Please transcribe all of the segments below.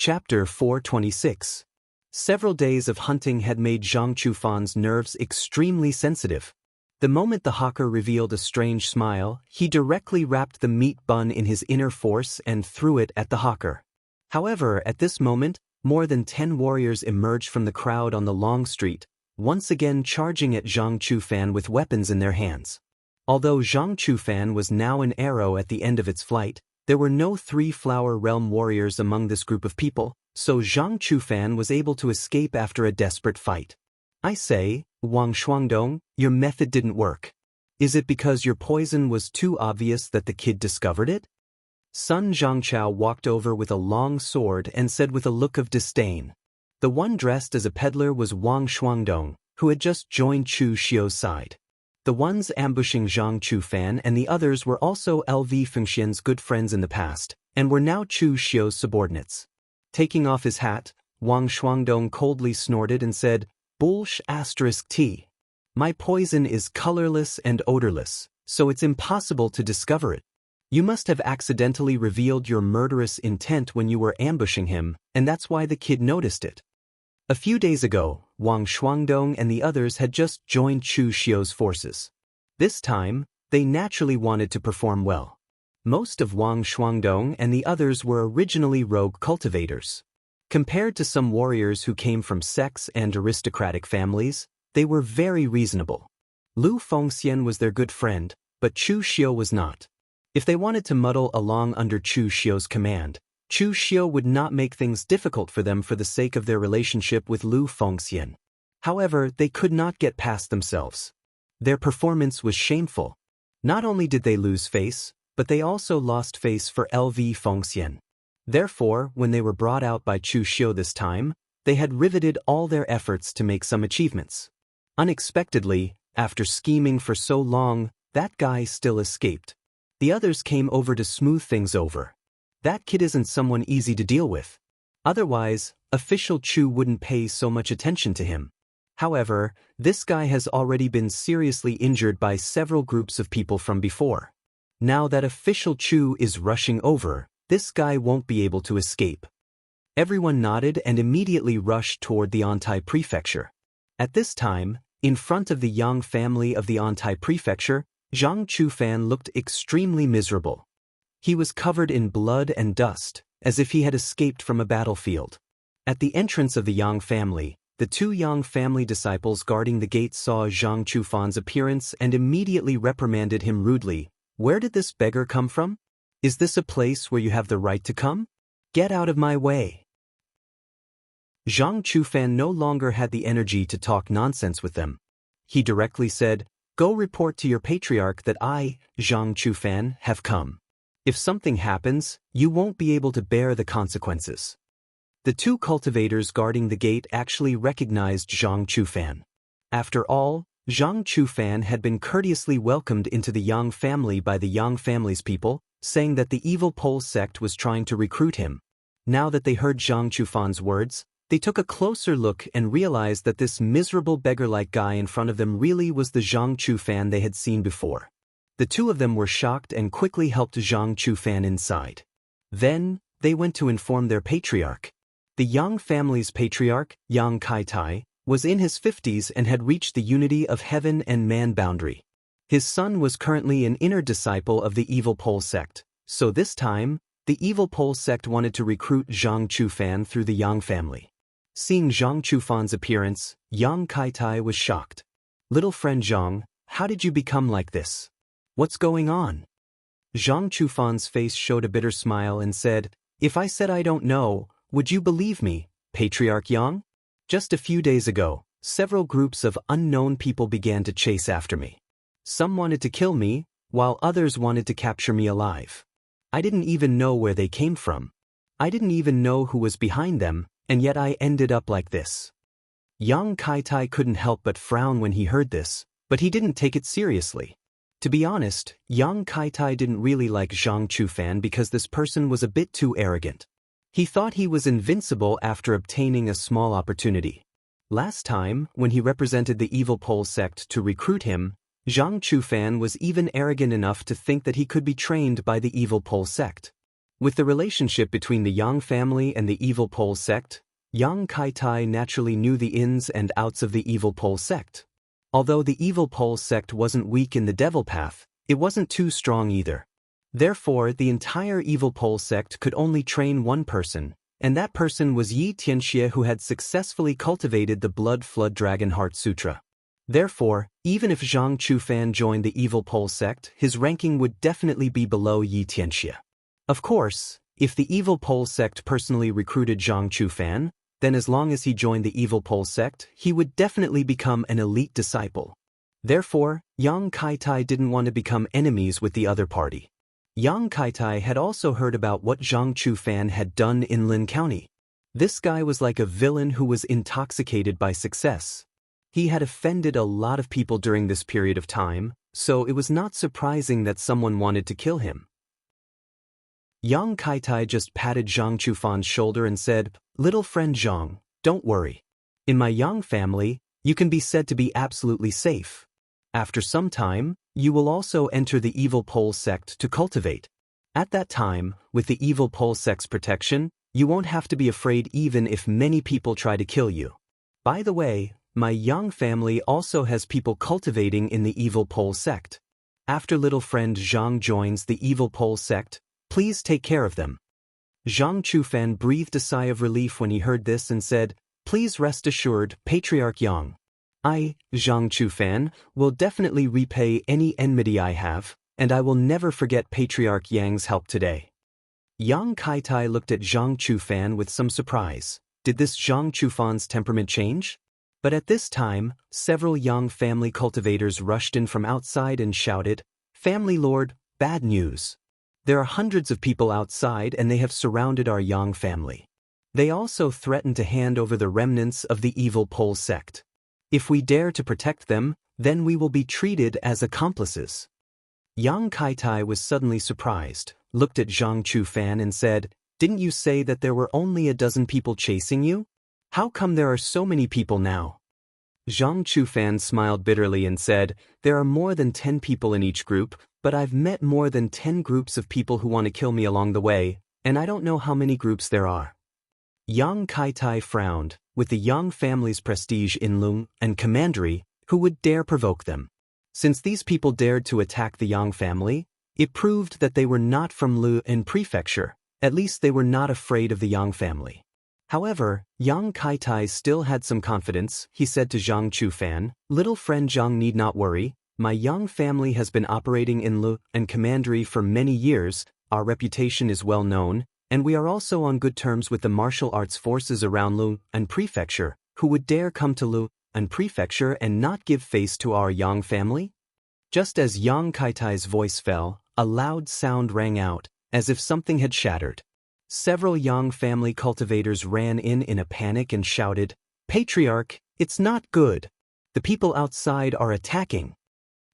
Chapter 426. Several days of hunting had made Zhang Chufan's nerves extremely sensitive. The moment the hawker revealed a strange smile, he directly wrapped the meat bun in his inner force and threw it at the hawker. However, at this moment, more than 10 warriors emerged from the crowd on the long street, once again charging at Zhang Chufan with weapons in their hands. Although Zhang Chufan was now an arrow at the end of its flight, there were no 3 Flower Realm warriors among this group of people, so Zhang Chufan was able to escape after a desperate fight. I say, Wang Shuangdong, your method didn't work. Is it because your poison was too obvious that the kid discovered it? Sun Zhangchao walked over with a long sword and said with a look of disdain. The one dressed as a peddler was Wang Shuangdong, who had just joined Chu Xiu's side. The ones ambushing Zhang Chufan and the others were also LV Fengxian's good friends in the past, and were now Chu Xiu's subordinates. Taking off his hat, Wang Shuangdong coldly snorted and said, "T. My poison is colorless and odorless, so it's impossible to discover it. You must have accidentally revealed your murderous intent when you were ambushing him, and that's why the kid noticed it." A few days ago, Wang Shuangdong and the others had just joined Chu Xiu's forces. This time, they naturally wanted to perform well. Most of Wang Shuangdong and the others were originally rogue cultivators. Compared to some warriors who came from sects and aristocratic families, they were very reasonable. Lu Fengxian was their good friend, but Chu Xiu was not. If they wanted to muddle along under Chu Xiu's command, Chu Xiu would not make things difficult for them for the sake of their relationship with Lu Fengxian. However, they could not get past themselves. Their performance was shameful. Not only did they lose face, but they also lost face for LV Fengxian. Therefore, when they were brought out by Chu Xiu this time, they had riveted all their efforts to make some achievements. Unexpectedly, after scheming for so long, that guy still escaped. The others came over to smooth things over. That kid isn't someone easy to deal with. Otherwise, official Chu wouldn't pay so much attention to him. However, this guy has already been seriously injured by several groups of people from before. Now that official Chu is rushing over, this guy won't be able to escape. Everyone nodded and immediately rushed toward the Antai prefecture. At this time, in front of the Yang family of the Antai prefecture, Zhang Chufan looked extremely miserable. He was covered in blood and dust, as if he had escaped from a battlefield. At the entrance of the Yang family, the 2 Yang family disciples guarding the gate saw Zhang Chufan's appearance and immediately reprimanded him rudely. "Where did this beggar come from? Is this a place where you have the right to come? Get out of my way." Zhang Chufan no longer had the energy to talk nonsense with them. He directly said, "Go report to your patriarch that I, Zhang Chufan, have come. If something happens, you won't be able to bear the consequences." The 2 cultivators guarding the gate actually recognized Zhang Chufan. After all, Zhang Chufan had been courteously welcomed into the Yang family by the Yang family's people, saying that the evil Pole sect was trying to recruit him. Now that they heard Zhang Chufan's words, they took a closer look and realized that this miserable beggar-like guy in front of them really was the Zhang Chufan they had seen before. The 2 of them were shocked and quickly helped Zhang Chufan inside. Then, they went to inform their patriarch. The Yang family's patriarch, Yang Kaitai, was in his 50s and had reached the unity of heaven and man boundary. His son was currently an inner disciple of the evil Pole sect, so this time, the evil Pole sect wanted to recruit Zhang Chufan through the Yang family. Seeing Zhang Chufan's appearance, Yang Kaitai was shocked. "Little friend Zhang, how did you become like this? What's going on?" Zhang Chufan's face showed a bitter smile and said, "If I said I don't know, would you believe me, Patriarch Yang? Just a few days ago, several groups of unknown people began to chase after me. Some wanted to kill me, while others wanted to capture me alive. I didn't even know where they came from. I didn't even know who was behind them, and yet I ended up like this." Yang Kaitai couldn't help but frown when he heard this, but he didn't take it seriously. To be honest, Yang Kaitai didn't really like Zhang Chufan because this person was a bit too arrogant. He thought he was invincible after obtaining a small opportunity. Last time, when he represented the evil Pole sect to recruit him, Zhang Chufan was even arrogant enough to think that he could be trained by the evil Pole sect. With the relationship between the Yang family and the evil pole sect, Yang Kaitai naturally knew the ins and outs of the evil pole sect. Although the evil pole sect wasn't weak in the devil path, it wasn't too strong either. Therefore, the entire evil pole sect could only train one person, and that person was Yi Tianxie, who had successfully cultivated the Blood Flood Dragon Heart Sutra. Therefore, even if Zhang Chufan joined the evil pole sect, his ranking would definitely be below Yi Tianxie. Of course, if the evil pole sect personally recruited Zhang Chufan, then as long as he joined the evil pole sect, he would definitely become an elite disciple. Therefore, Yang Kaitai didn't want to become enemies with the other party. Yang Kaitai had also heard about what Zhang Chufan had done in Lin County. This guy was like a villain who was intoxicated by success. He had offended a lot of people during this period of time, so it was not surprising that someone wanted to kill him. Yang Kaitai just patted Zhang Chufan's shoulder and said, "Little friend Zhang, don't worry. In my Yang family, you can be said to be absolutely safe. After some time, you will also enter the evil pole sect to cultivate. At that time, with the evil pole sect's protection, you won't have to be afraid even if many people try to kill you. By the way, my Yang family also has people cultivating in the evil pole sect. After little friend Zhang joins the evil pole sect, please take care of them." Zhang Chufan breathed a sigh of relief when he heard this and said, "Please rest assured, Patriarch Yang. I, Zhang Chufan, will definitely repay any enmity I have, and I will never forget Patriarch Yang's help today." Yang Kaitai looked at Zhang Chufan with some surprise. Did this Zhang Chufan's temperament change? But at this time, several Yang family cultivators rushed in from outside and shouted, "Family Lord, bad news. There are hundreds of people outside and they have surrounded our Yang family. They also threaten to hand over the remnants of the evil pole sect. If we dare to protect them, then we will be treated as accomplices." Yang Kaitai was suddenly surprised, looked at Zhang Chufan and said, "Didn't you say that there were only a dozen people chasing you? How come there are so many people now?" Zhang Chufan smiled bitterly and said, "There are more than 10 people in each group, but I've met more than 10 groups of people who want to kill me along the way, and I don't know how many groups there are." Yang Kaitai frowned. With the Yang family's prestige in Lung and commandery, who would dare provoke them? Since these people dared to attack the Yang family, it proved that they were not from Lu and prefecture. At least they were not afraid of the Yang family. However, Yang Kaitai still had some confidence. He said to Zhang Chufan, "Little friend Zhang need not worry. My Yang family has been operating in Lu and commandery for many years, our reputation is well known, and we are also on good terms with the martial arts forces around Lu and prefecture, who would dare come to Lu and prefecture and not give face to our Yang family?" Just as Yang Kaitai's voice fell, a loud sound rang out, as if something had shattered. Several Yang family cultivators ran in a panic and shouted, "Patriarch, it's not good. The people outside are attacking."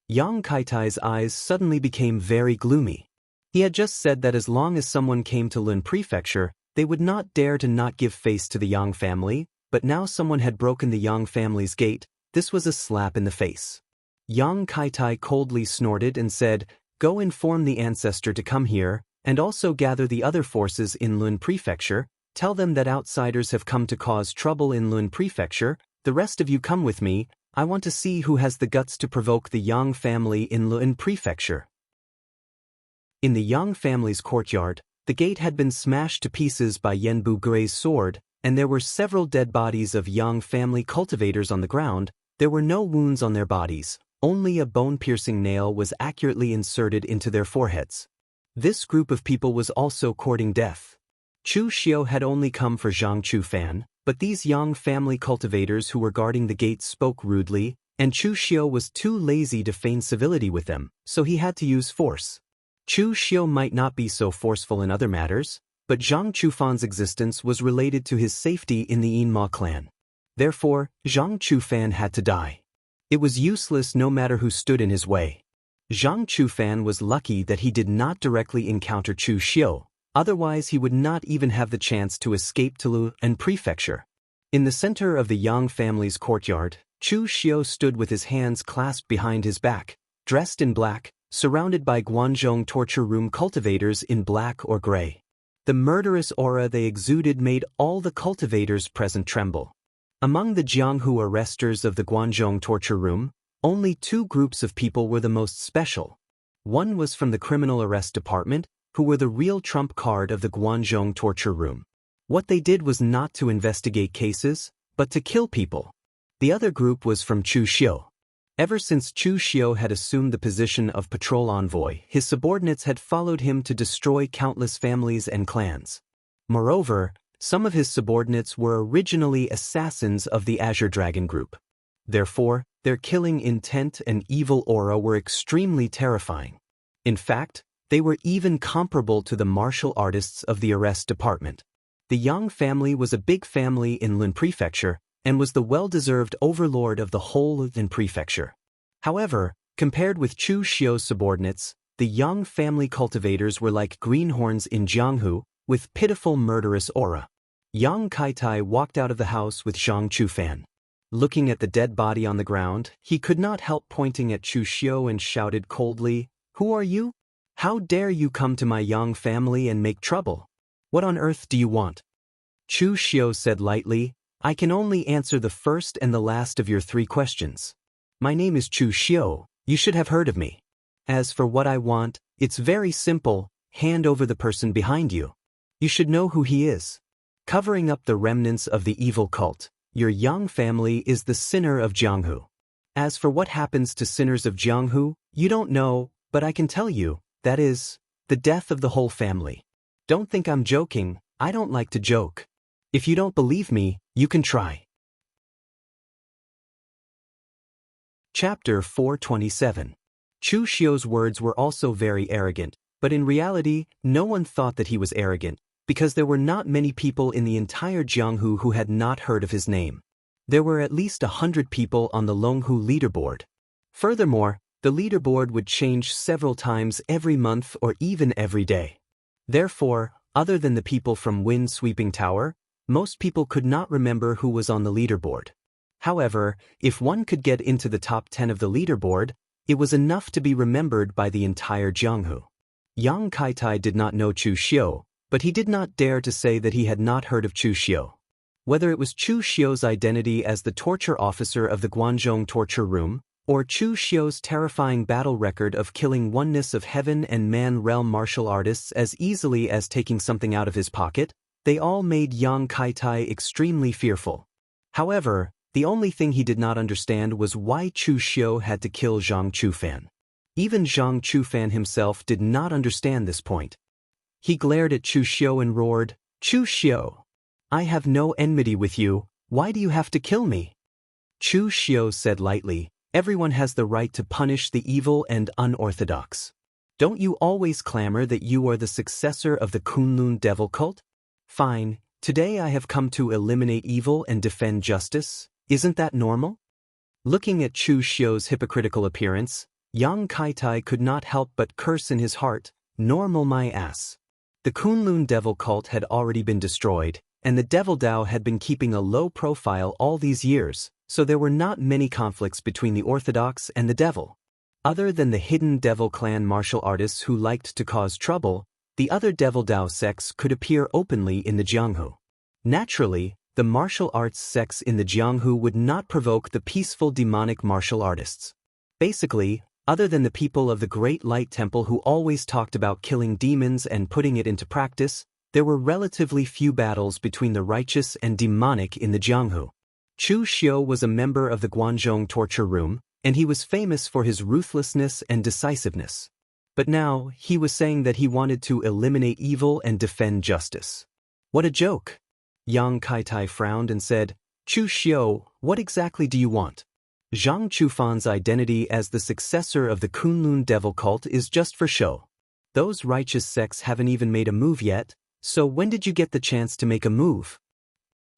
Yang Kaitai's eyes suddenly became very gloomy. He had just said that as long as someone came to Lin Prefecture, they would not dare to not give face to the Yang family, but now someone had broken the Yang family's gate. This was a slap in the face. Yang Kaitai coldly snorted and said, "Go inform the ancestor to come here, and also gather the other forces in Lun Prefecture. Tell them that outsiders have come to cause trouble in Lun Prefecture. The rest of you come with me. I want to see who has the guts to provoke the Yang family in Lun Prefecture." In the Yang family's courtyard, the gate had been smashed to pieces by Yanbu Gui's sword, and there were several dead bodies of Yang family cultivators on the ground. There were no wounds on their bodies, only a bone-piercing nail was accurately inserted into their foreheads. This group of people was also courting death. Chu Xiu had only come for Zhang Chufan, but these Yang family cultivators who were guarding the gate spoke rudely, and Chu Xiu was too lazy to feign civility with them, so he had to use force. Chu Xiu might not be so forceful in other matters, but Zhang Chufan's existence was related to his safety in the Yinma clan. Therefore, Zhang Chufan had to die. It was useless no matter who stood in his way. Zhang Chufan was lucky that he did not directly encounter Chu Xiu, otherwise he would not even have the chance to escape to Lu and Prefecture. In the center of the Yang family's courtyard, Chu Xiu stood with his hands clasped behind his back, dressed in black, surrounded by Guanzhong torture room cultivators in black or gray. The murderous aura they exuded made all the cultivators present tremble. Among the Jianghu arresters of the Guangzhou torture room, only two groups of people were the most special. One was from the criminal arrest department, who were the real trump card of the Guangzhou torture room. What they did was not to investigate cases, but to kill people. The other group was from Chu Xiu. Ever since Chu Xiu had assumed the position of patrol envoy, his subordinates had followed him to destroy countless families and clans. Moreover, some of his subordinates were originally assassins of the Azure Dragon group. Therefore, their killing intent and evil aura were extremely terrifying. In fact, they were even comparable to the martial artists of the arrest department. The Yang family was a big family in Lin Prefecture and was the well-deserved overlord of the whole Lin Prefecture. However, compared with Chu Xiu's subordinates, the Yang family cultivators were like greenhorns in Jianghu, with pitiful murderous aura. Yang Kaitai walked out of the house with Zhang Chufan. Looking at the dead body on the ground, he could not help pointing at Chu Xiu and shouted coldly, "Who are you? How dare you come to my Yang family and make trouble? What on earth do you want?" Chu Xiu said lightly, "I can only answer the first and the last of your three questions. My name is Chu Xiu, you should have heard of me. As for what I want, it's very simple, hand over the person behind you. You should know who he is. Covering up the remnants of the evil cult, your Yang family is the sinner of Jianghu. As for what happens to sinners of Jianghu, you don't know, but I can tell you, that is, the death of the whole family. Don't think I'm joking, I don't like to joke. If you don't believe me, you can try." Chapter 427. Chu Xiu's words were also very arrogant, but in reality, no one thought that he was arrogant, because there were not many people in the entire Jianghu who had not heard of his name. There were at least 100 people on the Longhu leaderboard. Furthermore, the leaderboard would change several times every month or even every day. Therefore, other than the people from Wind Sweeping Tower, most people could not remember who was on the leaderboard. However, if one could get into the top 10 of the leaderboard, it was enough to be remembered by the entire Jianghu. Yang Kaitai did not know Chu Xiu, but he did not dare to say that he had not heard of Chu Xiu. Whether it was Chu Xiu's identity as the torture officer of the Guangzhou torture room, or Chu Xiu's terrifying battle record of killing oneness of heaven and man realm martial artists as easily as taking something out of his pocket, they all made Yang Kaitai extremely fearful. However, the only thing he did not understand was why Chu Xiu had to kill Zhang Chufan. Even Zhang Chufan himself did not understand this point. He glared at Chu Xiu and roared, "Chu Xiu! I have no enmity with you, why do you have to kill me?" Chu Xiu said lightly, "Everyone has the right to punish the evil and unorthodox. Don't you always clamor that you are the successor of the Kunlun devil cult? Fine, today I have come to eliminate evil and defend justice, isn't that normal?" Looking at Chu Xiu's hypocritical appearance, Yang Kaitai could not help but curse in his heart, "Normal my ass." The Kunlun devil cult had already been destroyed, and the Devil Dao had been keeping a low profile all these years, so there were not many conflicts between the Orthodox and the devil. Other than the hidden devil clan martial artists who liked to cause trouble, the other Devil Dao sects could appear openly in the Jianghu. Naturally, the martial arts sects in the Jianghu would not provoke the peaceful demonic martial artists. Basically, other than the people of the Great Light Temple who always talked about killing demons and putting it into practice, there were relatively few battles between the righteous and demonic in the Jianghu. Chu Xiu was a member of the Guangzhou torture room, and he was famous for his ruthlessness and decisiveness. But now, he was saying that he wanted to eliminate evil and defend justice. What a joke! Yang Kaitai frowned and said, "Chu Xiu, what exactly do you want? Zhang Chufan's identity as the successor of the Kunlun devil cult is just for show. Those righteous sects haven't even made a move yet, so when did you get the chance to make a move?"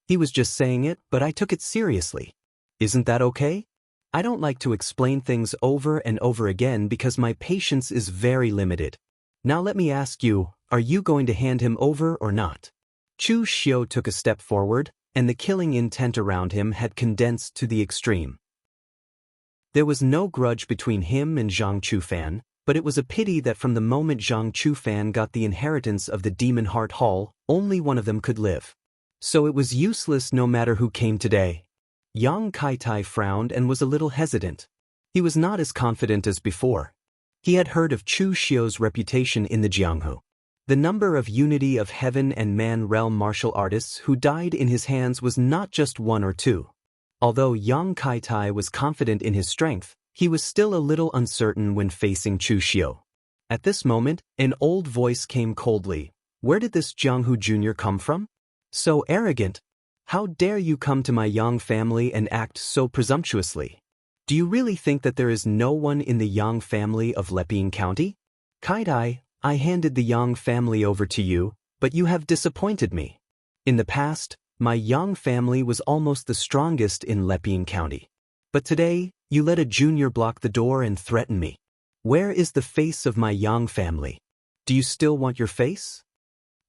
He was just saying it, but I took it seriously. Isn't that okay? I don't like to explain things over and over again because my patience is very limited. Now let me ask you, are you going to hand him over or not? Chu Xiu took a step forward, and the killing intent around him had condensed to the extreme. There was no grudge between him and Zhang Chufan, But it was a pity that from the moment Zhang Chufan got the inheritance of the Demon Heart Hall, only one of them could live. So it was useless no matter who came today. Yang Kaitai frowned and was a little hesitant. He was not as confident as before. He had heard of Chu Xiu's reputation in the Jianghu. The number of Unity of Heaven and Man realm martial artists who died in his hands was not just one or two. Although Yang Kaitai was confident in his strength, he was still a little uncertain when facing Chu Xiu. At this moment, an old voice came coldly. Where did this Jianghu Jr. come from? So arrogant. How dare you come to my Yang family and act so presumptuously? Do you really think that there is no one in the Yang family of Leping County? Kaitai, I handed the Yang family over to you, but you have disappointed me. In the past, my Yang family was almost the strongest in Leping County. But today, you let a junior block the door and threaten me. Where is the face of my Yang family? Do you still want your face?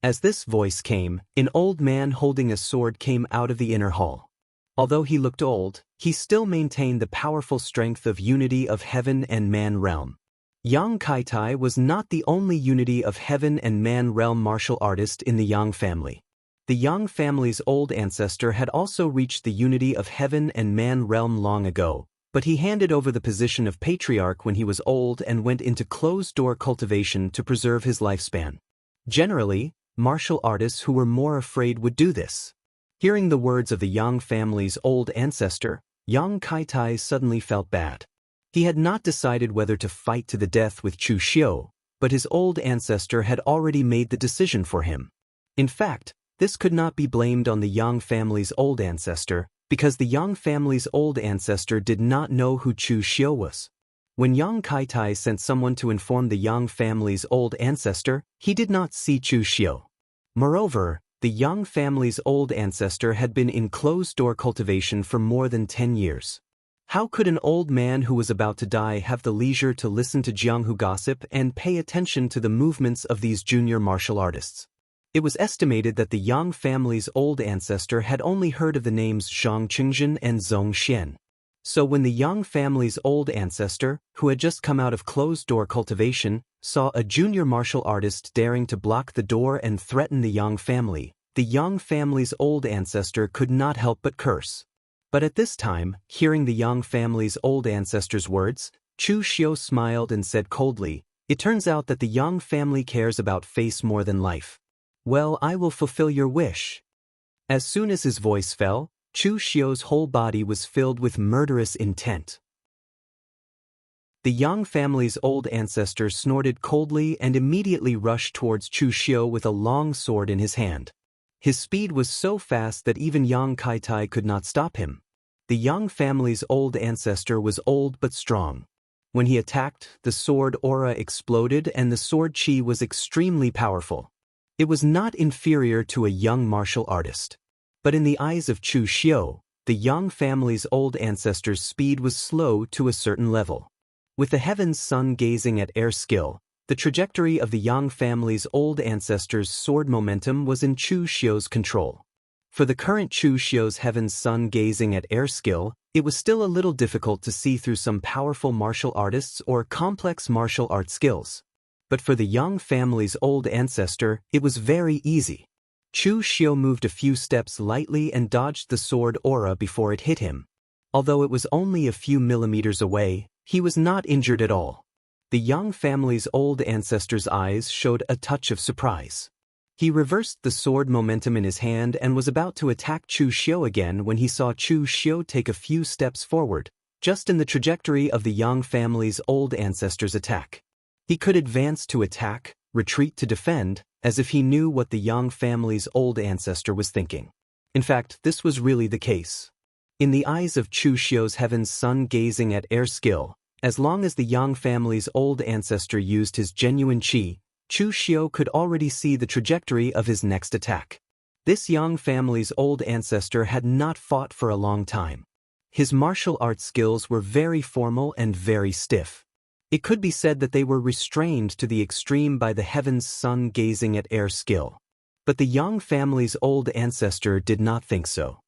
As this voice came, an old man holding a sword came out of the inner hall. Although he looked old, he still maintained the powerful strength of Unity of Heaven and Man realm. Yang Kaitai was not the only Unity of Heaven and Man realm martial artist in the Yang family. The Yang family's old ancestor had also reached the Unity of Heaven and Man realm long ago, but he handed over the position of patriarch when he was old and went into closed-door cultivation to preserve his lifespan. Generally, martial artists who were more afraid would do this. Hearing the words of the Yang family's old ancestor, Yang Kaitai suddenly felt bad. He had not decided whether to fight to the death with Chu Xiu, but his old ancestor had already made the decision for him. In fact, this could not be blamed on the Yang family's old ancestor, because the Yang family's old ancestor did not know who Chu Xiu was. When Yang Kaitai sent someone to inform the Yang family's old ancestor, he did not see Chu Xiu. Moreover, the Yang family's old ancestor had been in closed-door cultivation for more than 10 years. How could an old man who was about to die have the leisure to listen to Jianghu gossip and pay attention to the movements of these junior martial artists? It was estimated that the Yang family's old ancestor had only heard of the names Zhang Qingjin and Zhong Xian. So when the Yang family's old ancestor, who had just come out of closed-door cultivation, saw a junior martial artist daring to block the door and threaten the Yang family, the Yang family's old ancestor could not help but curse. But at this time, hearing the Yang family's old ancestor's words, Chu Xiu smiled and said coldly, "It turns out that the Yang family cares about face more than life. Well, I will fulfill your wish." As soon as his voice fell, Chu Xiu's whole body was filled with murderous intent. The Yang family's old ancestor snorted coldly and immediately rushed towards Chu Xiu with a long sword in his hand. His speed was so fast that even Yang Kaitai could not stop him. The Yang family's old ancestor was old but strong. When he attacked, the sword aura exploded and the sword chi was extremely powerful. It was not inferior to a young martial artist. But in the eyes of Chu Xiu, the Yang family's old ancestor's speed was slow to a certain level. With the heaven's sun gazing at air skill, the trajectory of the Yang family's old ancestor's sword momentum was in Chu Xiu's control. For the current Chu Xiu's heaven's sun gazing at air skill, it was still a little difficult to see through some powerful martial artists or complex martial art skills. But for the Yang family's old ancestor, it was very easy. Chu Xiu moved a few steps lightly and dodged the sword aura before it hit him. Although it was only a few millimeters away, he was not injured at all. The Yang family's old ancestor's eyes showed a touch of surprise. He reversed the sword momentum in his hand and was about to attack Chu Xiu again when he saw Chu Xiu take a few steps forward, just in the trajectory of the Yang family's old ancestor's attack. He could advance to attack, retreat to defend, as if he knew what the Yang family's old ancestor was thinking. In fact, this was really the case. In the eyes of Chu Xiu's heaven's sun gazing at air skill, as long as the Yang family's old ancestor used his genuine qi, Chu Xiu could already see the trajectory of his next attack. This Yang family's old ancestor had not fought for a long time. His martial arts skills were very formal and very stiff. It could be said that they were restrained to the extreme by the heaven's sun gazing at air skill. But the Yang family's old ancestor did not think so.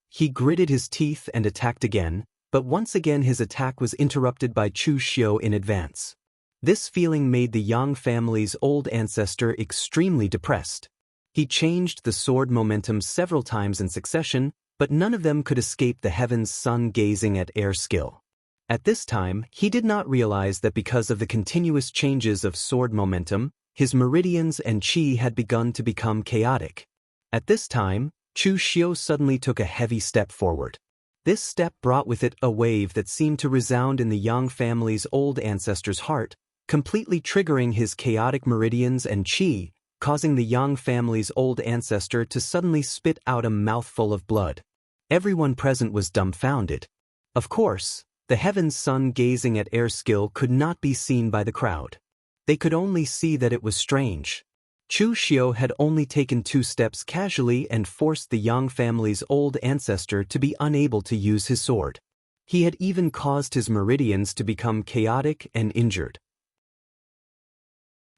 He gritted his teeth and attacked again, but once again his attack was interrupted by Chu Xiu in advance. This feeling made the Yang family's old ancestor extremely depressed. He changed the sword momentum several times in succession, but none of them could escape the heavens' sun-gazing at air skill. At this time, he did not realize that because of the continuous changes of sword momentum, his meridians and qi had begun to become chaotic. At this time, Chu Xiu suddenly took a heavy step forward. This step brought with it a wave that seemed to resound in the Yang family's old ancestor's heart, completely triggering his chaotic meridians and qi, causing the Yang family's old ancestor to suddenly spit out a mouthful of blood. Everyone present was dumbfounded. Of course, the heavens' sun gazing at air skill could not be seen by the crowd. They could only see that it was strange. Chu Xiu had only taken 2 steps casually and forced the Yang family's old ancestor to be unable to use his sword. He had even caused his meridians to become chaotic and injured.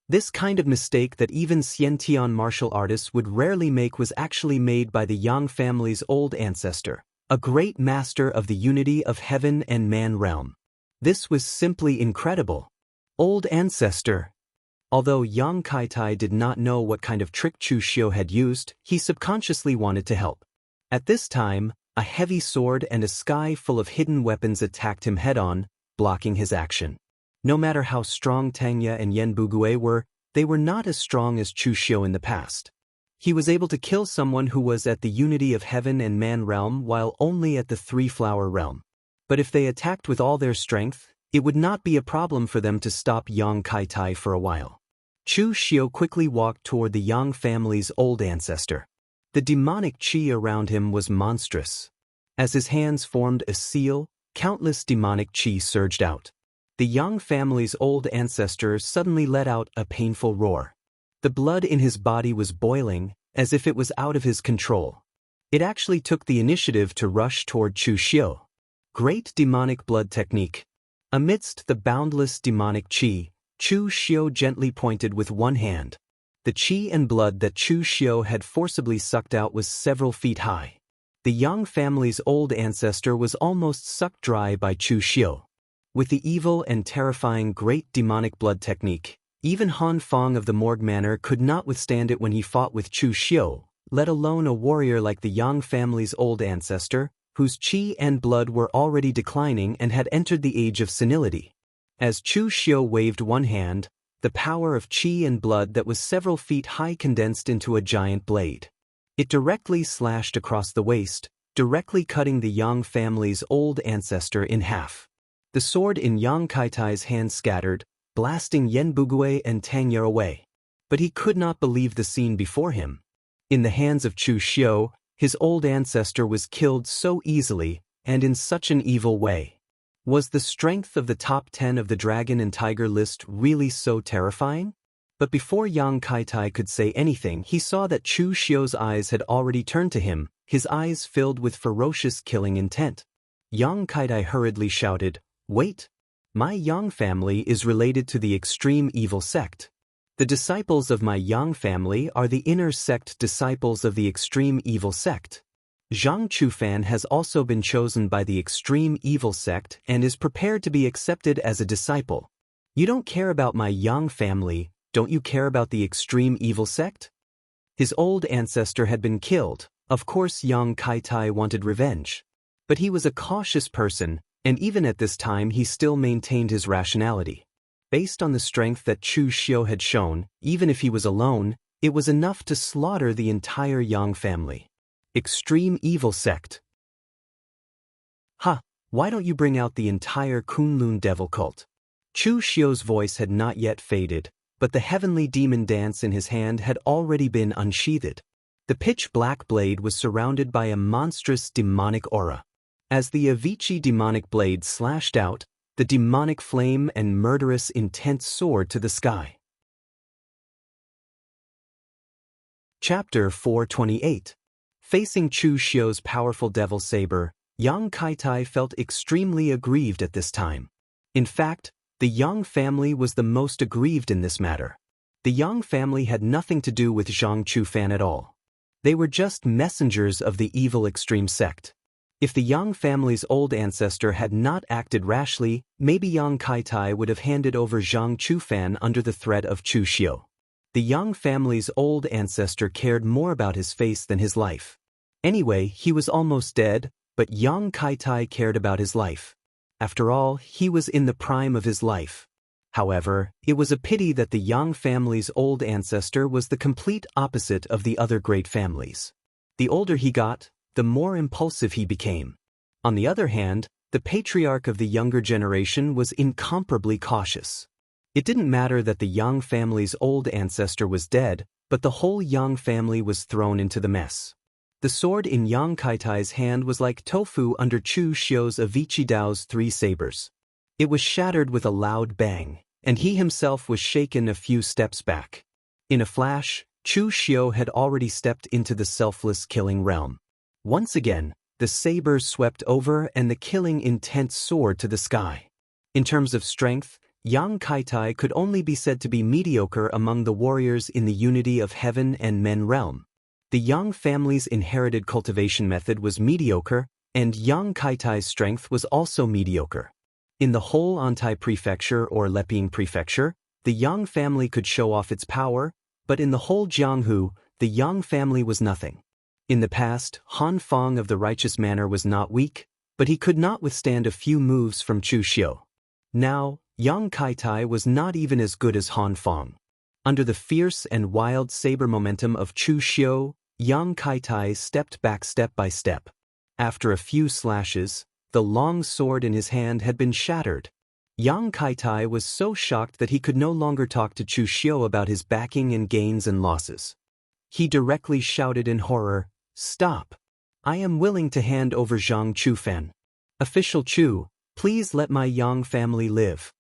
This kind of mistake that even Xiantian martial artists would rarely make was actually made by the Yang family's old ancestor, a great master of the unity of heaven and man realm. This was simply incredible. Old ancestor. Although Yang Kaitai did not know what kind of trick Chu Xiu had used, he subconsciously wanted to help. At this time, a heavy sword and a sky full of hidden weapons attacked him head-on, blocking his action. No matter how strong Tangya and Yen Bugui were, they were not as strong as Chu Xiu in the past. He was able to kill someone who was at the unity of heaven and man realm while only at the 3-flower realm. But if they attacked with all their strength, it would not be a problem for them to stop Yang Kaitai for a while. Chu Xiu quickly walked toward the Yang family's old ancestor. The demonic qi around him was monstrous. As his hands formed a seal, countless demonic qi surged out. The Yang family's old ancestor suddenly let out a painful roar. The blood in his body was boiling, as if it was out of his control. It actually took the initiative to rush toward Chu Xiu. Great demonic blood technique. Amidst the boundless demonic qi, Chu Xiu gently pointed with one hand. The qi and blood that Chu Xiu had forcibly sucked out was several feet high. The Yang family's old ancestor was almost sucked dry by Chu Xiu. With the evil and terrifying great demonic blood technique, even Han Feng of the Morgue Manor could not withstand it when he fought with Chu Xiu, let alone a warrior like the Yang family's old ancestor, whose qi and blood were already declining and had entered the age of senility. As Chu Xiu waved one hand, the power of qi and blood that was several feet high condensed into a giant blade. It directly slashed across the waist, directly cutting the Yang family's old ancestor in half. The sword in Yang Kaitai's hand scattered, blasting Yen Bugui and Tangya away. But he could not believe the scene before him. In the hands of Chu Xiu, his old ancestor was killed so easily, and in such an evil way. Was the strength of the top 10 of the Dragon and Tiger list really so terrifying? But before Yang Kaitai could say anything, he saw that Chu Xiu's eyes had already turned to him, his eyes filled with ferocious killing intent. Yang Kaitai hurriedly shouted, "Wait! My Yang family is related to the extreme evil sect. The disciples of my Yang family are the inner sect disciples of the extreme evil sect. Zhang Chufan has also been chosen by the extreme evil sect and is prepared to be accepted as a disciple. You don't care about my Yang family, don't you care about the extreme evil sect?" His old ancestor had been killed. Of course Yang Kaitai wanted revenge. But he was a cautious person, and even at this time he still maintained his rationality. Based on the strength that Chu Xiu had shown, even if he was alone, it was enough to slaughter the entire Yang family. Extreme evil sect. Why don't you bring out the entire Kunlun devil cult? Chu Xiu's voice had not yet faded, but the heavenly demon dance in his hand had already been unsheathed. The pitch-black blade was surrounded by a monstrous demonic aura. As the Avicii demonic blade slashed out, the demonic flame and murderous intent soared to the sky. Chapter 428. Facing Chu Xiu's powerful devil saber, Yang Kaitai felt extremely aggrieved at this time. In fact, the Yang family was the most aggrieved in this matter. The Yang family had nothing to do with Zhang Chufan at all. They were just messengers of the evil extreme sect. If the Yang family's old ancestor had not acted rashly, maybe Yang Kaitai would have handed over Zhang Chufan under the threat of Chu Xiu. The Yang family's old ancestor cared more about his face than his life. Anyway, he was almost dead, but Yang Kaitai cared about his life. After all, he was in the prime of his life. However, it was a pity that the Yang family's old ancestor was the complete opposite of the other great families. The older he got, the more impulsive he became. On the other hand, the patriarch of the younger generation was incomparably cautious. It didn't matter that the Yang family's old ancestor was dead, but the whole Yang family was thrown into the mess. The sword in Yang Kaitai's hand was like tofu under Chu Xiu's Avicii Dao's 3 sabers. It was shattered with a loud bang, and he himself was shaken a few steps back. In a flash, Chu Xiu had already stepped into the selfless killing realm. Once again, the sabers swept over and the killing intent soared to the sky. In terms of strength, Yang Kaitai could only be said to be mediocre among the warriors in the unity of heaven and men realm. The Yang family's inherited cultivation method was mediocre, and Yang Kaitai's strength was also mediocre. In the whole Antai prefecture or Leping prefecture, the Yang family could show off its power, but in the whole Jianghu, the Yang family was nothing. In the past, Han Feng of the Righteous Manor was not weak, but he could not withstand a few moves from Chu Xiu. Now, Yang Kaitai was not even as good as Han Feng. Under the fierce and wild saber momentum of Chu Xiu, Yang Kaitai stepped back step by step. After a few slashes, the long sword in his hand had been shattered. Yang Kaitai was so shocked that he could no longer talk to Chu Xiu about his backing and gains and losses. He directly shouted in horror, "Stop! I am willing to hand over Zhang Chufan. Official Chu, please let my Yang family live."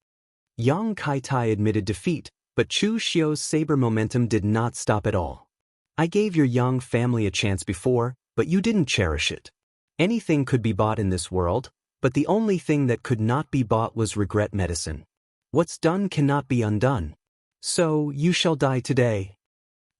Yang Kaitai admitted defeat, but Chu Xiu's saber momentum did not stop at all. "I gave your Yang family a chance before, but you didn't cherish it. Anything could be bought in this world, but the only thing that could not be bought was regret medicine. What's done cannot be undone. So, you shall die today."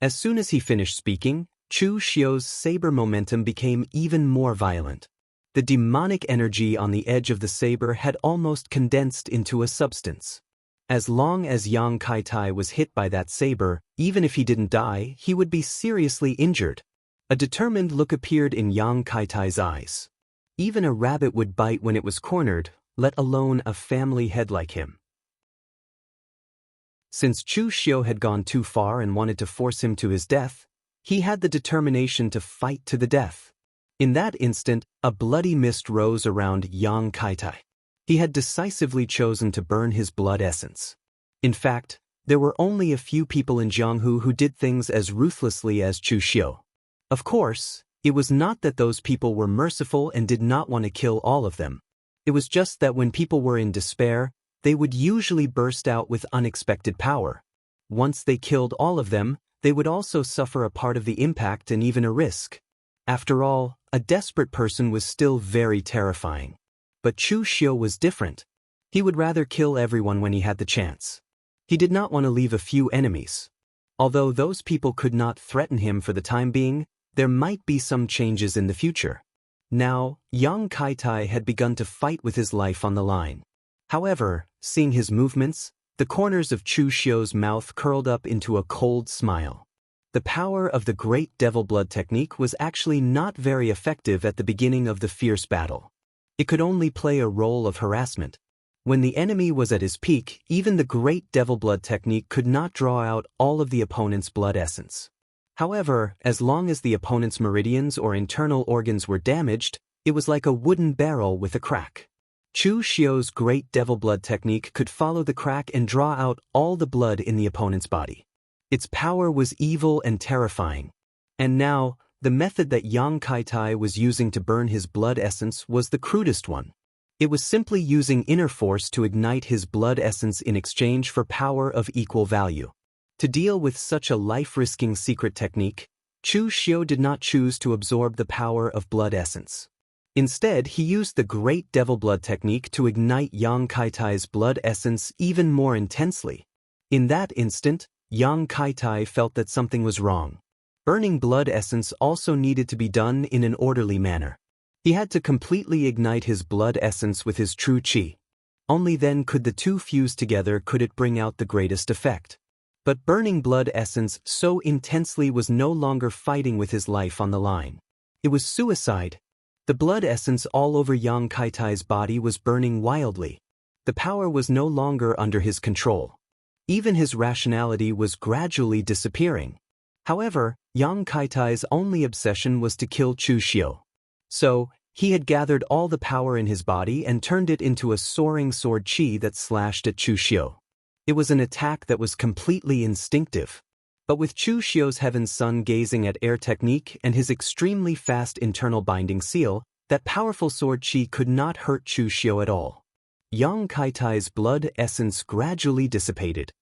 As soon as he finished speaking, Chu Xiu's saber momentum became even more violent. The demonic energy on the edge of the saber had almost condensed into a substance. As long as Yang Kaitai was hit by that saber, even if he didn't die, he would be seriously injured. A determined look appeared in Yang Kaitai's eyes. Even a rabbit would bite when it was cornered, let alone a family head like him. Since Chu Xiu had gone too far and wanted to force him to his death, he had the determination to fight to the death. In that instant, a bloody mist rose around Yang Kaitai. He had decisively chosen to burn his blood essence. In fact, there were only a few people in Jianghu who did things as ruthlessly as Chu Xiu. Of course, it was not that those people were merciful and did not want to kill all of them. It was just that when people were in despair, they would usually burst out with unexpected power. Once they killed all of them, they would also suffer a part of the impact and even a risk. After all, a desperate person was still very terrifying. But Chu Xiu was different. He would rather kill everyone when he had the chance. He did not want to leave a few enemies. Although those people could not threaten him for the time being, there might be some changes in the future. Now, Yang Kaitai had begun to fight with his life on the line. However, seeing his movements, the corners of Chu Xiu's mouth curled up into a cold smile. The power of the Great Devil Blood technique was actually not very effective at the beginning of the fierce battle. It could only play a role of harassment. When the enemy was at his peak, even the Great Devil Blood technique could not draw out all of the opponent's blood essence. However, as long as the opponent's meridians or internal organs were damaged, it was like a wooden barrel with a crack. Chu Xiu's Great Devil Blood technique could follow the crack and draw out all the blood in the opponent's body. Its power was evil and terrifying. And now, the method that Yang Kaitai was using to burn his blood essence was the crudest one. It was simply using inner force to ignite his blood essence in exchange for power of equal value. To deal with such a life-risking secret technique, Chu Xiu did not choose to absorb the power of blood essence. Instead, he used the Great Devil Blood technique to ignite Yang Kaitai's blood essence even more intensely. In that instant, Yang Kaitai felt that something was wrong. Burning blood essence also needed to be done in an orderly manner. He had to completely ignite his blood essence with his true qi. Only then could the two fuse together could it bring out the greatest effect. But burning blood essence so intensely was no longer fighting with his life on the line. It was suicide. The blood essence all over Yang Kaitai's body was burning wildly. The power was no longer under his control. Even his rationality was gradually disappearing. However, Yang Kaitai's only obsession was to kill Chu Xiu. So, he had gathered all the power in his body and turned it into a soaring sword qi that slashed at Chu Xiu. It was an attack that was completely instinctive. But with Chu Xiu's Heaven's Sun gazing at air technique and his extremely fast internal binding seal, that powerful sword qi could not hurt Chu Xiu at all. Yang Kaitai's blood essence gradually dissipated.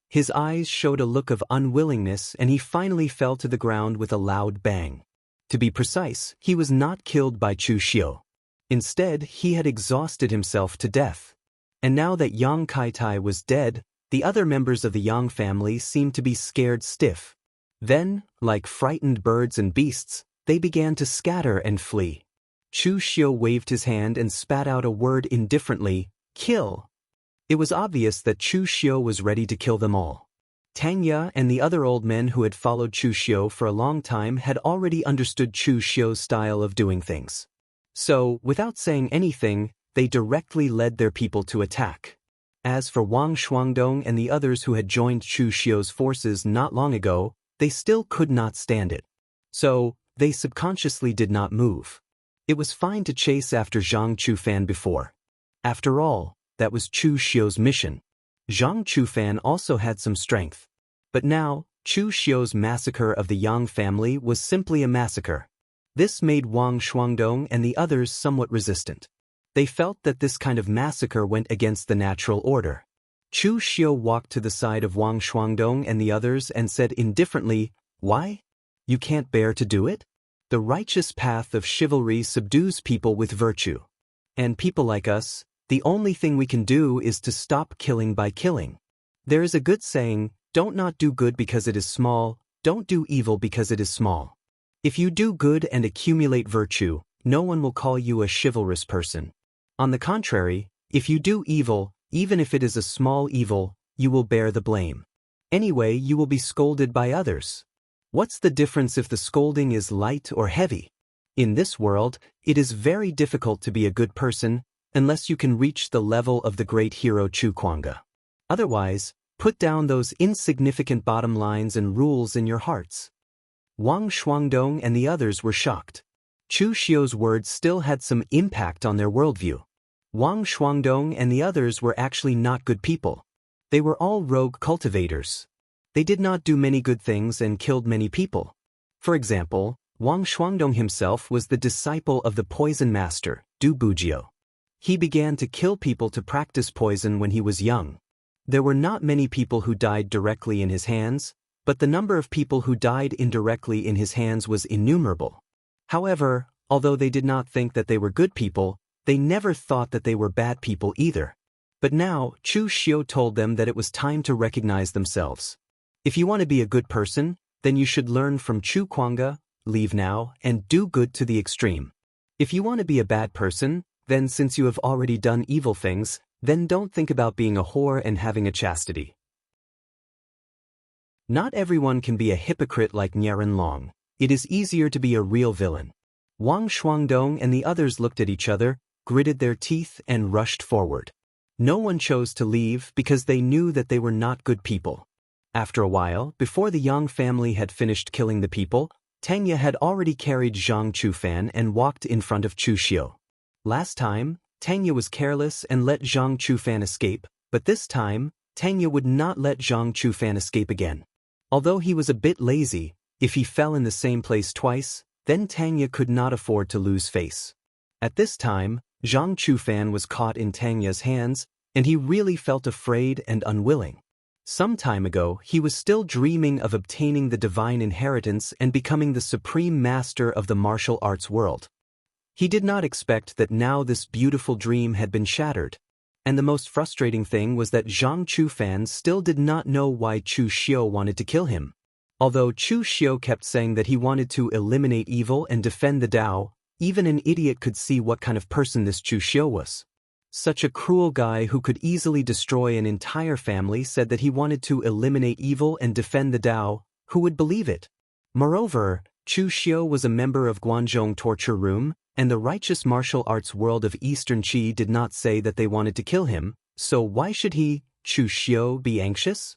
His eyes showed a look of unwillingness and he finally fell to the ground with a loud bang. To be precise, he was not killed by Chu Xiu. Instead, he had exhausted himself to death. And now that Yang Kaitai was dead, the other members of the Yang family seemed to be scared stiff. Then, like frightened birds and beasts, they began to scatter and flee. Chu Xiu waved his hand and spat out a word indifferently, "Kill." It was obvious that Chu Xiu was ready to kill them all. Tanya and the other old men who had followed Chu Xiu for a long time had already understood Chu Xiu's style of doing things. So, without saying anything, they directly led their people to attack. As for Wang Shuangdong and the others who had joined Chu Xiu's forces not long ago, they still could not stand it. So, they subconsciously did not move. It was fine to chase after Zhang Chufan before. After all, that was Chu Xiu's mission. Zhang Chufan also had some strength. But now, Chu Xiu's massacre of the Yang family was simply a massacre. This made Wang Shuangdong and the others somewhat resistant. They felt that this kind of massacre went against the natural order. Chu Xiu walked to the side of Wang Shuangdong and the others and said indifferently, "Why? You can't bear to do it? The righteous path of chivalry subdues people with virtue. And people like us, the only thing we can do is to stop killing by killing. There is a good saying, don't not do good because it is small, don't do evil because it is small. If you do good and accumulate virtue, no one will call you a chivalrous person. On the contrary, if you do evil, even if it is a small evil, you will bear the blame. Anyway, you will be scolded by others. What's the difference if the scolding is light or heavy? In this world, it is very difficult to be a good person, unless you can reach the level of the great hero Chu Kuanga. Otherwise, put down those insignificant bottom lines and rules in your hearts." Wang Shuangdong and the others were shocked. Chu Xiu's words still had some impact on their worldview. Wang Shuangdong and the others were actually not good people. They were all rogue cultivators. They did not do many good things and killed many people. For example, Wang Shuangdong himself was the disciple of the poison master, Du Bujiu. He began to kill people to practice poison when he was young. There were not many people who died directly in his hands, but the number of people who died indirectly in his hands was innumerable. However, although they did not think that they were good people, they never thought that they were bad people either. But now, Chu Xiu told them that it was time to recognize themselves. If you want to be a good person, then you should learn from Chu Kuanga, leave now, and do good to the extreme. If you want to be a bad person, then since you have already done evil things, then don't think about being a whore and having a chastity. Not everyone can be a hypocrite like Nieren Long. It is easier to be a real villain. Wang Shuangdong and the others looked at each other, gritted their teeth and rushed forward. No one chose to leave because they knew that they were not good people. After a while, before the Yang family had finished killing the people, Tanya had already carried Zhang Chufan and walked in front of Chu Xiu. Last time, Tanya was careless and let Zhang Chufan escape, but this time, Tanya would not let Zhang Chufan escape again. Although he was a bit lazy, if he fell in the same place twice, then Tanya could not afford to lose face. At this time, Zhang Chufan was caught in Tanya's hands, and he really felt afraid and unwilling. Some time ago, he was still dreaming of obtaining the divine inheritance and becoming the supreme master of the martial arts world. He did not expect that now this beautiful dream had been shattered. And the most frustrating thing was that Zhang Chufan still did not know why Chu Xiu wanted to kill him. Although Chu Xiu kept saying that he wanted to eliminate evil and defend the Tao, even an idiot could see what kind of person this Chu Xiu was. Such a cruel guy who could easily destroy an entire family said that he wanted to eliminate evil and defend the Tao. Who would believe it? Moreover, Chu Xiu was a member of Guanzhong torture room, and the righteous martial arts world of Eastern Qi did not say that they wanted to kill him, so why should he, Chu Xiu, be anxious?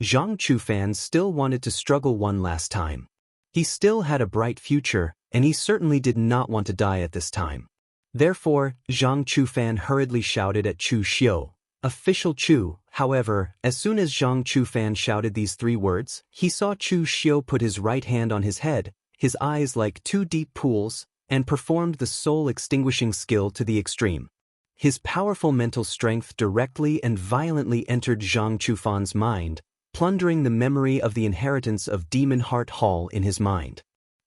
Zhang Chufan still wanted to struggle one last time. He still had a bright future, and he certainly did not want to die at this time. Therefore, Zhang Chufan hurriedly shouted at Chu Xiu, "Official Chu." However, as soon as Zhang Chufan shouted these 3 words, he saw Chu Xiu put his right hand on his head, his eyes like 2 deep pools, and performed the soul-extinguishing skill to the extreme. His powerful mental strength directly and violently entered Zhang Chufan's mind, plundering the memory of the inheritance of Demon Heart Hall in his mind.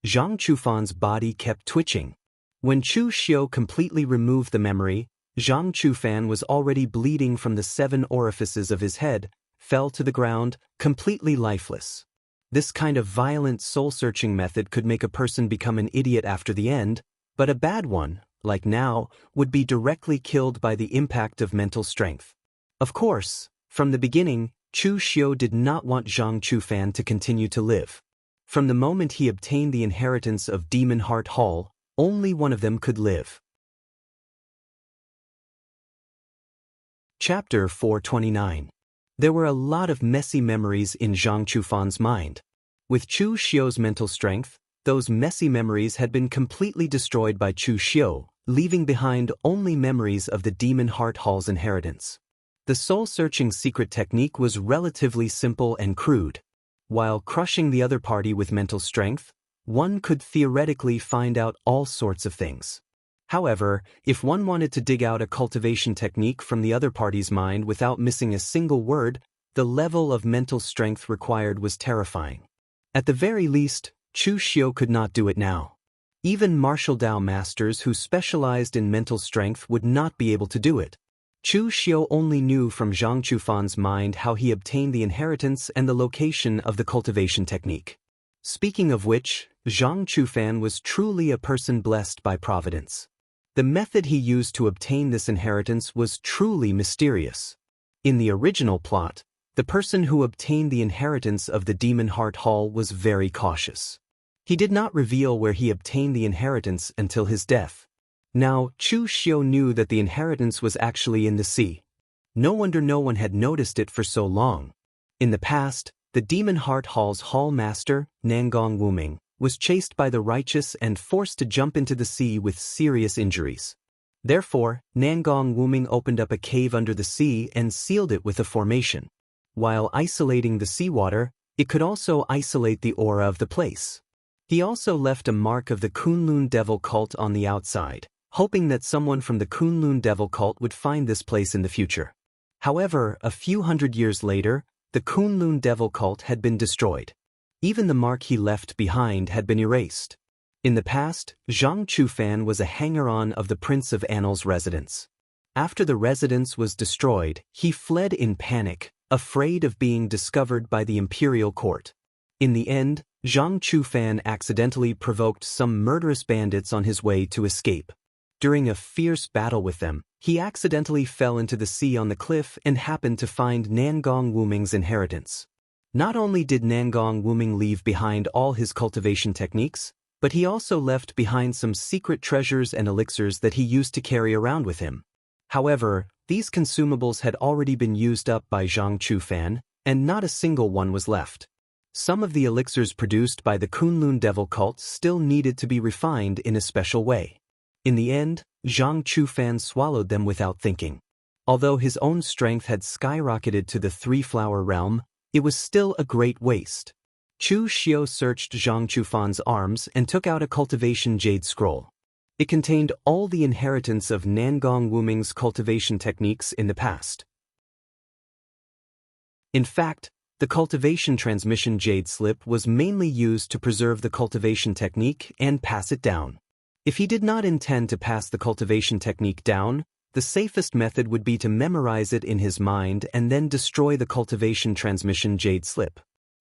Zhang Chufan's body kept twitching. When Chu Xiu completely removed the memory, Zhang Chufan was already bleeding from the 7 orifices of his head, fell to the ground, completely lifeless. This kind of violent soul-searching method could make a person become an idiot after the end, but a bad one, like now, would be directly killed by the impact of mental strength. Of course, from the beginning, Chu Xiu did not want Zhang Chufan to continue to live. From the moment he obtained the inheritance of Demon Heart Hall, only one of them could live. Chapter 429. There were a lot of messy memories in Zhang Chufan's mind. With Chu Xiu's mental strength, those messy memories had been completely destroyed by Chu Xiu, leaving behind only memories of the Demon Heart Hall's inheritance. The soul-searching secret technique was relatively simple and crude. While crushing the other party with mental strength, one could theoretically find out all sorts of things. However, if one wanted to dig out a cultivation technique from the other party's mind without missing a single word, the level of mental strength required was terrifying. At the very least, Chu Xiu could not do it now. Even martial Dao masters who specialized in mental strength would not be able to do it. Chu Xiu only knew from Zhang Chufan's mind how he obtained the inheritance and the location of the cultivation technique. Speaking of which, Zhang Chufan was truly a person blessed by providence. The method he used to obtain this inheritance was truly mysterious. In the original plot, the person who obtained the inheritance of the Demon Heart Hall was very cautious. He did not reveal where he obtained the inheritance until his death. Now, Chu Xiu knew that the inheritance was actually in the sea. No wonder no one had noticed it for so long. In the past, the Demon Heart Hall's hall master, Nangong Wuming, was chased by the righteous and forced to jump into the sea with serious injuries. Therefore, Nangong Wuming opened up a cave under the sea and sealed it with a formation. While isolating the seawater, it could also isolate the aura of the place. He also left a mark of the Kunlun Devil cult on the outside, hoping that someone from the Kunlun Devil cult would find this place in the future. However, a few hundred years later, the Kunlun Devil cult had been destroyed. Even the mark he left behind had been erased. In the past, Zhang Chufan was a hanger-on of the Prince of Annal's residence. After the residence was destroyed, he fled in panic, afraid of being discovered by the imperial court. In the end, Zhang Chufan accidentally provoked some murderous bandits on his way to escape. During a fierce battle with them, he accidentally fell into the sea on the cliff and happened to find Nangong Wuming's inheritance. Not only did Nangong Wuming leave behind all his cultivation techniques, but he also left behind some secret treasures and elixirs that he used to carry around with him. However, these consumables had already been used up by Zhang Chufan, and not a single one was left. Some of the elixirs produced by the Kunlun Devil cult still needed to be refined in a special way. In the end, Zhang Chufan swallowed them without thinking. Although his own strength had skyrocketed to the 3-flower realm, it was still a great waste. Chu Xiu searched Zhang Chufan's arms and took out a cultivation jade scroll. It contained all the inheritance of Nangong Wuming's cultivation techniques in the past. In fact, the cultivation transmission jade slip was mainly used to preserve the cultivation technique and pass it down. If he did not intend to pass the cultivation technique down, the safest method would be to memorize it in his mind and then destroy the cultivation transmission jade slip.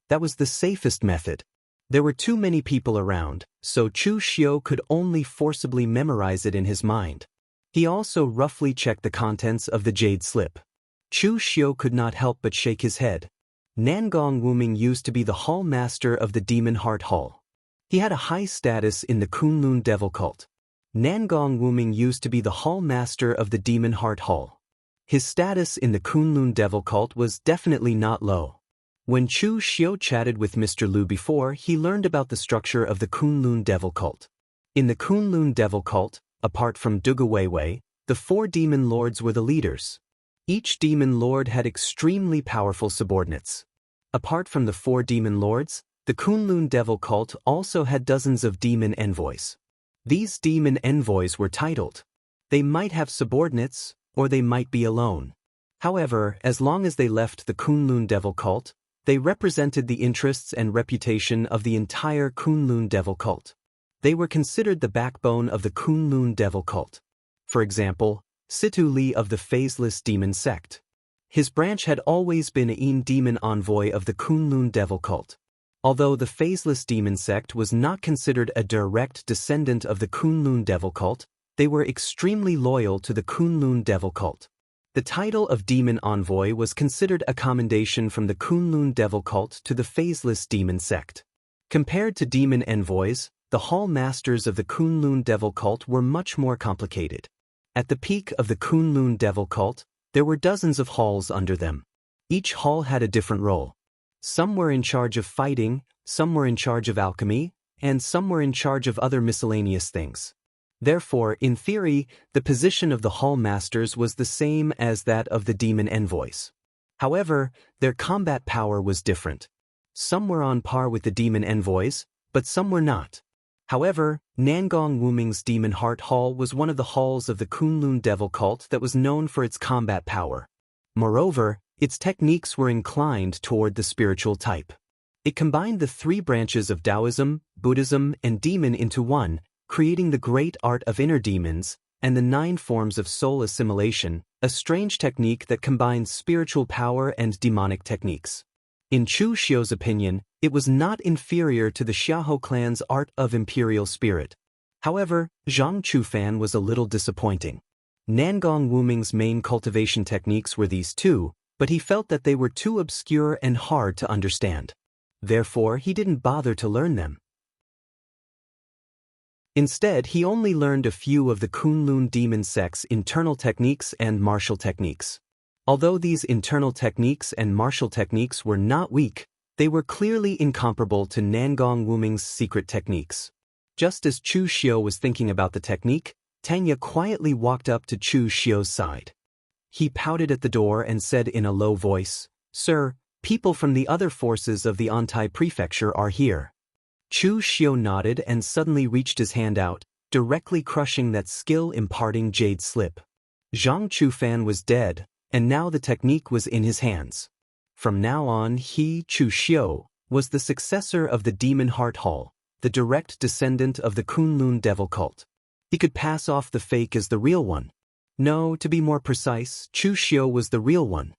That was the safest method. There were too many people around, so Chu Xiu could only forcibly memorize it in his mind. He also roughly checked the contents of the jade slip. Chu Xiu could not help but shake his head. Nangong Wuming used to be the hall master of the Demon Heart Hall. He had a high status in the Kunlun Devil Cult. Nangong Wuming used to be the hall master of the Demon Heart Hall. His status in the Kunlun Devil Cult was definitely not low. When Chu Xiu chatted with Mr. Liu before, he learned about the structure of the Kunlun Devil Cult. In the Kunlun Devil Cult, apart from Duga Weiwei, the 4 demon lords were the leaders. Each demon lord had extremely powerful subordinates. Apart from the 4 demon lords, the Kunlun Devil Cult also had dozens of demon envoys. These demon envoys were titled. They might have subordinates, or they might be alone. However, as long as they left the Kunlun Devil Cult, they represented the interests and reputation of the entire Kunlun Devil Cult. They were considered the backbone of the Kunlun Devil Cult. For example, Situ Li of the Phaseless Demon Sect. His branch had always been a demon envoy of the Kunlun Devil Cult. Although the Phaseless Demon Sect was not considered a direct descendant of the Kunlun Devil Cult, they were extremely loyal to the Kunlun Devil Cult. The title of Demon Envoy was considered a commendation from the Kunlun Devil Cult to the Phaseless Demon Sect. Compared to demon envoys, the hall masters of the Kunlun Devil Cult were much more complicated. At the peak of the Kunlun Devil Cult, there were dozens of halls under them. Each hall had a different role. Some were in charge of fighting, some were in charge of alchemy, and some were in charge of other miscellaneous things. Therefore, in theory, the position of the hall masters was the same as that of the demon envoys. However, their combat power was different. Some were on par with the demon envoys, but some were not. However, Nangong Wuming's Demon Heart Hall was one of the halls of the Kunlun Devil Cult that was known for its combat power. Moreover, its techniques were inclined toward the spiritual type. It combined the 3 branches of Taoism, Buddhism, and demon into one, creating the great art of inner demons, and the 9 forms of soul assimilation, a strange technique that combines spiritual power and demonic techniques. In Chu Xiu's opinion, it was not inferior to the Xiahou clan's art of imperial spirit. However, Zhang Chufan was a little disappointing. Nangong Wuming's main cultivation techniques were these 2, but he felt that they were too obscure and hard to understand. Therefore, he didn't bother to learn them. Instead, he only learned a few of the Kunlun demon sect's internal techniques and martial techniques. Although these internal techniques and martial techniques were not weak, they were clearly incomparable to Nangong Wuming's secret techniques. Just as Chu Xiu was thinking about the technique, Tanya quietly walked up to Chu Xiu's side. He pouted at the door and said in a low voice, "Sir, people from the other forces of the Antai Prefecture are here." Chu Xiu nodded and suddenly reached his hand out, directly crushing that skill-imparting jade slip. Zhang Chufan was dead, and now the technique was in his hands. From now on, he, Chu Xiu, was the successor of the Demon Heart Hall, the direct descendant of the Kunlun Devil Cult. He could pass off the fake as the real one. No, to be more precise, Chu Xiu was the real one.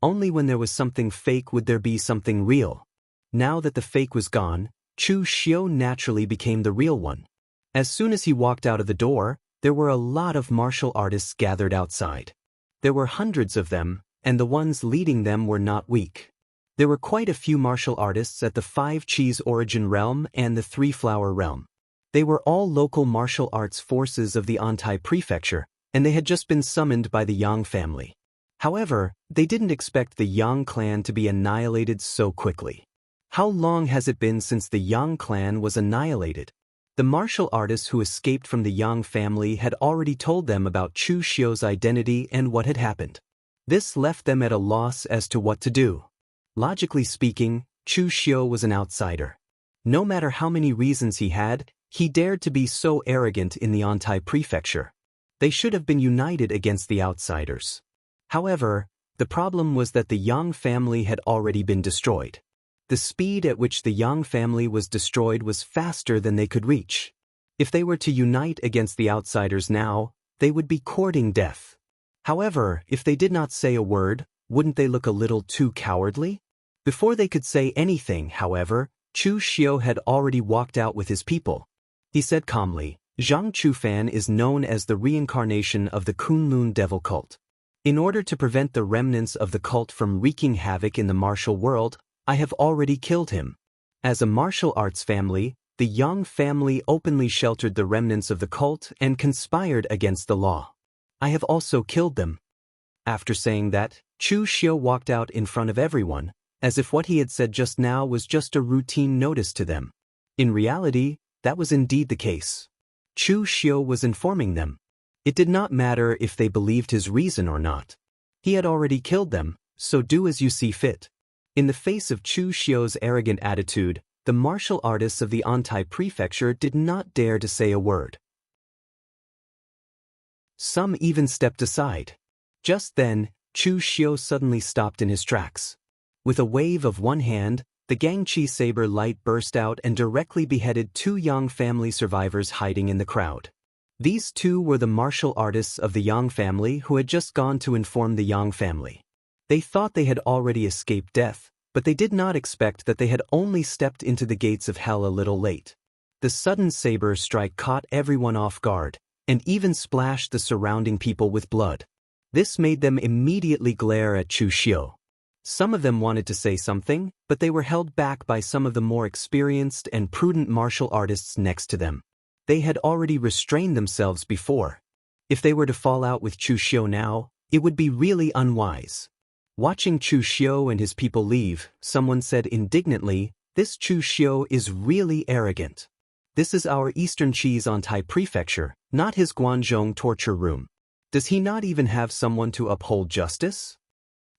Only when there was something fake would there be something real. Now that the fake was gone, Chu Xiu naturally became the real one. As soon as he walked out of the door, there were a lot of martial artists gathered outside. There were hundreds of them, and the ones leading them were not weak. There were quite a few martial artists at the 5 Cheese Origin Realm and the 3 Flower Realm. They were all local martial arts forces of the Antai Prefecture, and they had just been summoned by the Yang family. However, they didn't expect the Yang clan to be annihilated so quickly. How long has it been since the Yang clan was annihilated? The martial artists who escaped from the Yang family had already told them about Chu Xiu's identity and what had happened. This left them at a loss as to what to do. Logically speaking, Chu Xiu was an outsider. No matter how many reasons he had, he dared to be so arrogant in the Antai Prefecture. They should have been united against the outsiders. However, the problem was that the Yang family had already been destroyed. The speed at which the Yang family was destroyed was faster than they could reach. If they were to unite against the outsiders now, they would be courting death. However, if they did not say a word, wouldn't they look a little too cowardly? Before they could say anything, however, Chu Xiu had already walked out with his people. He said calmly, Zhang Chufan is known as the reincarnation of the Kunlun devil cult. In order to prevent the remnants of the cult from wreaking havoc in the martial world, I have already killed him. As a martial arts family, the Yang family openly sheltered the remnants of the cult and conspired against the law. I have also killed them. After saying that, Chu Xiu walked out in front of everyone, as if what he had said just now was just a routine notice to them. In reality, that was indeed the case. Chu Xiu was informing them. It did not matter if they believed his reason or not. He had already killed them, so do as you see fit. In the face of Chu Xiu's arrogant attitude, the martial artists of the Antai prefecture did not dare to say a word. Some even stepped aside. Just then, Chu Xiu suddenly stopped in his tracks. With a wave of one hand, the Gangqi saber light burst out and directly beheaded two Yang family survivors hiding in the crowd. These two were the martial artists of the Yang family who had just gone to inform the Yang family. They thought they had already escaped death, but they did not expect that they had only stepped into the gates of hell a little late. The sudden saber strike caught everyone off guard, and even splashed the surrounding people with blood. This made them immediately glare at Chu Xiu. Some of them wanted to say something, but they were held back by some of the more experienced and prudent martial artists next to them. They had already restrained themselves before. If they were to fall out with Chu Xiu now, it would be really unwise. Watching Chu Xiu and his people leave, someone said indignantly, "This Chu Xiu is really arrogant. This is our Eastern Cheese Antai prefecture, not his Guanzhong torture room. Does he not even have someone to uphold justice?"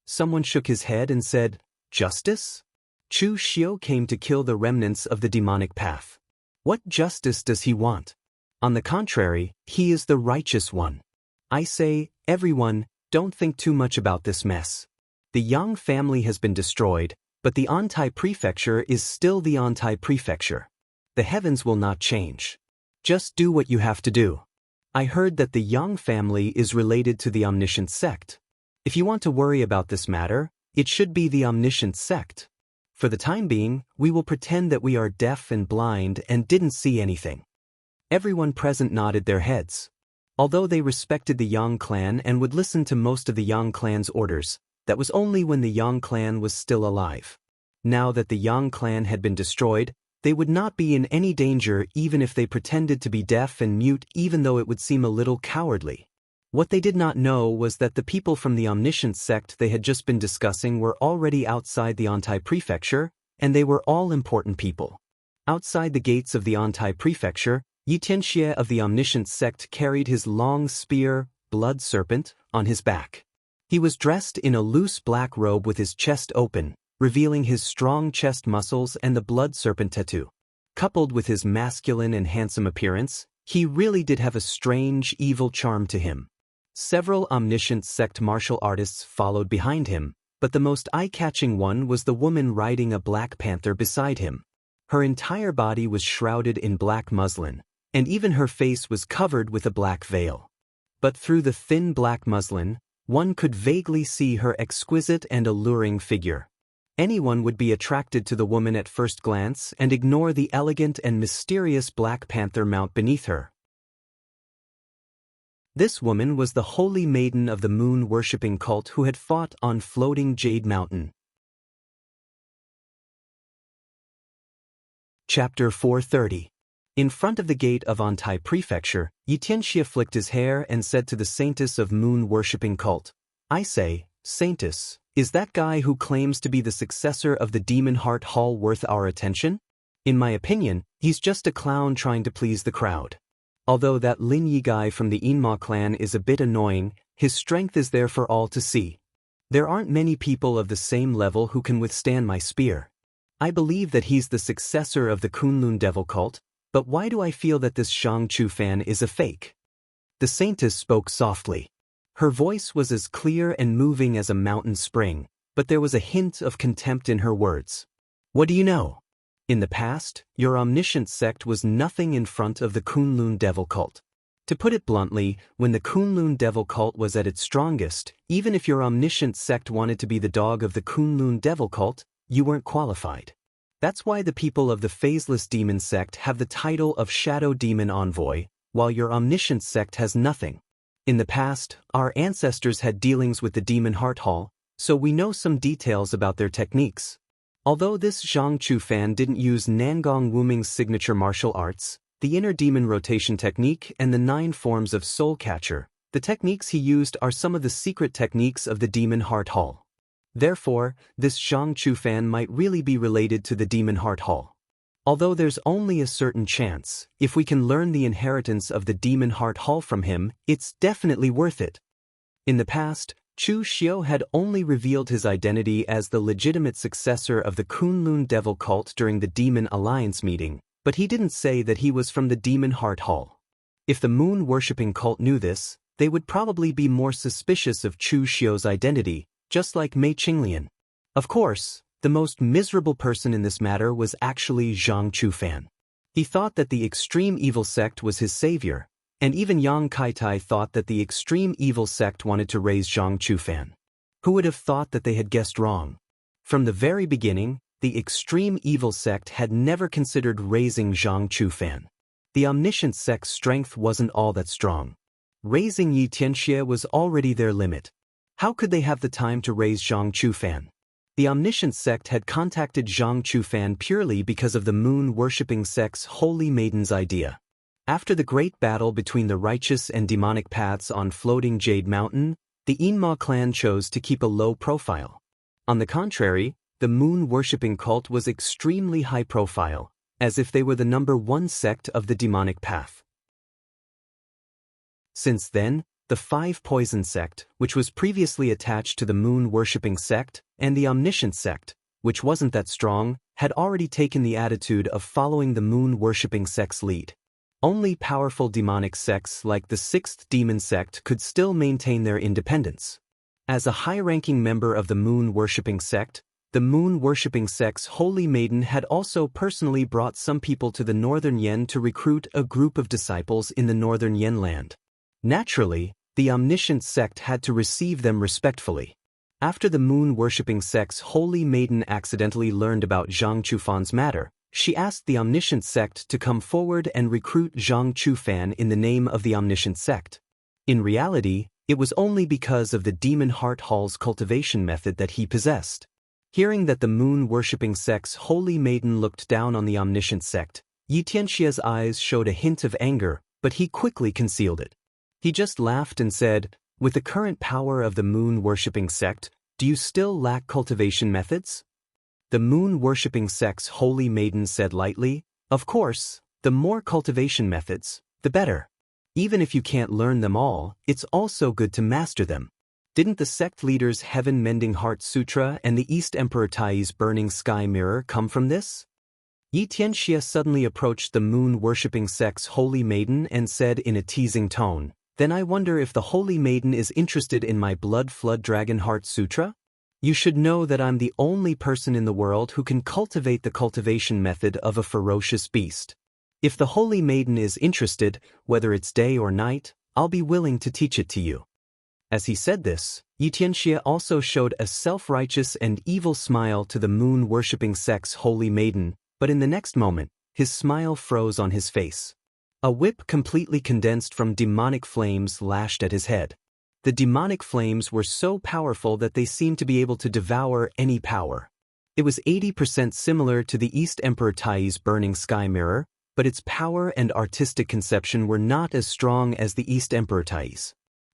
Someone shook his head and said, "Justice? Chu Xiu came to kill the remnants of the demonic path. What justice does he want? On the contrary, he is the righteous one. I say, everyone, don't think too much about this mess. The Yang family has been destroyed, but the Antai prefecture is still the Antai prefecture. The heavens will not change. Just do what you have to do. I heard that the Yang family is related to the Omniscient sect. If you want to worry about this matter, it should be the Omniscient sect. For the time being, we will pretend that we are deaf and blind and didn't see anything." Everyone present nodded their heads. Although they respected the Yang clan and would listen to most of the Yang clan's orders, that was only when the Yang clan was still alive. Now that the Yang clan had been destroyed, they would not be in any danger even if they pretended to be deaf and mute, even though it would seem a little cowardly. What they did not know was that the people from the Omniscient sect they had just been discussing were already outside the Antai prefecture, and they were all important people. Outside the gates of the Antai prefecture, Yi Tianxie of the Omniscient sect carried his long spear, blood serpent, on his back. He was dressed in a loose black robe with his chest open, revealing his strong chest muscles and the blood serpent tattoo. Coupled with his masculine and handsome appearance, he really did have a strange, evil charm to him. Several Omniscient sect martial artists followed behind him, but the most eye-catching one was the woman riding a black panther beside him. Her entire body was shrouded in black muslin, and even her face was covered with a black veil. But through the thin black muslin, one could vaguely see her exquisite and alluring figure. Anyone would be attracted to the woman at first glance and ignore the elegant and mysterious Black Panther mount beneath her. This woman was the holy maiden of the moon-worshipping cult who had fought on floating Jade Mountain. Chapter 430. In front of the gate of Antai Prefecture, Yi Tianxie flicked his hair and said to the saintess of moon-worshipping cult, "I say, saintess, is that guy who claims to be the successor of the Demon Heart Hall worth our attention? In my opinion, he's just a clown trying to please the crowd. Although that Lin Yi guy from the Inma clan is a bit annoying, his strength is there for all to see. There aren't many people of the same level who can withstand my spear. I believe that he's the successor of the Kunlun devil cult, but why do I feel that this Zhang Chufan is a fake?" The saintess spoke softly. Her voice was as clear and moving as a mountain spring, but there was a hint of contempt in her words. "What do you know? In the past, your omniscient sect was nothing in front of the Kunlun devil cult. To put it bluntly, when the Kunlun devil cult was at its strongest, even if your omniscient sect wanted to be the dog of the Kunlun devil cult, you weren't qualified. That's why the people of the Phaseless Demon sect have the title of Shadow Demon Envoy, while your Omniscient sect has nothing. In the past, our ancestors had dealings with the Demon Heart Hall, so we know some details about their techniques. Although this Zhang Chufan didn't use Nangong Wuming's signature martial arts, the inner demon rotation technique and the 9 forms of soul catcher, the techniques he used are some of the secret techniques of the Demon Heart Hall. Therefore, this Zhang Chufan might really be related to the Demon Heart Hall. Although there's only a certain chance, if we can learn the inheritance of the Demon Heart Hall from him, it's definitely worth it. In the past, Chu Xiu had only revealed his identity as the legitimate successor of the Kunlun Devil cult during the Demon Alliance meeting, but he didn't say that he was from the Demon Heart Hall. If the moon-worshipping cult knew this, they would probably be more suspicious of Chu Xiu's identity, just like Mei Qinglian. Of course, the most miserable person in this matter was actually Zhang Chufan. He thought that the extreme evil sect was his savior, and even Yang Kaitai thought that the extreme evil sect wanted to raise Zhang Chufan. Who would have thought that they had guessed wrong? From the very beginning, the extreme evil sect had never considered raising Zhang Chufan. The omniscient sect's strength wasn't all that strong. Raising Yi Tianxie was already their limit. How could they have the time to raise Zhang Chufan? The omniscient sect had contacted Zhang Chufan purely because of the moon-worshipping sect's holy maiden's idea. After the great battle between the righteous and demonic paths on Floating Jade Mountain, the Yinma clan chose to keep a low profile. On the contrary, the moon-worshipping cult was extremely high profile, as if they were the #1 sect of the demonic path. Since then, the 5 Poison sect, which was previously attached to the moon-worshipping sect, and the omniscient sect, which wasn't that strong, had already taken the attitude of following the moon-worshipping sect's lead. Only powerful demonic sects like the 6th Demon sect could still maintain their independence. As a high-ranking member of the moon-worshipping sect, the moon-worshipping sect's holy maiden had also personally brought some people to the Northern Yen to recruit a group of disciples in the Northern Yen land. Naturally, the omniscient sect had to receive them respectfully. After the moon-worshipping sect's holy maiden accidentally learned about Zhang Chufan's matter, she asked the omniscient sect to come forward and recruit Zhang Chufan in the name of the omniscient sect. In reality, it was only because of the Demon Heart Hall's cultivation method that he possessed. Hearing that the moon-worshipping sect's holy maiden looked down on the omniscient sect, Yi Tianxia's eyes showed a hint of anger, but he quickly concealed it. He just laughed and said, "With the current power of the moon-worshipping sect, do you still lack cultivation methods?" The moon-worshipping sect's holy maiden said lightly, "Of course, the more cultivation methods, the better. Even if you can't learn them all, it's also good to master them. Didn't the sect leader's Heaven-Mending Heart Sutra and the East Emperor Tai's Burning Sky Mirror come from this?" Yi Tianxia suddenly approached the moon-worshipping sect's holy maiden and said in a teasing tone, "Then I wonder if the holy maiden is interested in my Blood Flood Dragon Heart Sutra? You should know that I'm the only person in the world who can cultivate the cultivation method of a ferocious beast. If the holy maiden is interested, whether it's day or night, I'll be willing to teach it to you." As he said this, Yi Tianxia also showed a self-righteous and evil smile to the moon-worshipping sect's holy maiden, but in the next moment, his smile froze on his face. A whip completely condensed from demonic flames lashed at his head. The demonic flames were so powerful that they seemed to be able to devour any power. It was 80% similar to the East Emperor Tai's Burning Sky Mirror, but its power and artistic conception were not as strong as the East Emperor Tai's.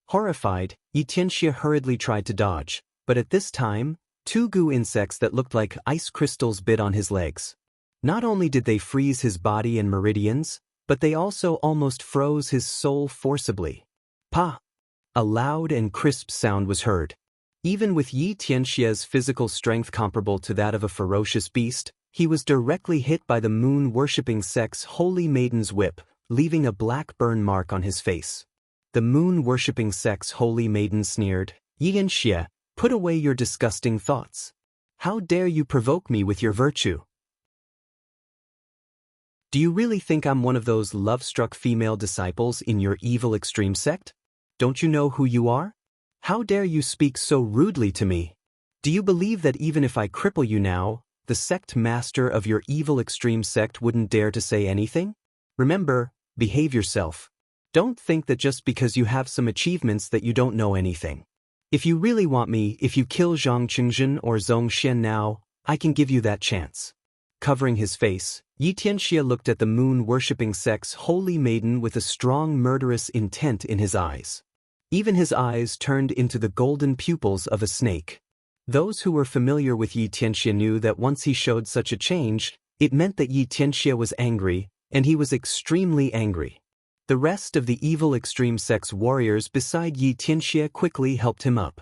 Horrified, Yi Tianxia hurriedly tried to dodge, but at this time, 2 goo insects that looked like ice crystals bit on his legs. Not only did they freeze his body and meridians, but they also almost froze his soul forcibly. Pa! A loud and crisp sound was heard. Even with Yi Tianxia's physical strength comparable to that of a ferocious beast, he was directly hit by the moon-worshipping sect's holy maiden's whip, leaving a black burn mark on his face. The moon-worshipping sect's holy maiden sneered, "Yi Tianxia, put away your disgusting thoughts. How dare you provoke me with your virtue? Do you really think I'm one of those love-struck female disciples in your evil extreme sect? Don't you know who you are? How dare you speak so rudely to me?" Do you believe that even if I cripple you now, the sect master of your evil extreme sect wouldn't dare to say anything? Remember, behave yourself. Don't think that just because you have some achievements that you don't know anything. If you really want me, if you kill Zhang Qingzhen or Zhong Xian now, I can give you that chance. Covering his face, Yi Tianxia looked at the moon-worshipping sect's holy maiden with a strong murderous intent in his eyes. Even his eyes turned into the golden pupils of a snake. Those who were familiar with Yi Tianxia knew that once he showed such a change, it meant that Yi Tianxia was angry, and he was extremely angry. The rest of the evil extreme sect's warriors beside Yi Tianxia quickly helped him up.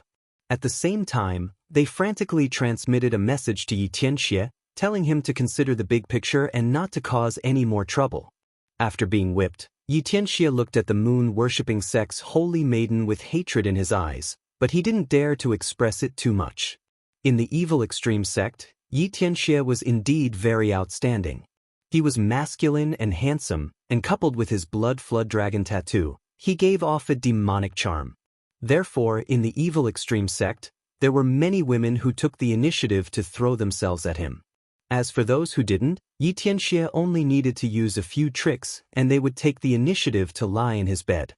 At the same time, they frantically transmitted a message to Yi Tianxia, telling him to consider the big picture and not to cause any more trouble. After being whipped, Yi Tianxia looked at the moon-worshipping sect's holy maiden with hatred in his eyes, but he didn't dare to express it too much. In the evil extreme sect, Yi Tianxia was indeed very outstanding. He was masculine and handsome, and coupled with his blood flood dragon tattoo, he gave off a demonic charm. Therefore, in the evil extreme sect, there were many women who took the initiative to throw themselves at him. As for those who didn't, Yi Tianxia only needed to use a few tricks and they would take the initiative to lie in his bed.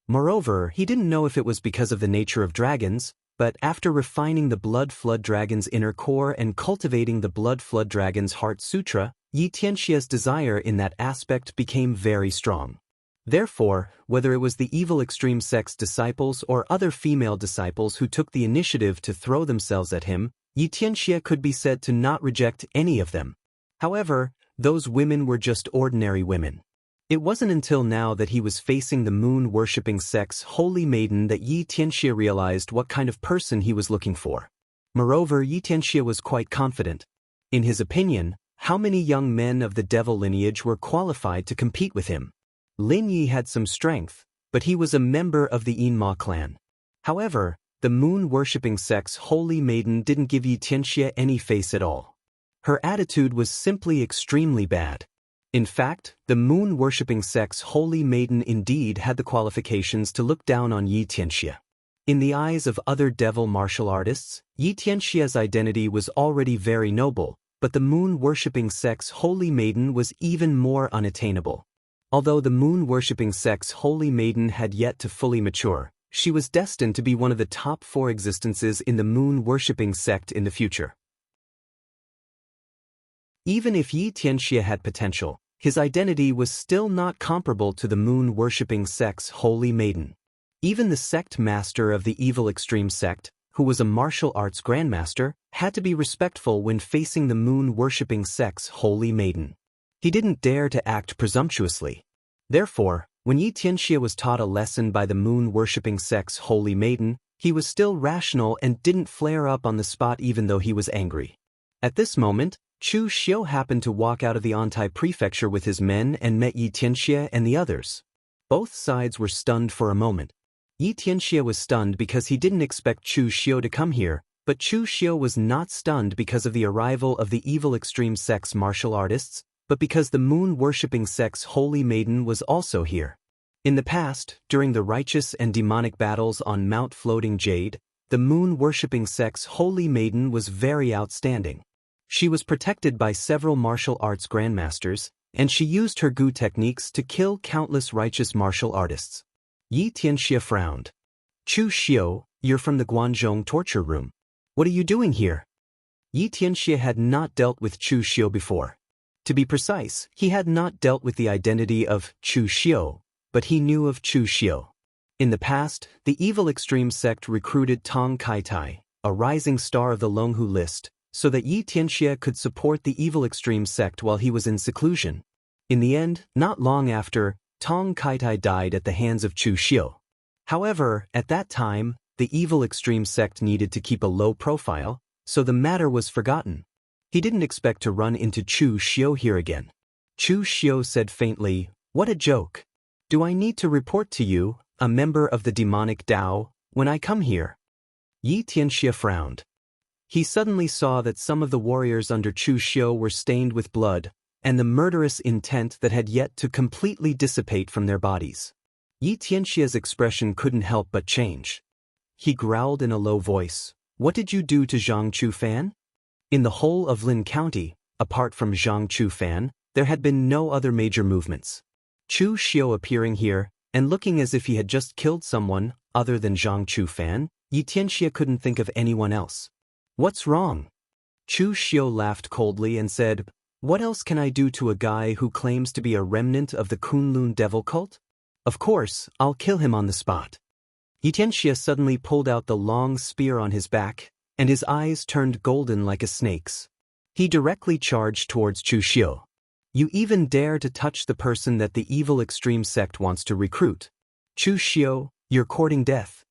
Moreover, he didn't know if it was because of the nature of dragons, but after refining the Blood Flood Dragon's inner core and cultivating the Blood Flood Dragon's Heart Sutra, Yi Tianxia's desire in that aspect became very strong. Therefore, whether it was the evil extreme sect's disciples or other female disciples who took the initiative to throw themselves at him, Yi Tianxia could be said to not reject any of them. However, those women were just ordinary women. It wasn't until now that he was facing the moon-worshipping sect's holy maiden that Yi Tianxia realized what kind of person he was looking for. Moreover, Yi Tianxia was quite confident. In his opinion, how many young men of the devil lineage were qualified to compete with him? Lin Yi had some strength, but he was a member of the Yinma clan. However, the moon-worshipping sect's holy maiden didn't give Yi Tianxia any face at all. Her attitude was simply extremely bad. In fact, the moon-worshipping sect's holy maiden indeed had the qualifications to look down on Yi Tianxia. In the eyes of other devil martial artists, Yi Tianxia's identity was already very noble, but the moon-worshipping sect's holy maiden was even more unattainable. Although the moon-worshipping sect's holy maiden had yet to fully mature, she was destined to be one of the top 4 existences in the moon-worshipping sect in the future. Even if Yi Tianxia had potential, his identity was still not comparable to the moon-worshipping sect's holy maiden. Even the sect master of the evil extreme sect, who was a martial arts grandmaster, had to be respectful when facing the moon-worshipping sect's holy maiden. He didn't dare to act presumptuously. Therefore, when Yi Tianxia was taught a lesson by the moon-worshipping sect's holy maiden, he was still rational and didn't flare up on the spot even though he was angry. At this moment, Chu Xiu happened to walk out of the Antai prefecture with his men and met Yi Tianxia and the others. Both sides were stunned for a moment. Yi Tianxia was stunned because he didn't expect Chu Xiu to come here, but Chu Xiu was not stunned because of the arrival of the evil extreme sect's martial artists, but because the moon-worshipping sect's holy maiden was also here. In the past, during the righteous and demonic battles on Mount Floating Jade, the moon-worshipping sect's holy maiden was very outstanding. She was protected by several martial arts grandmasters, and she used her gu techniques to kill countless righteous martial artists. Yi Tianxia frowned. Chu Xiu, you're from the Guanzhong torture room. What are you doing here? Yi Tianxia had not dealt with Chu Xiu before. To be precise, he had not dealt with the identity of Chu Xiu, but he knew of Chu Xiu. In the past, the evil extreme sect recruited Tong Kaitai, a rising star of the Longhu list, so that Yi Tianxia could support the evil extreme sect while he was in seclusion. In the end, not long after, Tong Kaitai died at the hands of Chu Xiu. However, at that time, the evil extreme sect needed to keep a low profile, so the matter was forgotten. He didn't expect to run into Chu Xiu here again. Chu Xiu said faintly, "What a joke. Do I need to report to you, a member of the demonic Tao, when I come here?" Yi Tianxia frowned. He suddenly saw that some of the warriors under Chu Xiu were stained with blood, and the murderous intent that had yet to completely dissipate from their bodies. Yi Tianxia's expression couldn't help but change. He growled in a low voice, What did you do to Zhang Chufan? In the whole of Lin County, apart from Zhang Chufan, there had been no other major movements. Chu Xiu appearing here, and looking as if he had just killed someone other than Zhang Chufan, Yi Tianxia couldn't think of anyone else. What's wrong? Chu Xiu laughed coldly and said, what else can I do to a guy who claims to be a remnant of the Kunlun devil cult? Of course, I'll kill him on the spot. Yi Tianxia suddenly pulled out the long spear on his back, and his eyes turned golden like a snake's. He directly charged towards Chu Xiu. You even dare to touch the person that the evil extreme sect wants to recruit. Chu Xiu, you're courting death.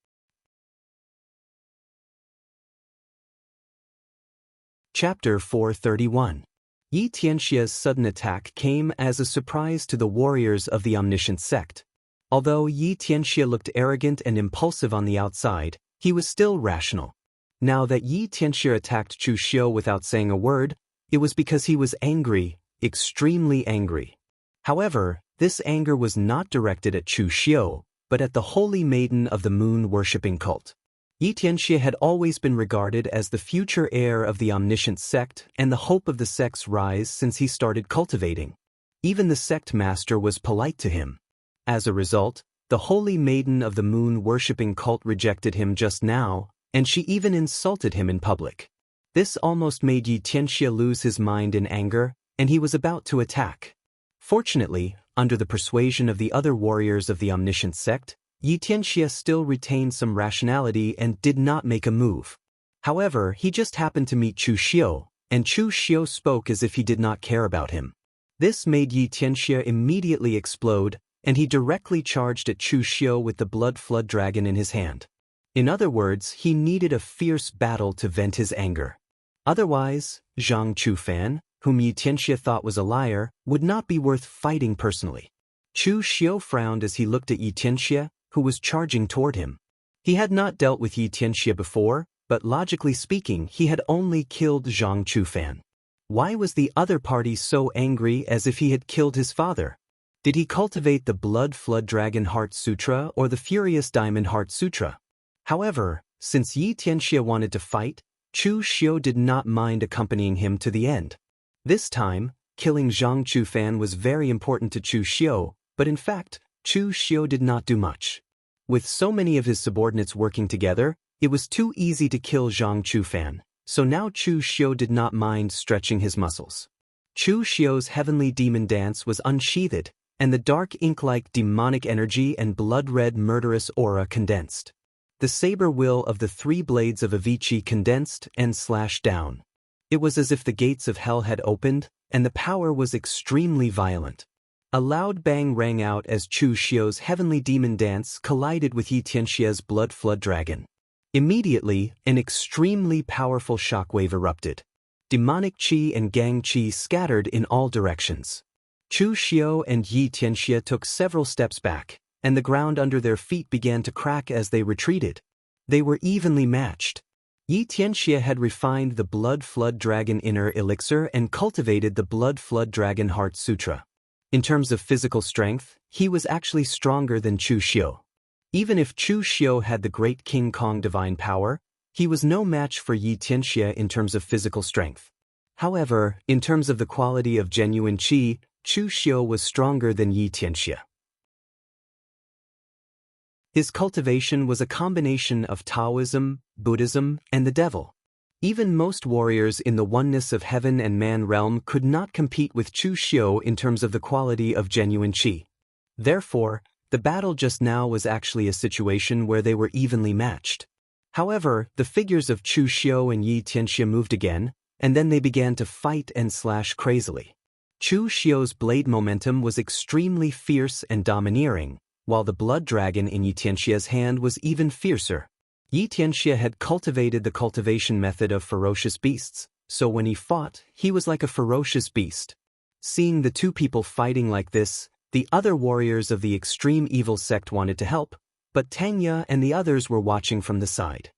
Chapter 431. Yi Tianxia's sudden attack came as a surprise to the warriors of the omniscient sect. Although Yi Tianxia looked arrogant and impulsive on the outside, he was still rational. Now that Yi Tianxia attacked Chu Xiu without saying a word, it was because he was angry, extremely angry. However, this anger was not directed at Chu Xiu, but at the holy maiden of the moon-worshipping cult. Yi Tianxia had always been regarded as the future heir of the omniscient sect and the hope of the sect's rise since he started cultivating. Even the sect master was polite to him. As a result, the holy maiden of the moon-worshipping cult rejected him just now, and she even insulted him in public. This almost made Yi Tianxia lose his mind in anger, and he was about to attack. Fortunately, under the persuasion of the other warriors of the omniscient sect, Yi Tianxia still retained some rationality and did not make a move. However, he just happened to meet Chu Xiu, and Chu Xiu spoke as if he did not care about him. This made Yi Tianxia immediately explode, and he directly charged at Chu Xiu with the blood flood dragon in his hand. In other words, he needed a fierce battle to vent his anger. Otherwise, Zhang Chufan, whom Yi Tianxia thought was a liar, would not be worth fighting personally. Chu Xiu frowned as he looked at Yi Tianxia, who was charging toward him. He had not dealt with Yi Tianxia before, but logically speaking, he had only killed Zhang Chufan. Why was the other party so angry as if he had killed his father? Did he cultivate the Blood Flood Dragon Heart Sutra or the Furious Diamond Heart Sutra? However, since Yi Tianxia wanted to fight, Chu Xiu did not mind accompanying him to the end. This time, killing Zhang Chufan was very important to Chu Xiu, but in fact, Chu Xiu did not do much. With so many of his subordinates working together, it was too easy to kill Zhang Chufan, so now Chu Xiu did not mind stretching his muscles. Chu Xiu's heavenly demon dance was unsheathed, and the dark ink-like demonic energy and blood-red murderous aura condensed. The saber will of the three blades of Avicii condensed and slashed down. It was as if the gates of hell had opened, and the power was extremely violent. A loud bang rang out as Chu Xiu's heavenly demon dance collided with Yi Tianxia's blood flood dragon. Immediately, an extremely powerful shockwave erupted. Demonic qi and gang qi scattered in all directions. Chu Xiu and Yi Tianxia took several steps back, and the ground under their feet began to crack as they retreated. They were evenly matched. Yi Tianxia had refined the Blood Flood Dragon Inner Elixir and cultivated the Blood Flood Dragon Heart Sutra. In terms of physical strength, he was actually stronger than Chu Xiu. Even if Chu Xiu had the Great King Kong divine power, he was no match for Yi Tianxia in terms of physical strength. However, in terms of the quality of genuine qi, Chu Xiu was stronger than Yi Tianxia. His cultivation was a combination of Taoism, Buddhism, and the devil. Even most warriors in the oneness of heaven and man realm could not compete with Chu Xiu in terms of the quality of genuine qi. Therefore, the battle just now was actually a situation where they were evenly matched. However, the figures of Chu Xiu and Yi Tianxia moved again, and then they began to fight and slash crazily. Chu Xiu's blade momentum was extremely fierce and domineering, while the blood dragon in Yi Tianxia's hand was even fiercer. Yi Tianxia had cultivated the cultivation method of ferocious beasts, so when he fought, he was like a ferocious beast. Seeing the two people fighting like this, the other warriors of the extreme evil sect wanted to help, but Tanya and the others were watching from the side.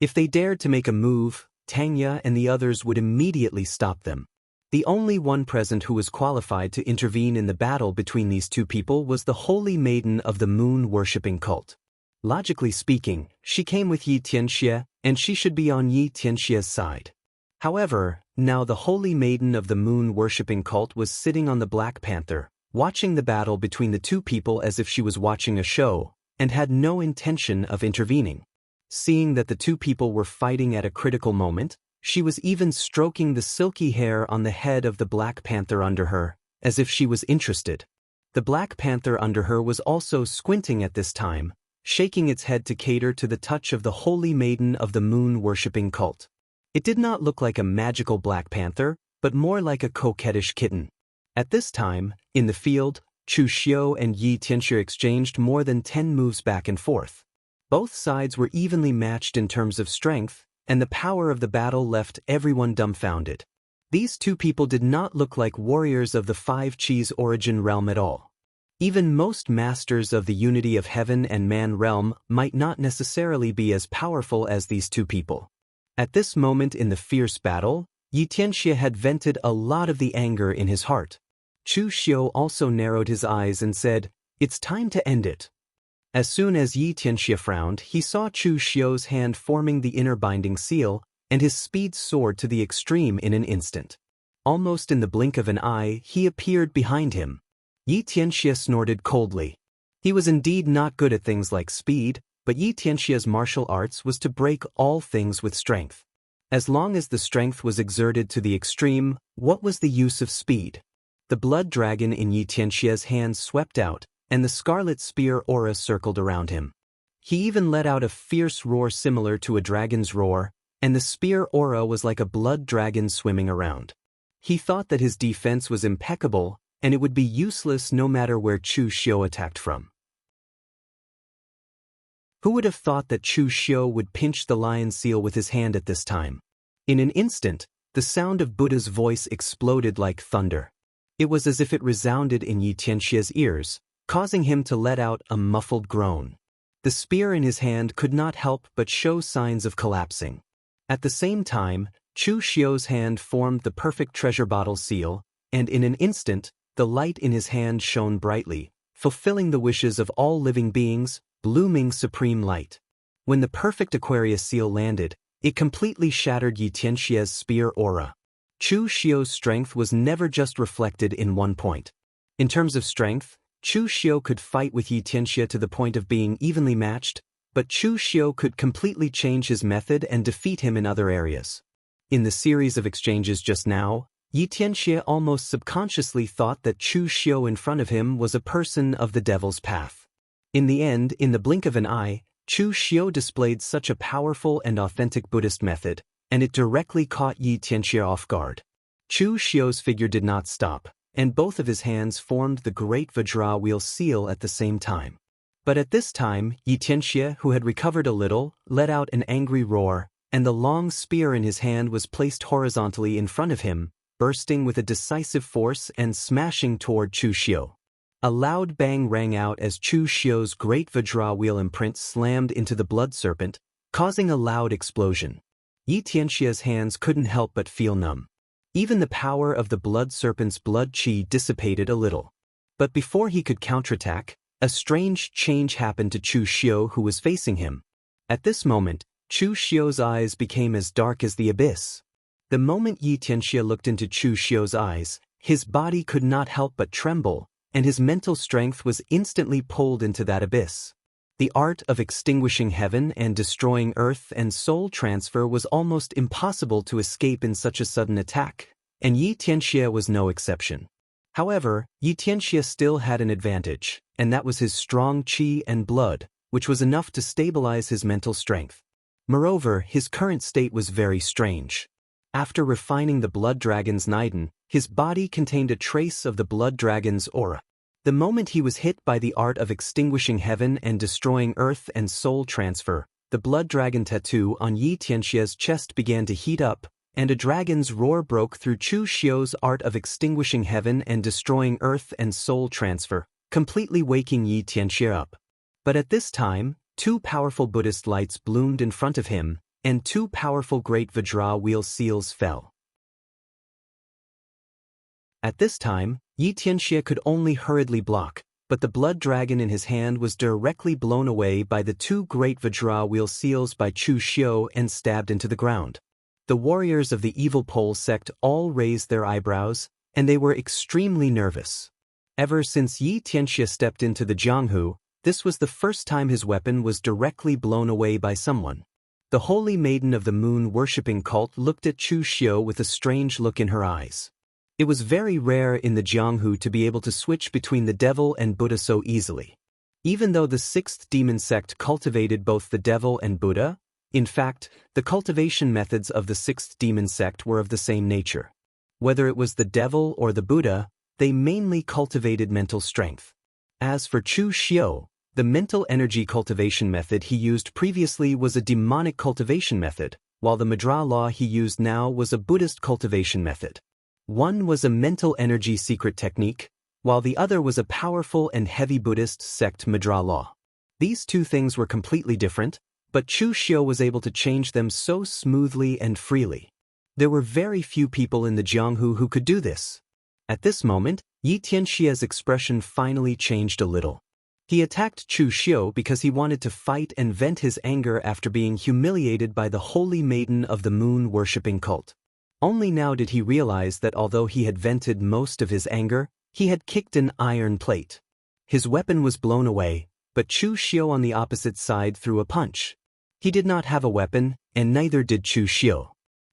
If they dared to make a move, Tanya and the others would immediately stop them. The only one present who was qualified to intervene in the battle between these two people was the holy maiden of the moon-worshipping cult. Logically speaking, she came with Yi Tianxia, and she should be on Yi Tianxia's side. However, now the holy maiden of the moon-worshipping cult was sitting on the Black Panther, watching the battle between the two people as if she was watching a show, and had no intention of intervening. Seeing that the two people were fighting at a critical moment, she was even stroking the silky hair on the head of the Black Panther under her, as if she was interested. The Black Panther under her was also squinting at this time, shaking its head to cater to the touch of the holy maiden of the moon-worshipping cult. It did not look like a magical Black Panther, but more like a coquettish kitten. At this time, in the field, Chu Xiu and Yi Tianxia exchanged more than 10 moves back and forth. Both sides were evenly matched in terms of strength, and the power of the battle left everyone dumbfounded. These two people did not look like warriors of the Five Qis origin realm at all. Even most masters of the unity of heaven and man realm might not necessarily be as powerful as these two people. At this moment in the fierce battle, Yi Tianxia had vented a lot of the anger in his heart. Chu Xiu also narrowed his eyes and said, "It's time to end it." As soon as Yi Tianxia frowned, he saw Chu Xiu's hand forming the inner binding seal, and his speed soared to the extreme in an instant. Almost in the blink of an eye, he appeared behind him. Yi Tianxia snorted coldly. He was indeed not good at things like speed, but Yi Tianxia's martial arts was to break all things with strength. As long as the strength was exerted to the extreme, what was the use of speed? The blood dragon in Yi Tianxia's hands swept out, and the scarlet spear aura circled around him. He even let out a fierce roar similar to a dragon's roar, and the spear aura was like a blood dragon swimming around. He thought that his defense was impeccable, and it would be useless no matter where Chu Xiu attacked from. Who would have thought that Chu Xiu would pinch the lion seal with his hand at this time? In an instant, the sound of Buddha's voice exploded like thunder. It was as if it resounded in Yi Tianxia's ears, causing him to let out a muffled groan. The spear in his hand could not help but show signs of collapsing. At the same time, Chu Xiu's hand formed the perfect treasure bottle seal, and in an instant, the light in his hand shone brightly, fulfilling the wishes of all living beings, blooming supreme light. When the perfect Aquarius seal landed, it completely shattered Yi Tianxia's spear aura. Chu Xiu's strength was never just reflected in one point. In terms of strength, Chu Xiu could fight with Yi Tianxia to the point of being evenly matched, but Chu Xiu could completely change his method and defeat him in other areas. In the series of exchanges just now, Yi Tianxia almost subconsciously thought that Chu Xiu in front of him was a person of the devil's path. In the end, in the blink of an eye, Chu Xiu displayed such a powerful and authentic Buddhist method, and it directly caught Yi Tianxia off guard. Chu Xiu's figure did not stop, and both of his hands formed the great Vajra wheel seal at the same time. But at this time, Yi Tianxia, who had recovered a little, let out an angry roar, and the long spear in his hand was placed horizontally in front of him, bursting with a decisive force and smashing toward Chu Xiu. A loud bang rang out as Chu Xiu's great Vajra wheel imprint slammed into the blood serpent, causing a loud explosion. Yi Tianxia's hands couldn't help but feel numb. Even the power of the blood serpent's blood qi dissipated a little. But before he could counterattack, a strange change happened to Chu Xiu, who was facing him. At this moment, Chu Xiu's eyes became as dark as the abyss. The moment Yi Tianxia looked into Chu Xiu's eyes, his body could not help but tremble, and his mental strength was instantly pulled into that abyss. The art of extinguishing heaven and destroying earth and soul transfer was almost impossible to escape in such a sudden attack, and Yi Tianxia was no exception. However, Yi Tianxia still had an advantage, and that was his strong qi and blood, which was enough to stabilize his mental strength. Moreover, his current state was very strange. After refining the blood dragon's Niden, his body contained a trace of the blood dragon's aura. The moment he was hit by the art of extinguishing heaven and destroying earth and soul transfer, the blood dragon tattoo on Yi Tianxia's chest began to heat up, and a dragon's roar broke through Chu Xiu's art of extinguishing heaven and destroying earth and soul transfer, completely waking Yi Tianxia up. But at this time, two powerful Buddhist lights bloomed in front of him, and two powerful great Vajra wheel seals fell. At this time, Yi Tianxia could only hurriedly block, but the blood dragon in his hand was directly blown away by the two great Vajra wheel seals by Chu Xiu and stabbed into the ground. The warriors of the evil pole sect all raised their eyebrows, and they were extremely nervous. Ever since Yi Tianxia stepped into the Jianghu, this was the first time his weapon was directly blown away by someone. The holy maiden of the moon-worshipping cult looked at Chu Xiu with a strange look in her eyes. It was very rare in the Jianghu to be able to switch between the devil and Buddha so easily. Even though the sixth demon sect cultivated both the devil and Buddha, in fact, the cultivation methods of the sixth demon sect were of the same nature. Whether it was the devil or the Buddha, they mainly cultivated mental strength. As for Chu Xiu, the mental energy cultivation method he used previously was a demonic cultivation method, while the Madra law he used now was a Buddhist cultivation method. One was a mental energy secret technique, while the other was a powerful and heavy Buddhist sect Madra law. These two things were completely different, but Chu Xiu was able to change them so smoothly and freely. There were very few people in the Jianghu who could do this. At this moment, Yi Tianxia's expression finally changed a little. He attacked Chu Xiu because he wanted to fight and vent his anger after being humiliated by the holy maiden of the moon-worshipping cult. Only now did he realize that although he had vented most of his anger, he had kicked an iron plate. His weapon was blown away, but Chu Xiu on the opposite side threw a punch. He did not have a weapon, and neither did Chu Xiu.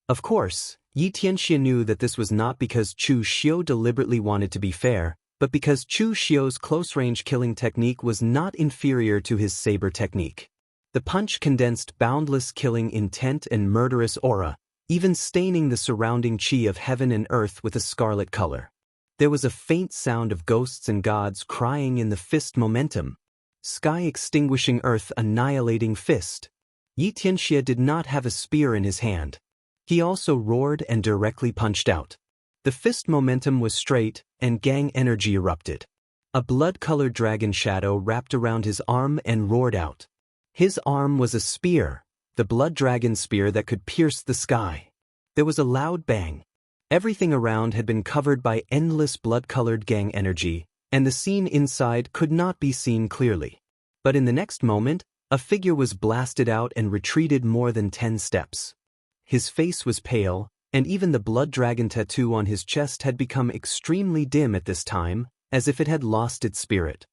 Of course, Yi Tianxia knew that this was not because Chu Xiu deliberately wanted to be fair, but because Chu Xiu's close-range killing technique was not inferior to his saber technique. The punch condensed boundless killing intent and murderous aura, even staining the surrounding qi of heaven and earth with a scarlet color. There was a faint sound of ghosts and gods crying in the fist momentum. Sky extinguishing earth annihilating fist. Yi Tianxia did not have a spear in his hand. He also roared and directly punched out. The fist momentum was straight, and gang energy erupted. A blood-colored dragon shadow wrapped around his arm and roared out. His arm was a spear, the blood dragon spear that could pierce the sky. There was a loud bang. Everything around had been covered by endless blood-colored gang energy, and the scene inside could not be seen clearly. But in the next moment, a figure was blasted out and retreated more than 10 steps. His face was pale, and even the blood dragon tattoo on his chest had become extremely dim at this time, as if it had lost its spirit.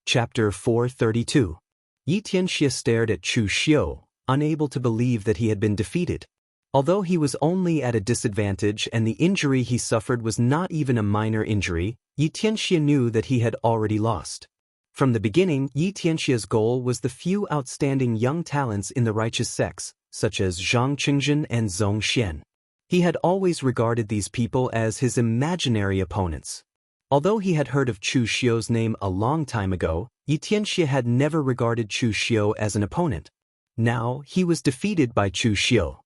Chapter 432. Yi Tianxia stared at Chu Xiu, unable to believe that he had been defeated. Although he was only at a disadvantage and the injury he suffered was not even a minor injury, Yi Tianxia knew that he had already lost. From the beginning, Yi Tianxia's goal was the few outstanding young talents in the righteous sects, such as Zhang Qingjin and Zhong Xian. He had always regarded these people as his imaginary opponents. Although he had heard of Chu Xiu's name a long time ago, Yi Tianxia had never regarded Chu Xiu as an opponent. Now, he was defeated by Chu Xiu.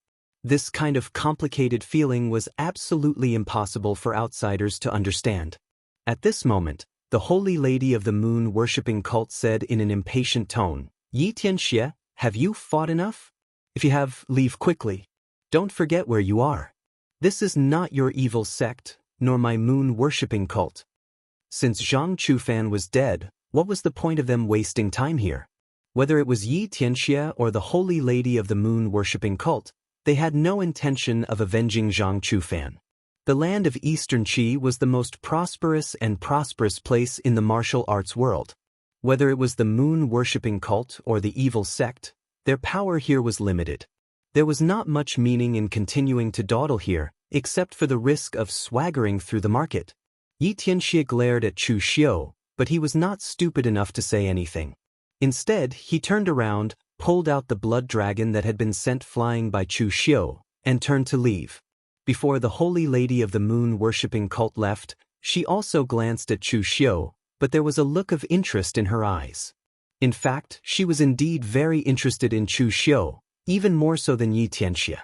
This kind of complicated feeling was absolutely impossible for outsiders to understand. At this moment, the Holy Lady of the Moon-worshipping cult said in an impatient tone, "Yi Tianxia, have you fought enough? If you have, leave quickly. Don't forget where you are. This is not your evil sect, nor my moon-worshipping cult." Since Zhang Chufan was dead, what was the point of them wasting time here? Whether it was Yi Tianxia or the Holy Lady of the Moon-worshipping cult, they had no intention of avenging Zhang Chufan. The land of Eastern Qi was the most prosperous place in the martial arts world. Whether it was the moon-worshipping cult or the evil sect, their power here was limited. There was not much meaning in continuing to dawdle here, except for the risk of swaggering through the market. Yi Tianxia glared at Chu Xiu, but he was not stupid enough to say anything. Instead, he turned around, pulled out the blood dragon that had been sent flying by Chu Xiu, and turned to leave. Before the Holy Lady of the Moon-worshipping cult left, she also glanced at Chu Xiu, but there was a look of interest in her eyes. In fact, she was indeed very interested in Chu Xiu, even more so than Yi Tianxia.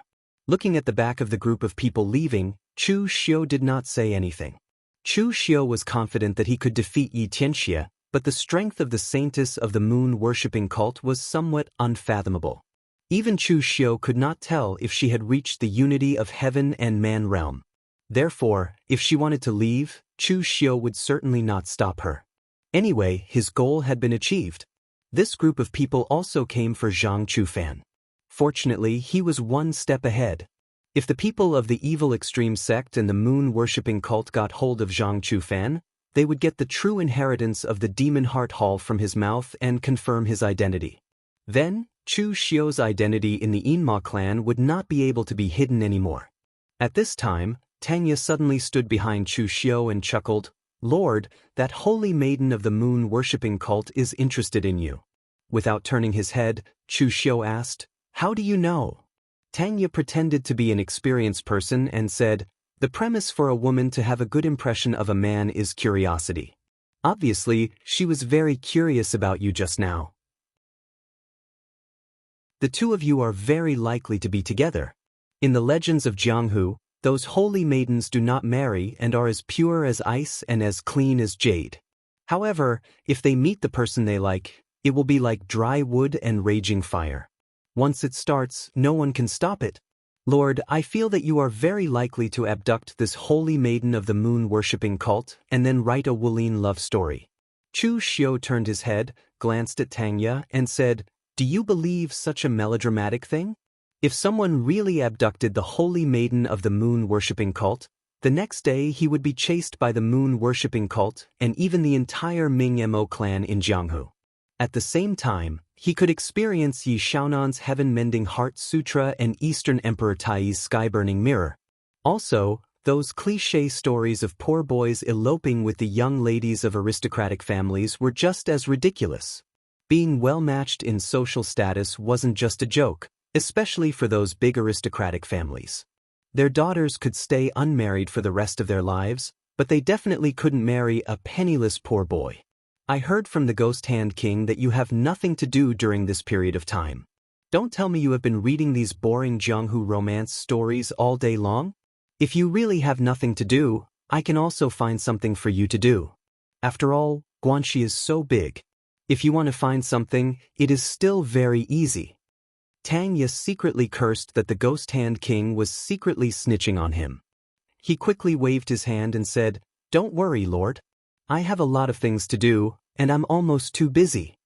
Looking at the back of the group of people leaving, Chu Xiu did not say anything. Chu Xiu was confident that he could defeat Yi Tianxia, but the strength of the saintess of the moon-worshipping cult was somewhat unfathomable. Even Chu Xiu could not tell if she had reached the unity of heaven and man realm. Therefore, if she wanted to leave, Chu Xiu would certainly not stop her. Anyway, his goal had been achieved. This group of people also came for Zhang Chufan. Fortunately, he was one step ahead. If the people of the evil extreme sect and the moon-worshipping cult got hold of Zhang Chufan, they would get the true inheritance of the Demon Heart Hall from his mouth and confirm his identity. Then, Chu Xiu's identity in the Yinma clan would not be able to be hidden anymore. At this time, Tanya suddenly stood behind Chu Xiu and chuckled, "Lord, that holy maiden of the moon-worshipping cult is interested in you." Without turning his head, Chu Xiu asked, "How do you know?" Tanya pretended to be an experienced person and said, "The premise for a woman to have a good impression of a man is curiosity. Obviously, she was very curious about you just now. The two of you are very likely to be together. In the legends of Jianghu, those holy maidens do not marry and are as pure as ice and as clean as jade. However, if they meet the person they like, it will be like dry wood and raging fire. Once it starts, no one can stop it. Lord, I feel that you are very likely to abduct this holy maiden of the moon-worshipping cult and then write a Wulin love story." Chu Xiu turned his head, glanced at Tanya, and said, "Do you believe such a melodramatic thing? If someone really abducted the holy maiden of the moon-worshipping cult, the next day he would be chased by the moon-worshipping cult and even the entire Ming-Mo clan in Jianghu. At the same time, he could experience Yi Xiaonan's heaven-mending heart sutra and Eastern Emperor Tai's sky-burning mirror. Also, those cliché stories of poor boys eloping with the young ladies of aristocratic families were just as ridiculous. Being well-matched in social status wasn't just a joke, especially for those big aristocratic families. Their daughters could stay unmarried for the rest of their lives, but they definitely couldn't marry a penniless poor boy. I heard from the Ghost Hand King that you have nothing to do during this period of time. Don't tell me you have been reading these boring Jianghu romance stories all day long? If you really have nothing to do, I can also find something for you to do. After all, Guanxi is so big. If you want to find something, it is still very easy." Tanya secretly cursed that the Ghost Hand King was secretly snitching on him. He quickly waved his hand and said, "Don't worry, Lord. I have a lot of things to do, and I'm almost too busy."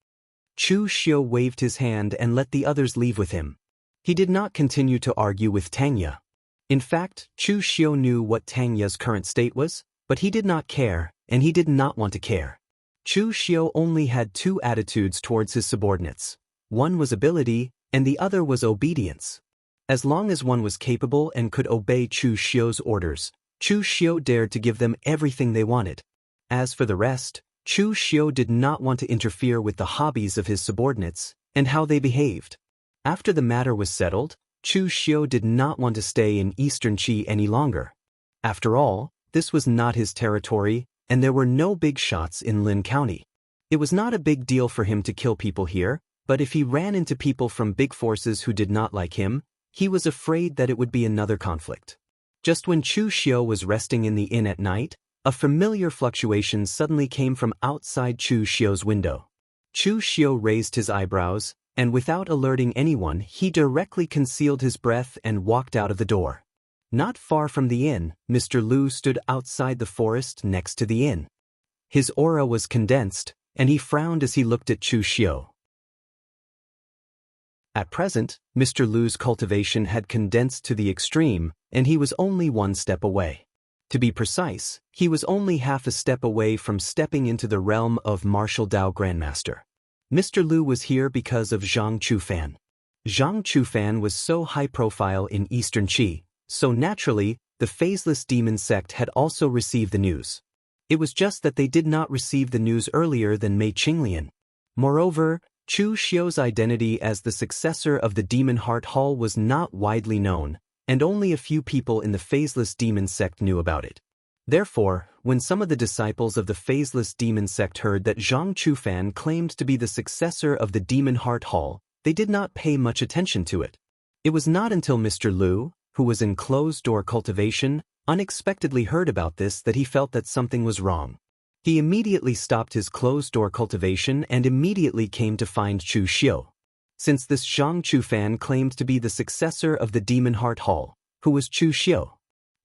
Chu Xiu waved his hand and let the others leave with him. He did not continue to argue with Tanya. In fact, Chu Xiu knew what Tanya's current state was, but he did not care, and he did not want to care. Chu Xiu only had two attitudes towards his subordinates. One was ability, and the other was obedience. As long as one was capable and could obey Chu Xiu's orders, Chu Xiu dared to give them everything they wanted. As for the rest, Chu Xiu did not want to interfere with the hobbies of his subordinates and how they behaved. After the matter was settled, Chu Xiu did not want to stay in Eastern Qi any longer. After all, this was not his territory, and there were no big shots in Lin County. It was not a big deal for him to kill people here, but if he ran into people from big forces who did not like him, he was afraid that it would be another conflict. Just when Chu Xiu was resting in the inn at night, a familiar fluctuation suddenly came from outside Chu Xiu's window. Chu Xiu raised his eyebrows, and without alerting anyone, he directly concealed his breath and walked out of the door. Not far from the inn, Mr. Lu stood outside the forest next to the inn. His aura was condensed, and he frowned as he looked at Chu Xiu. At present, Mr. Lu's cultivation had condensed to the extreme, and he was only one step away. To be precise, he was only half a step away from stepping into the realm of Martial Dao Grandmaster. Mr. Lu was here because of Zhang Chufan. Zhang Chufan was so high profile in Eastern Qi, so naturally, the phaseless demon sect had also received the news. It was just that they did not receive the news earlier than Mei Qinglian. Moreover, Chu Xiu's identity as the successor of the Demon Heart Hall was not widely known, and only a few people in the phaseless demon sect knew about it. Therefore, when some of the disciples of the phaseless demon sect heard that Zhang Chufan claimed to be the successor of the Demon Heart Hall, they did not pay much attention to it. It was not until Mr. Lu, who was in closed-door cultivation, unexpectedly heard about this that he felt that something was wrong. He immediately stopped his closed-door cultivation and immediately came to find Chu Xiu. Since this Zhang Chufan claimed to be the successor of the Demon Heart Hall, who was Chu Xiu?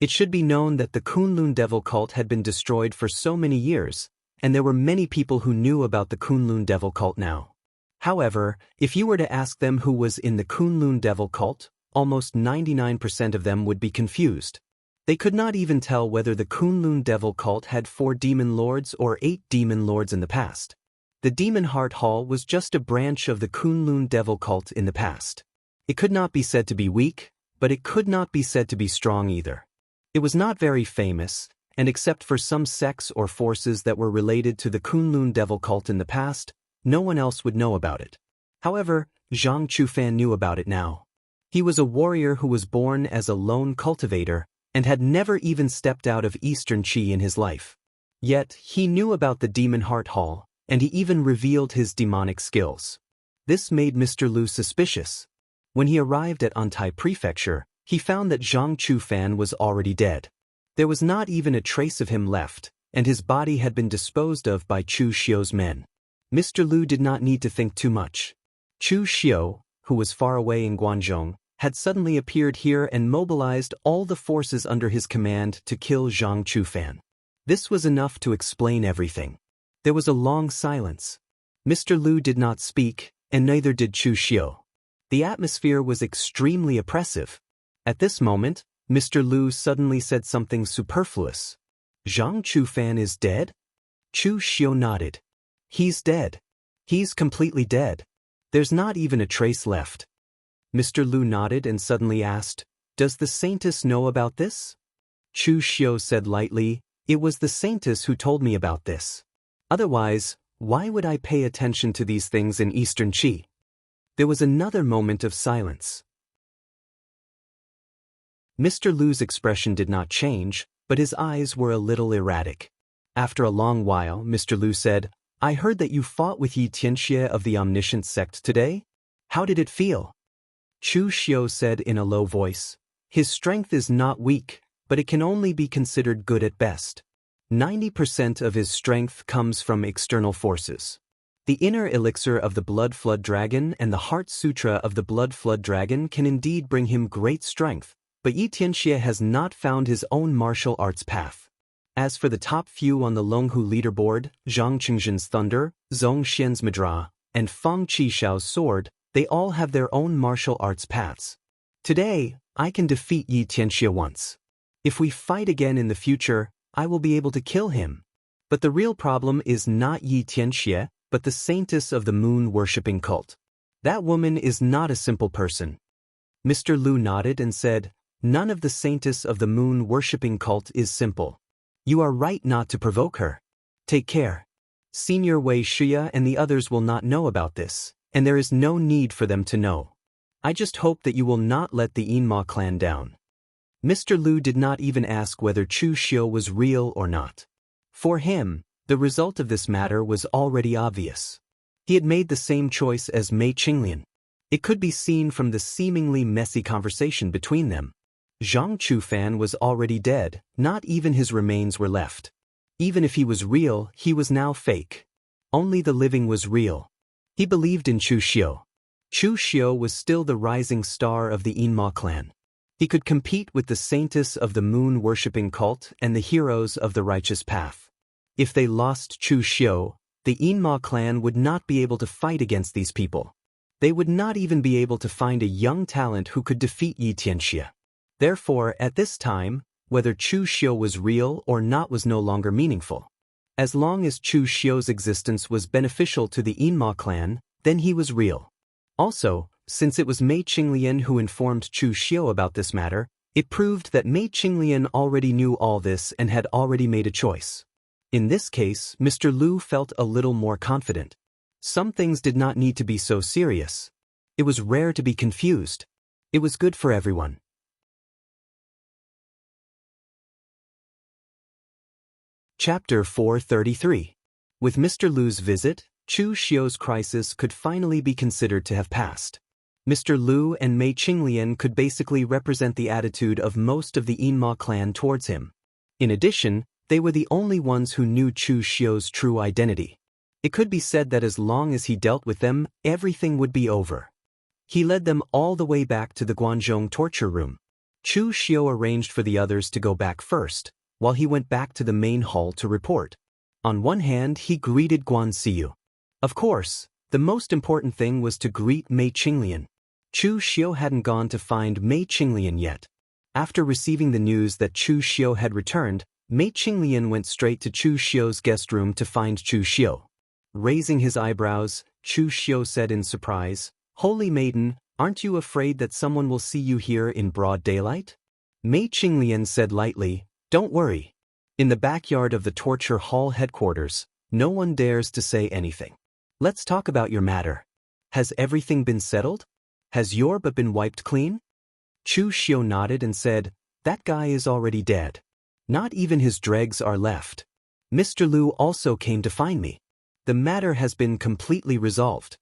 It should be known that the Kunlun devil cult had been destroyed for so many years, and there were many people who knew about the Kunlun devil cult now. However, if you were to ask them who was in the Kunlun devil cult, almost 99% of them would be confused. They could not even tell whether the Kunlun devil cult had 4 demon lords or 8 demon lords in the past. The Demon Heart Hall was just a branch of the Kunlun devil cult in the past. It could not be said to be weak, but it could not be said to be strong either. It was not very famous, and except for some sects or forces that were related to the Kunlun devil cult in the past, no one else would know about it. However, Zhang Chufan knew about it now. He was a warrior who was born as a lone cultivator and had never even stepped out of Eastern Qi in his life. Yet, he knew about the Demon Heart Hall, and he even revealed his demonic skills. This made Mr. Lu suspicious. When he arrived at Antai Prefecture, he found that Zhang Chufan was already dead. There was not even a trace of him left, and his body had been disposed of by Chu Xiu's men. Mr. Lu did not need to think too much. Chu Xiu, who was far away in Guangzhong, had suddenly appeared here and mobilized all the forces under his command to kill Zhang Chufan. This was enough to explain everything. There was a long silence. Mr. Lu did not speak, and neither did Chu Xiu. The atmosphere was extremely oppressive. At this moment, Mr. Lu suddenly said something superfluous. Zhang Chufan is dead? Chu Xiu nodded. He's dead. He's completely dead. There's not even a trace left. Mr. Lu nodded and suddenly asked, "Does the Saintess know about this?" Chu Xiu said lightly, "It was the Saintess who told me about this. Otherwise, why would I pay attention to these things in Eastern Qi?" There was another moment of silence. Mr. Lu's expression did not change, but his eyes were a little erratic. After a long while, Mr. Lu said, "I heard that you fought with Yi Tianxie of the Omniscient sect today. How did it feel?" Chu Xiu said in a low voice, "His strength is not weak, but it can only be considered good at best. 90% of his strength comes from external forces. The inner elixir of the Blood Flood Dragon and the Heart Sutra of the Blood Flood Dragon can indeed bring him great strength, but Yi Tianxie has not found his own martial arts path. As for the top few on the Longhu leaderboard, Zhang Qingzhen's Thunder, Zhong Xian's Madra, and Feng Qishao's Sword, they all have their own martial arts paths. Today, I can defeat Yi Tianxie once. If we fight again in the future, I will be able to kill him. But the real problem is not Yi Tianxie, but the Saintess of the moon-worshipping cult. That woman is not a simple person." Mr. Lu nodded and said, "None of the Saintess of the moon-worshipping cult is simple. You are right not to provoke her. Take care. Senior Wei Shia and the others will not know about this, and there is no need for them to know. I just hope that you will not let the Yinma clan down." Mr. Lu did not even ask whether Chu Xiu was real or not. For him, the result of this matter was already obvious. He had made the same choice as Mei Qinglian. It could be seen from the seemingly messy conversation between them. Zhang Chufan was already dead, not even his remains were left. Even if he was real, he was now fake. Only the living was real. He believed in Chu Xiu. Chu Xiu was still the rising star of the Yinma clan. He could compete with the Saintess of the moon-worshipping cult and the heroes of the righteous path. If they lost Chu Xiu, the Yinma clan would not be able to fight against these people. They would not even be able to find a young talent who could defeat Yi Tianxie. Therefore, at this time, whether Chu Xiu was real or not was no longer meaningful. As long as Chu Xiu's existence was beneficial to the Yinma clan, then he was real. Also, since it was Mei Qinglian who informed Chu Xiu about this matter, it proved that Mei Qinglian already knew all this and had already made a choice. In this case, Mr. Lu felt a little more confident. Some things did not need to be so serious. It was rare to be confused. It was good for everyone. Chapter 433. With Mr. Lu's visit, Chu Xiu's crisis could finally be considered to have passed. Mr. Lu and Mei Qinglian could basically represent the attitude of most of the Yinma clan towards him. In addition, they were the only ones who knew Chu Xiu's true identity. It could be said that as long as he dealt with them, everything would be over. He led them all the way back to the Guangzhong torture room. Chu Xiu arranged for the others to go back first, while he went back to the main hall to report. On one hand, he greeted Guan Xiu. Of course, the most important thing was to greet Mei Qinglian. Chu Xiu hadn't gone to find Mei Qinglian yet. After receiving the news that Chu Xiu had returned, Mei Qinglian went straight to Chu Xiu's guest room to find Chu Xiu. Raising his eyebrows, Chu Xiu said in surprise, "Holy maiden, aren't you afraid that someone will see you here in broad daylight?" Mei Qinglian said lightly, "Don't worry. In the backyard of the torture hall headquarters, no one dares to say anything. Let's talk about your matter. Has everything been settled? Has your butt been wiped clean?" Chu Xiu nodded and said, "That guy is already dead. Not even his dregs are left. Mr. Liu also came to find me. The matter has been completely resolved."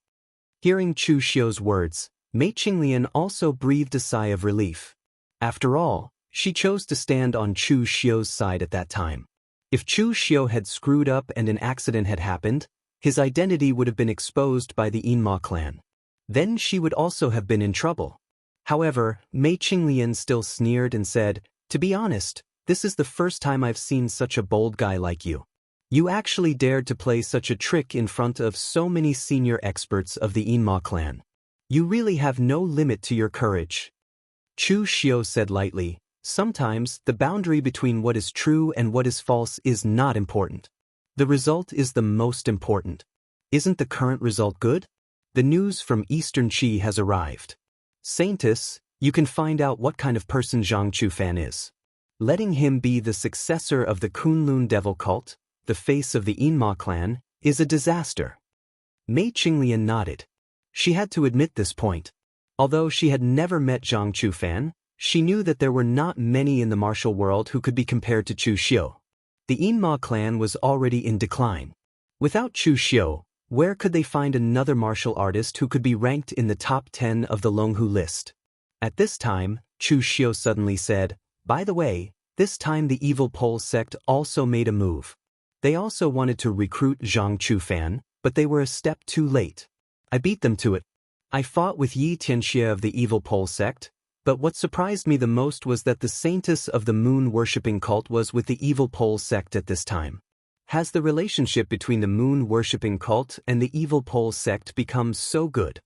Hearing Chu Xiu's words, Mei Qinglian also breathed a sigh of relief. After all, she chose to stand on Chu Xiu's side at that time. If Chu Xiu had screwed up and an accident had happened, his identity would have been exposed by the Yinma clan. Then she would also have been in trouble. However, Mei Qinglian still sneered and said, "To be honest, this is the first time I've seen such a bold guy like you. You actually dared to play such a trick in front of so many senior experts of the Yinma clan. You really have no limit to your courage." Chu Xiu said lightly, "Sometimes, the boundary between what is true and what is false is not important. The result is the most important. Isn't the current result good? The news from Eastern Qi has arrived. Saintess, you can find out what kind of person Zhang Chufan is. Letting him be the successor of the Kunlun devil cult, the face of the Yinma clan, is a disaster." Mei Qinglian nodded. She had to admit this point. Although she had never met Zhang Chufan, she knew that there were not many in the martial world who could be compared to Chu Xiu. The Yinma clan was already in decline. Without Chu Xiu, where could they find another martial artist who could be ranked in the top 10 of the Longhu list? At this time, Chu Xiu suddenly said, "By the way, this time the evil Pole sect also made a move. They also wanted to recruit Zhang Chufan, but they were a step too late. I beat them to it. I fought with Yi Tianxie of the evil Pole sect, but what surprised me the most was that the saintess of the moon-worshipping cult was with the evil Pole sect at this time. Has the relationship between the moon-worshipping cult and the evil Pole sect become so good?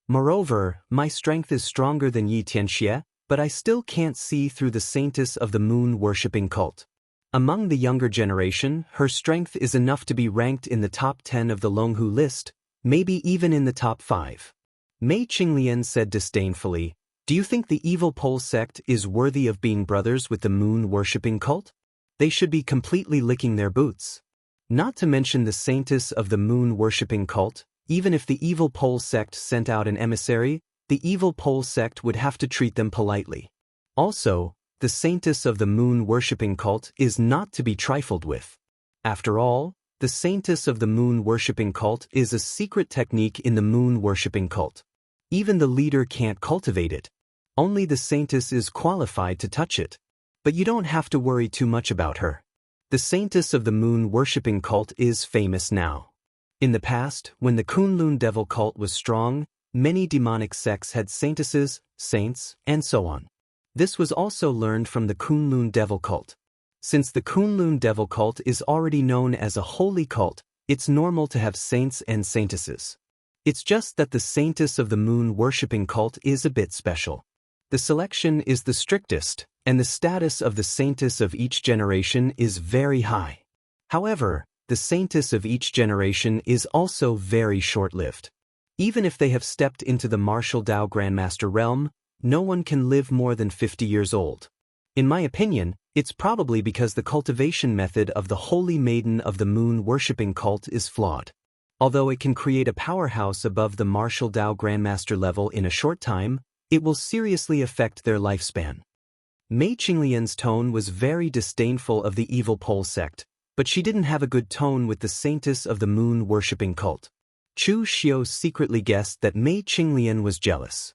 Moreover, my strength is stronger than Yi Tianxie, but I still can't see through the saintess of the moon-worshipping cult. Among the younger generation, her strength is enough to be ranked in the top 10 of the Longhu list, maybe even in the top 5. Mei Qinglian said disdainfully, "Do you think the evil Pole sect is worthy of being brothers with the moon-worshipping cult? They should be completely licking their boots. Not to mention the saintess of the moon-worshipping cult, even if the evil Pole sect sent out an emissary, the evil Pole sect would have to treat them politely. Also, the saintess of the moon-worshipping cult is not to be trifled with. After all, the saintess of the moon-worshipping cult is a secret technique in the moon-worshipping cult. Even the leader can't cultivate it. Only the saintess is qualified to touch it. But you don't have to worry too much about her. The saintess of the moon-worshipping cult is famous now. In the past, when the Kunlun devil cult was strong, many demonic sects had saintesses, saints, and so on. This was also learned from the Kunlun devil cult. Since the Kunlun devil cult is already known as a holy cult, it's normal to have saints and saintesses. It's just that the saintess of the moon-worshipping cult is a bit special. The selection is the strictest, and the status of the saintess of each generation is very high. However, the saintess of each generation is also very short-lived. Even if they have stepped into the martial Dao Grandmaster realm, no one can live more than 50 years old. In my opinion, it's probably because the cultivation method of the Holy Maiden of the Moon-worshipping cult is flawed. Although it can create a powerhouse above the martial Dao Grandmaster level in a short time, it will seriously affect their lifespan. Mei Qinglian's tone was very disdainful of the evil Pole sect, but she didn't have a good tone with the saintess of the moon-worshipping cult. Chu Xiu secretly guessed that Mei Qinglian was jealous.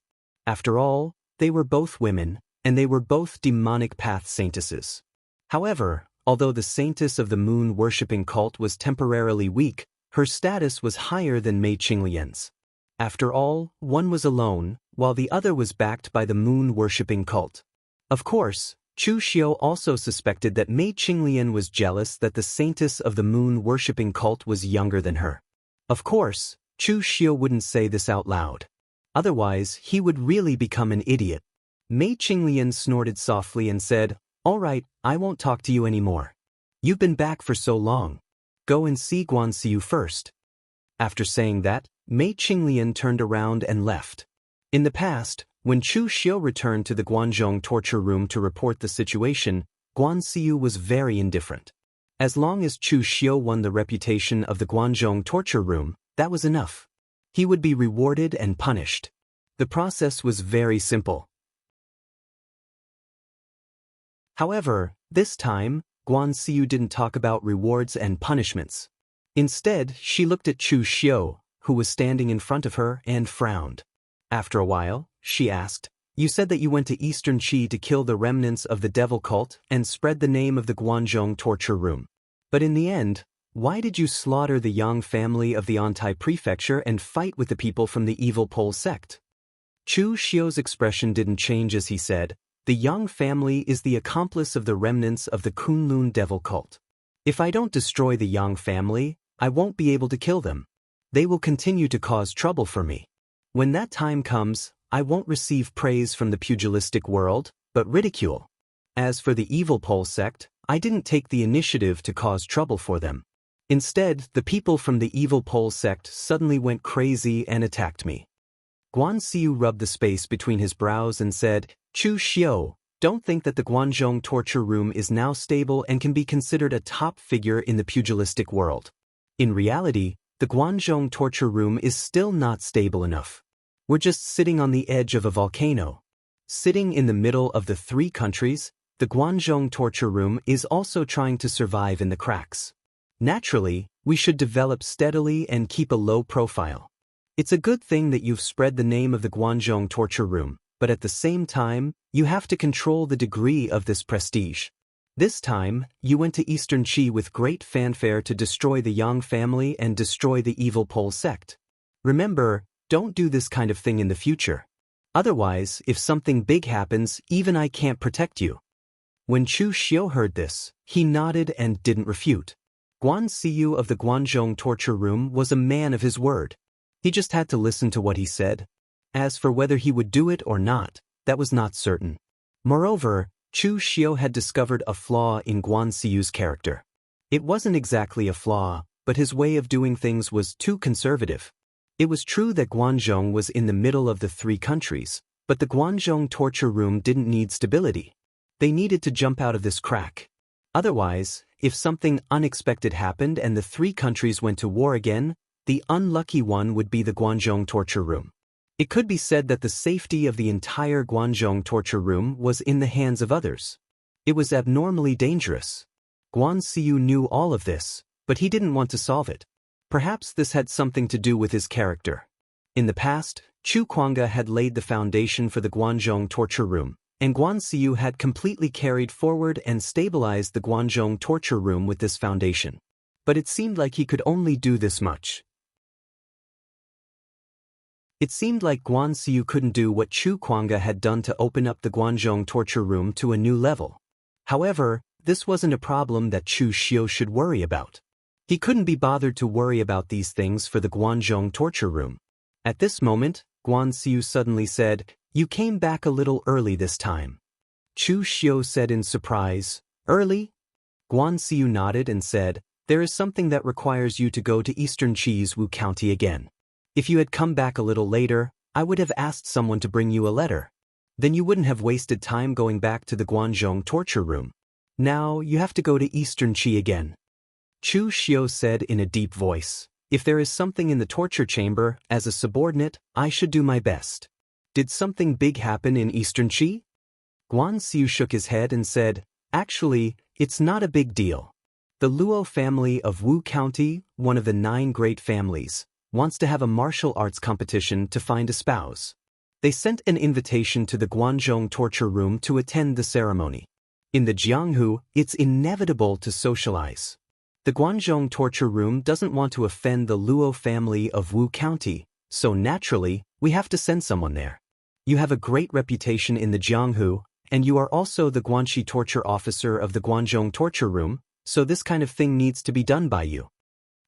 After all, they were both women, and they were both demonic path saintesses. However, although the saintess of the moon-worshipping cult was temporarily weak, her status was higher than Mei Qinglian's. After all, one was alone, while the other was backed by the moon-worshipping cult. Of course, Chu Xiu also suspected that Mei Qinglian was jealous that the saintess of the moon-worshipping cult was younger than her. Of course, Chu Xiu wouldn't say this out loud. Otherwise, he would really become an idiot. Mei Qinglian snorted softly and said, "All right, I won't talk to you anymore. You've been back for so long. Go and see Guanxiu first." After saying that, Mei Qinglian turned around and left. In the past, when Chu Xiu returned to the Guanzhong torture room to report the situation, Guanxiu was very indifferent. As long as Chu Xiu won the reputation of the Guanzhong torture room, that was enough. He would be rewarded and punished. The process was very simple. However, this time, Guanxiu didn't talk about rewards and punishments. Instead, she looked at Chu Xiu, who was standing in front of her, and frowned. After a while, she asked, "You said that you went to Eastern Qi to kill the remnants of the devil cult and spread the name of the Guanzhong torture room. But in the end, why did you slaughter the Yang family of the Antai prefecture and fight with the people from the evil pole sect?" Chu Xiu's expression didn't change as he said, "The Yang family is the accomplice of the remnants of the Kunlun devil cult. If I don't destroy the Yang family, I won't be able to kill them. They will continue to cause trouble for me. When that time comes, I won't receive praise from the pugilistic world, but ridicule. As for the evil pole sect, I didn't take the initiative to cause trouble for them. Instead, the people from the evil pole sect suddenly went crazy and attacked me." Guanxiu rubbed the space between his brows and said, "Chu Xiu, don't think that the Guanzhong torture room is now stable and can be considered a top figure in the pugilistic world. In reality, the Guanzhong torture room is still not stable enough. We're just sitting on the edge of a volcano. Sitting in the middle of the three countries, the Guanzhong torture room is also trying to survive in the cracks. Naturally, we should develop steadily and keep a low profile. It's a good thing that you've spread the name of the Guanzhong torture room, but at the same time, you have to control the degree of this prestige. This time, you went to Eastern Qi with great fanfare to destroy the Yang family and destroy the evil pole sect. Remember, don't do this kind of thing in the future. Otherwise, if something big happens, even I can't protect you." When Chu Xiu heard this, he nodded and didn't refute. Guanxiu of the Guanzhong torture room was a man of his word. He just had to listen to what he said. As for whether he would do it or not, that was not certain. Moreover, Chu Xiu had discovered a flaw in Guanxiu's character. It wasn't exactly a flaw, but his way of doing things was too conservative. It was true that Guanzhong was in the middle of the three countries, but the Guanzhong torture room didn't need stability. They needed to jump out of this crack. Otherwise, if something unexpected happened and the three countries went to war again, the unlucky one would be the Guanzhong torture room. It could be said that the safety of the entire Guanzhong torture room was in the hands of others. It was abnormally dangerous. Guanxiu knew all of this, but he didn't want to solve it. Perhaps this had something to do with his character. In the past, Chu Kuanga had laid the foundation for the Guanzhong torture room, and Guanxiu had completely carried forward and stabilized the Guanzhong torture room with this foundation. But it seemed like he could only do this much. It seemed like Guanxiu couldn't do what Chu Kuanga had done to open up the Guanzhong torture room to a new level. However, this wasn't a problem that Chu Xiu should worry about. He couldn't be bothered to worry about these things for the Guanzhong torture room. At this moment, Guanxiu suddenly said, "You came back a little early this time." Chu Xiu said in surprise, "Early?" Guanxiu nodded and said, "There is something that requires you to go to Eastern Qi's Wu County again. If you had come back a little later, I would have asked someone to bring you a letter. Then you wouldn't have wasted time going back to the Guanzhong torture room. Now you have to go to Eastern Qi again." Chu Xiu said in a deep voice, "If there is something in the torture chamber, as a subordinate, I should do my best. Did something big happen in Eastern Qi?" Guanxiu shook his head and said, "Actually, it's not a big deal. The Luo family of Wu County, one of the 9 great families, wants to have a martial arts competition to find a spouse. They sent an invitation to the Guanzhong torture room to attend the ceremony. In the Jianghu, it's inevitable to socialize. The Guanzhong torture room doesn't want to offend the Luo family of Wu County, so naturally, we have to send someone there. You have a great reputation in the Jianghu, and you are also the Guanxi torture officer of the Guanzhong torture room, so this kind of thing needs to be done by you."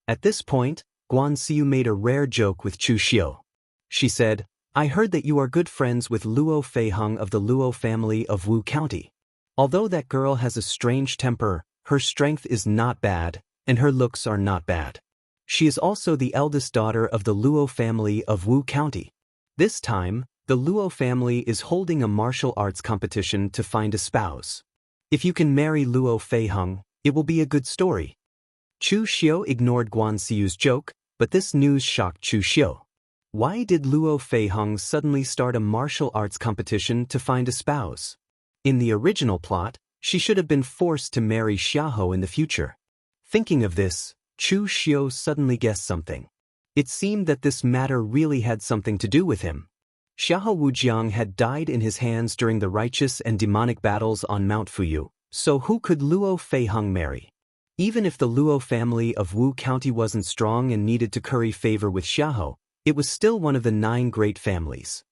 At this point, Guan Xiu made a rare joke with Chu Xiu. She said, "I heard that you are good friends with Luo Feiheng of the Luo family of Wu County. Although that girl has a strange temper, her strength is not bad, and her looks are not bad. She is also the eldest daughter of the Luo family of Wu County. This time, the Luo family is holding a martial arts competition to find a spouse. If you can marry Luo Feiheng, it will be a good story." Chu Xiu ignored Guan Xiu's joke, but this news shocked Chu Xiu. Why did Luo Feiheng suddenly start a martial arts competition to find a spouse? In the original plot, she should have been forced to marry Xiahou in the future. Thinking of this, Chu Xiu suddenly guessed something. It seemed that this matter really had something to do with him. Xiahou Wujiang had died in his hands during the righteous and demonic battles on Mount Fuyu, so who could Luo Feiheng marry? Even if the Luo family of Wu County wasn't strong and needed to curry favor with Xiahou, it was still one of the 9 great families.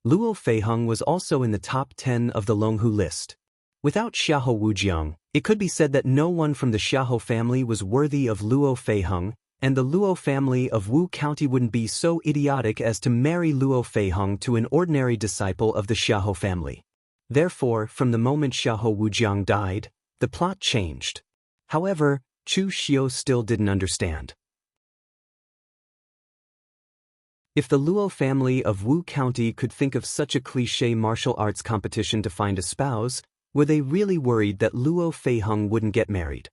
Luo Feiheng was also in the top 10 of the Longhu list. Without Xiahou Wujiang, it could be said that no one from the Xiahou family was worthy of Luo Feiheng, and the Luo family of Wu County wouldn't be so idiotic as to marry Luo Feiheng to an ordinary disciple of the Xiahou family. Therefore, from the moment Xiahou Wujiang died, the plot changed. However, Chu Xiu still didn't understand. If the Luo family of Wu County could think of such a cliché martial arts competition to find a spouse, were they really worried that Luo Feiheng wouldn't get married?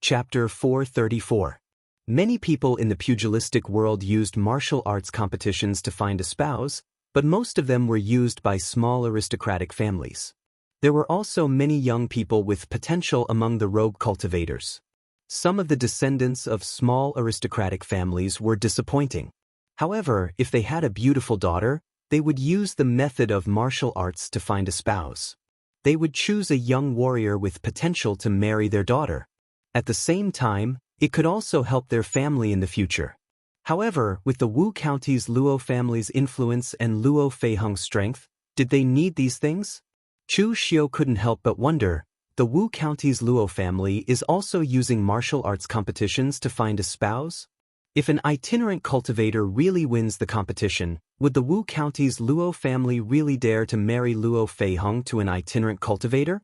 Chapter 434. Many people in the pugilistic world used martial arts competitions to find a spouse, but most of them were used by small aristocratic families. There were also many young people with potential among the rogue cultivators. Some of the descendants of small aristocratic families were disappointing. However, if they had a beautiful daughter, they would use the method of martial arts to find a spouse. They would choose a young warrior with potential to marry their daughter. At the same time, it could also help their family in the future. However, with the Wu County's Luo family's influence and Luo Feiheng's strength, did they need these things? Chu Xiu couldn't help but wonder. The Wu County's Luo family is also using martial arts competitions to find a spouse? If an itinerant cultivator really wins the competition, would the Wu County's Luo family really dare to marry Luo Feiheng to an itinerant cultivator?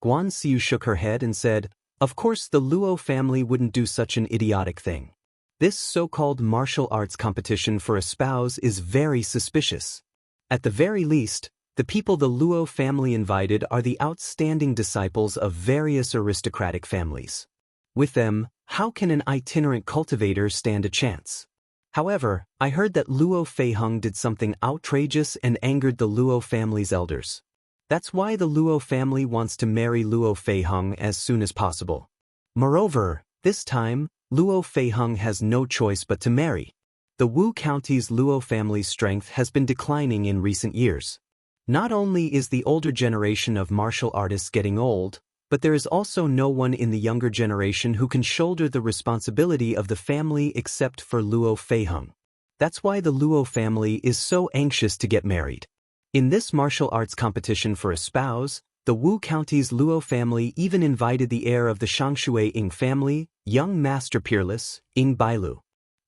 Guan Xiu shook her head and said, "Of course the Luo family wouldn't do such an idiotic thing. This so-called martial arts competition for a spouse is very suspicious. At the very least, the people the Luo family invited are the outstanding disciples of various aristocratic families. With them, how can an itinerant cultivator stand a chance? However, I heard that Luo Feiheng did something outrageous and angered the Luo family's elders. That's why the Luo family wants to marry Luo Feiheng as soon as possible. Moreover, this time, Luo Feiheng has no choice but to marry. The Wu County's Luo family's strength has been declining in recent years. Not only is the older generation of martial artists getting old, but there is also no one in the younger generation who can shoulder the responsibility of the family except for Luo Feiheng. That's why the Luo family is so anxious to get married. In this martial arts competition for a spouse, the Wu County's Luo family even invited the heir of the Shangshui Ying family, young Master Peerless, Ying Bailu.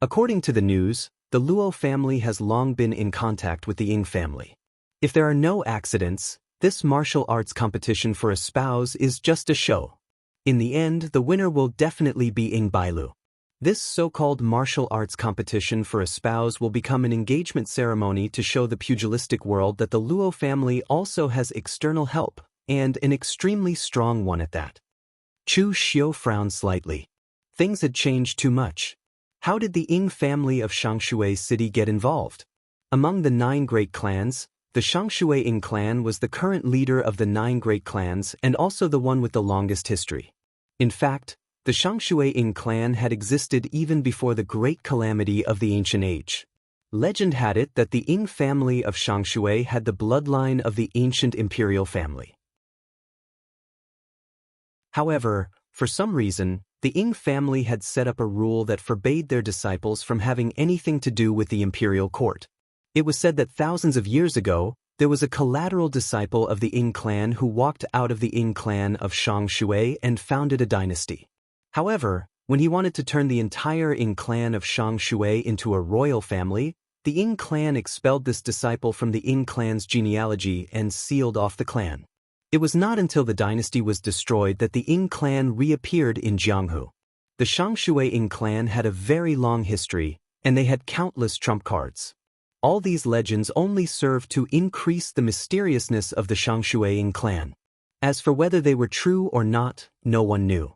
According to the news, the Luo family has long been in contact with the Ying family. If there are no accidents, this martial arts competition for a spouse is just a show. In the end, the winner will definitely be Ying Bailu. This so-called martial arts competition for a spouse will become an engagement ceremony to show the pugilistic world that the Luo family also has external help, and an extremely strong one at that. Chu Xiu frowned slightly. Things had changed too much. How did the Ying family of Shangshui City get involved? Among the 9 great clans, the Shangshui Ying clan was the current leader of the 9 great clans and also the one with the longest history. In fact, the Shangshui Ying clan had existed even before the great calamity of the ancient age. Legend had it that the Ying family of Shangshui had the bloodline of the ancient imperial family. However, for some reason, The Ying family had set up a rule that forbade their disciples from having anything to do with the imperial court. It was said that thousands of years ago, there was a collateral disciple of the Ying clan who walked out of the Ying clan of Shang Shui and founded a dynasty. However, when he wanted to turn the entire Ying clan of Shang Shui into a royal family, the Ying clan expelled this disciple from the Ying clan's genealogy and sealed off the clan. It was not until the dynasty was destroyed that the Ying clan reappeared in Jianghu. The Shang Shui Ying clan had a very long history, and they had countless trump cards. All these legends only served to increase the mysteriousness of the Shang Shui Ying clan. As for whether they were true or not, no one knew.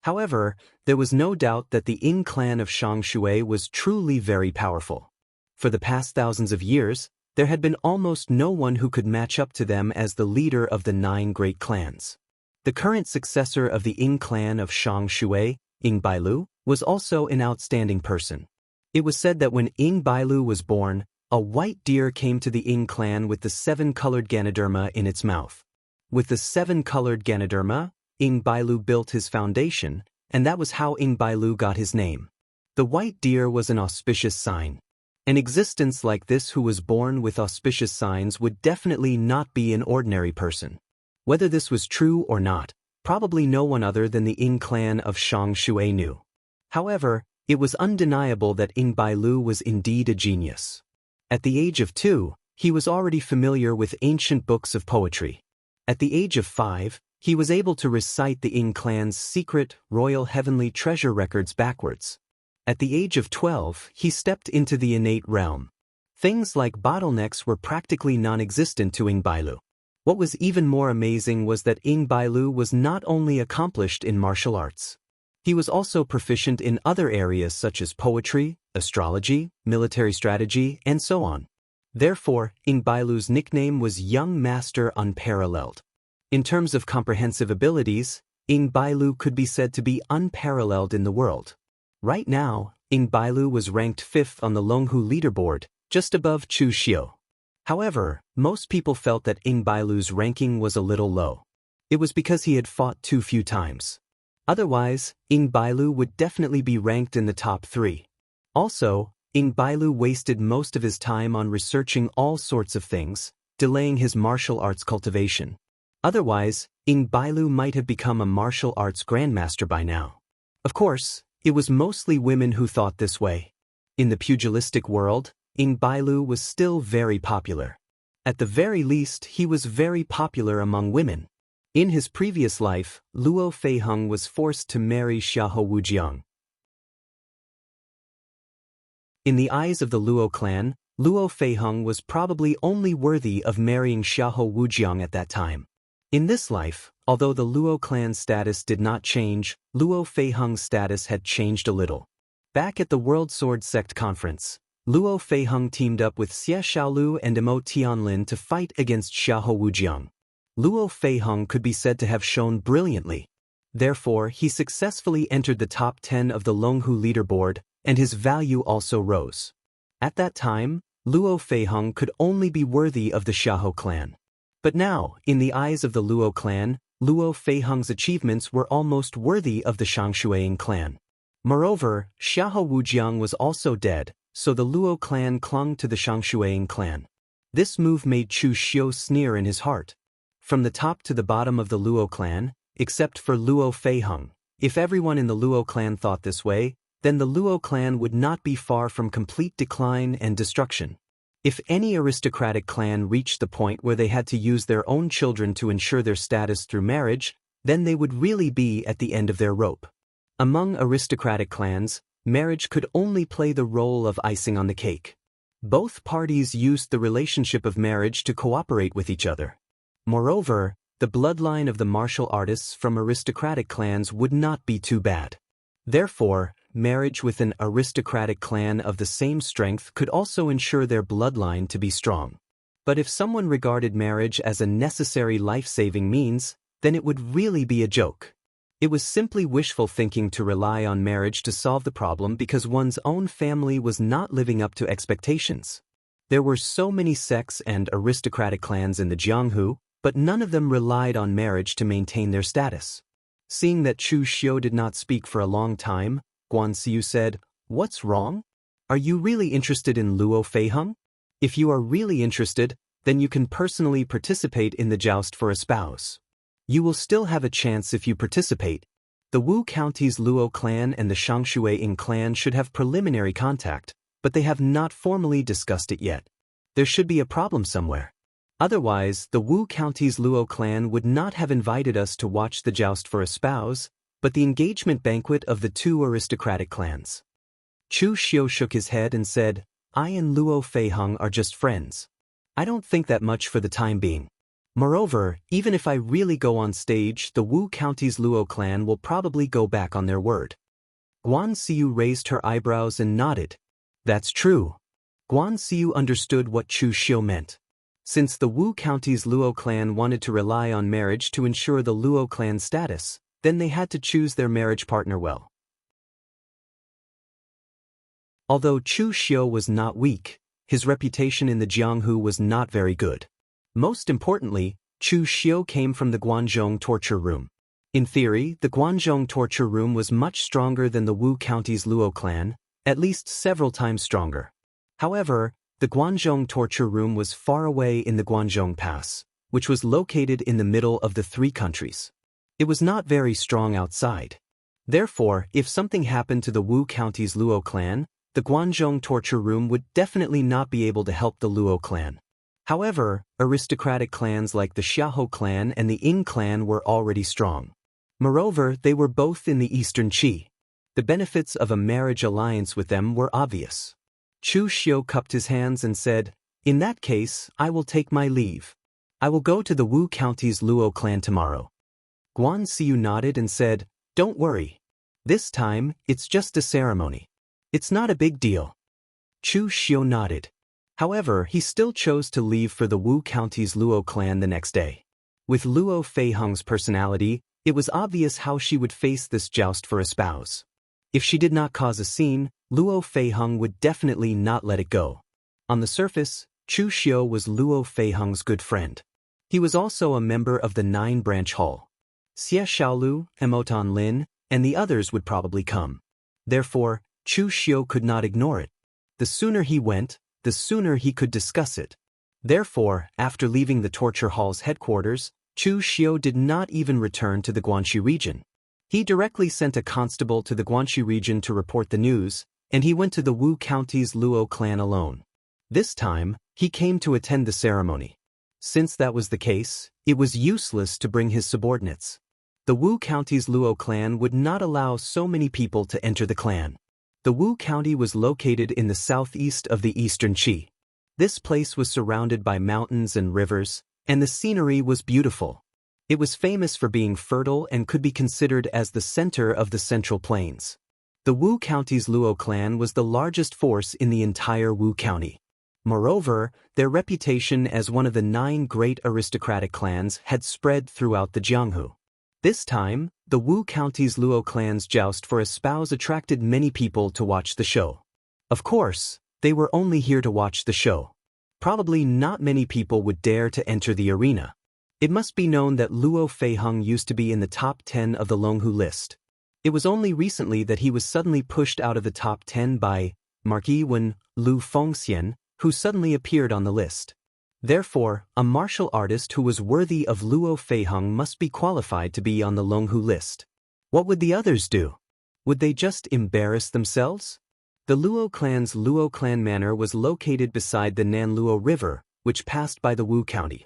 However, there was no doubt that the Ying clan of Shang Shui was truly very powerful. For the past thousands of years, there had been almost no one who could match up to them as the leader of the 9 great clans. The current successor of the Ying clan of Shang Shui, Ying Bailu, was also an outstanding person. It was said that when Ying Bailu was born, a white deer came to the Ying clan with the 7-colored Ganoderma in its mouth. With the 7-colored Ganoderma, Ying Bailu built his foundation, and that was how Ying Bailu got his name. The white deer was an auspicious sign. An existence like this who was born with auspicious signs would definitely not be an ordinary person. Whether this was true or not, probably no one other than the Ying clan of Shang Shui knew. However, it was undeniable that Ying Bailu was indeed a genius. At the age of 2, he was already familiar with ancient books of poetry. At the age of 5, he was able to recite the Ying clan's secret, royal heavenly treasure records backwards. At the age of 12, he stepped into the innate realm. Things like bottlenecks were practically non-existent to Ying Bailu. What was even more amazing was that Ying Bailu was not only accomplished in martial arts. He was also proficient in other areas such as poetry, astrology, military strategy, and so on. Therefore, Ying Bailu's nickname was Young Master Unparalleled. In terms of comprehensive abilities, Ying Bailu could be said to be unparalleled in the world. Right now, Ying Bailu was ranked 5th on the Longhu leaderboard, just above Chu Xiu. However, most people felt that Ying Bailu's ranking was a little low. It was because he had fought too few times. Otherwise, Ying Bailu would definitely be ranked in the top 3. Also, Ying Bailu wasted most of his time on researching all sorts of things, delaying his martial arts cultivation. Otherwise, Ying Bailu might have become a martial arts grandmaster by now. Of course, it was mostly women who thought this way. In the pugilistic world, Ying Bailu was still very popular. At the very least, he was very popular among women. In his previous life, Luo Feiheng was forced to marry Xiahou Wujiang. In the eyes of the Luo clan, Luo Feiheng was probably only worthy of marrying Xiahou Wujiang at that time. In this life, although the Luo clan's status did not change, Luo Feiheng's status had changed a little. Back at the World Sword Sect Conference, Luo Feiheng teamed up with Xie Xiaolu and Emo Tianlin to fight against Xiahou Wujiang. Luo Feiheng could be said to have shone brilliantly. Therefore, he successfully entered the top 10 of the Longhu leaderboard, and his value also rose. At that time, Luo Feiheng could only be worthy of the Xiahou clan. But now, in the eyes of the Luo clan, Luo Feiheng's achievements were almost worthy of the Shang Shui clan. Moreover, Xiahou Wujiang was also dead, so the Luo clan clung to the Shang Shui clan. This move made Chu Xiu sneer in his heart. From the top to the bottom of the Luo clan, except for Luo Feiheng, if everyone in the Luo clan thought this way, then the Luo clan would not be far from complete decline and destruction. If any aristocratic clan reached the point where they had to use their own children to ensure their status through marriage, then they would really be at the end of their rope. Among aristocratic clans, marriage could only play the role of icing on the cake. Both parties used the relationship of marriage to cooperate with each other. Moreover, the bloodline of the martial artists from aristocratic clans would not be too bad. Therefore, marriage with an aristocratic clan of the same strength could also ensure their bloodline to be strong. But if someone regarded marriage as a necessary life-saving means, then it would really be a joke. It was simply wishful thinking to rely on marriage to solve the problem because one's own family was not living up to expectations. There were so many sects and aristocratic clans in the Jianghu, but none of them relied on marriage to maintain their status. Seeing that Chu Xiu did not speak for a long time, Guan Xiu said, "What's wrong? Are you really interested in Luo Feiheng? If you are really interested, then you can personally participate in the joust for a spouse. You will still have a chance if you participate. The Wu County's Luo clan and the Shangshui Ying clan should have preliminary contact, but they have not formally discussed it yet. There should be a problem somewhere. Otherwise, the Wu County's Luo clan would not have invited us to watch the joust for a spouse, but the engagement banquet of the two aristocratic clans." Chu Xiu shook his head and said, "I and Luo Feiheng are just friends. I don't think that much for the time being. Moreover, even if I really go on stage, the Wu County's Luo clan will probably go back on their word." Guan Xiu raised her eyebrows and nodded. "That's true." Guan Xiu understood what Chu Xiu meant. Since the Wu County's Luo clan wanted to rely on marriage to ensure the Luo clan status, then they had to choose their marriage partner well. Although Chu Xiu was not weak, his reputation in the Jianghu was not very good. Most importantly, Chu Xiu came from the Guanzhong torture room. In theory, the Guanzhong torture room was much stronger than the Wu County's Luo clan, at least several times stronger. However, the Guanzhong torture room was far away in the Guanzhong Pass, which was located in the middle of the three countries. It was not very strong outside. Therefore, if something happened to the Wu County's Luo clan, the Guanzhong torture room would definitely not be able to help the Luo clan. However, aristocratic clans like the Xiahou clan and the Ying clan were already strong. Moreover, they were both in the Eastern Qi. The benefits of a marriage alliance with them were obvious. Chu Xiu cupped his hands and said, "In that case, I will take my leave. I will go to the Wu County's Luo clan tomorrow." Guan Xiu nodded and said, "Don't worry. This time, it's just a ceremony. It's not a big deal." Chu Xiu nodded. However, he still chose to leave for the Wu County's Luo clan the next day. With Luo Feiheng's personality, it was obvious how she would face this joust for a spouse. If she did not cause a scene, Luo Feiheng would definitely not let it go. On the surface, Chu Xiu was Luo Feiheng's good friend. He was also a member of the 9-branch hall. Xie Xiaolu, Emotan Lin, and the others would probably come. Therefore, Chu Xiu could not ignore it. The sooner he went, the sooner he could discuss it. Therefore, after leaving the torture hall's headquarters, Chu Xiu did not even return to the Guanxi region. He directly sent a constable to the Guanxi region to report the news, and he went to the Wu County's Luo clan alone. This time, he came to attend the ceremony. Since that was the case, it was useless to bring his subordinates. The Wu County's Luo clan would not allow so many people to enter the clan. The Wu County was located in the southeast of the Eastern Qi. This place was surrounded by mountains and rivers, and the scenery was beautiful. It was famous for being fertile and could be considered as the center of the Central Plains. The Wu County's Luo clan was the largest force in the entire Wu County. Moreover, their reputation as one of the 9 great aristocratic clans had spread throughout the Jianghu. This time, the Wu County's Luo clan's joust for a spouse attracted many people to watch the show. Of course, they were only here to watch the show. Probably not many people would dare to enter the arena. It must be known that Luo Feiheng used to be in the top 10 of the Longhu list. It was only recently that he was suddenly pushed out of the top 10 by Marquis Wen Lu Fengxian, who suddenly appeared on the list. Therefore, a martial artist who was worthy of Luo Feiheng must be qualified to be on the Longhu list. What would the others do? Would they just embarrass themselves? The Luo clan's Luo clan manor was located beside the Nanluo River, which passed by the Wu County.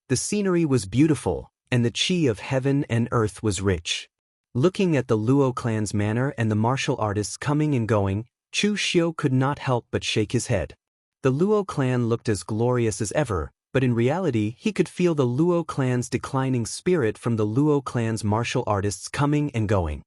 The scenery was beautiful, and the chi of heaven and earth was rich. Looking at the Luo clan's manner and the martial artists coming and going, Chu Xiu could not help but shake his head. The Luo clan looked as glorious as ever, but in reality he could feel the Luo clan's declining spirit from the Luo clan's martial artists coming and going.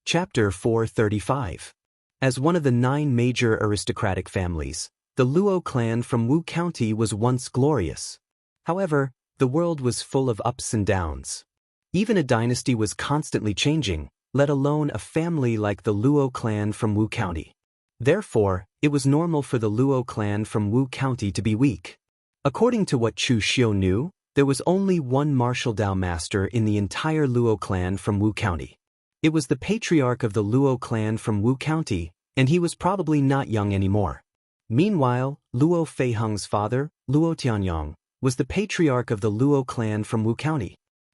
Chapter 435. As one of the 9 major aristocratic families, the Luo clan from Wu County was once glorious. However, the world was full of ups and downs. Even a dynasty was constantly changing, let alone a family like the Luo clan from Wu County. Therefore, it was normal for the Luo clan from Wu County to be weak. According to what Chu Xiu knew, there was only one martial Dao master in the entire Luo clan from Wu County. It was the patriarch of the Luo clan from Wu County, and he was probably not young anymore. Meanwhile, Luo Feiheng's father, Luo Tianyong, was the patriarch of the Luo clan from Wu County.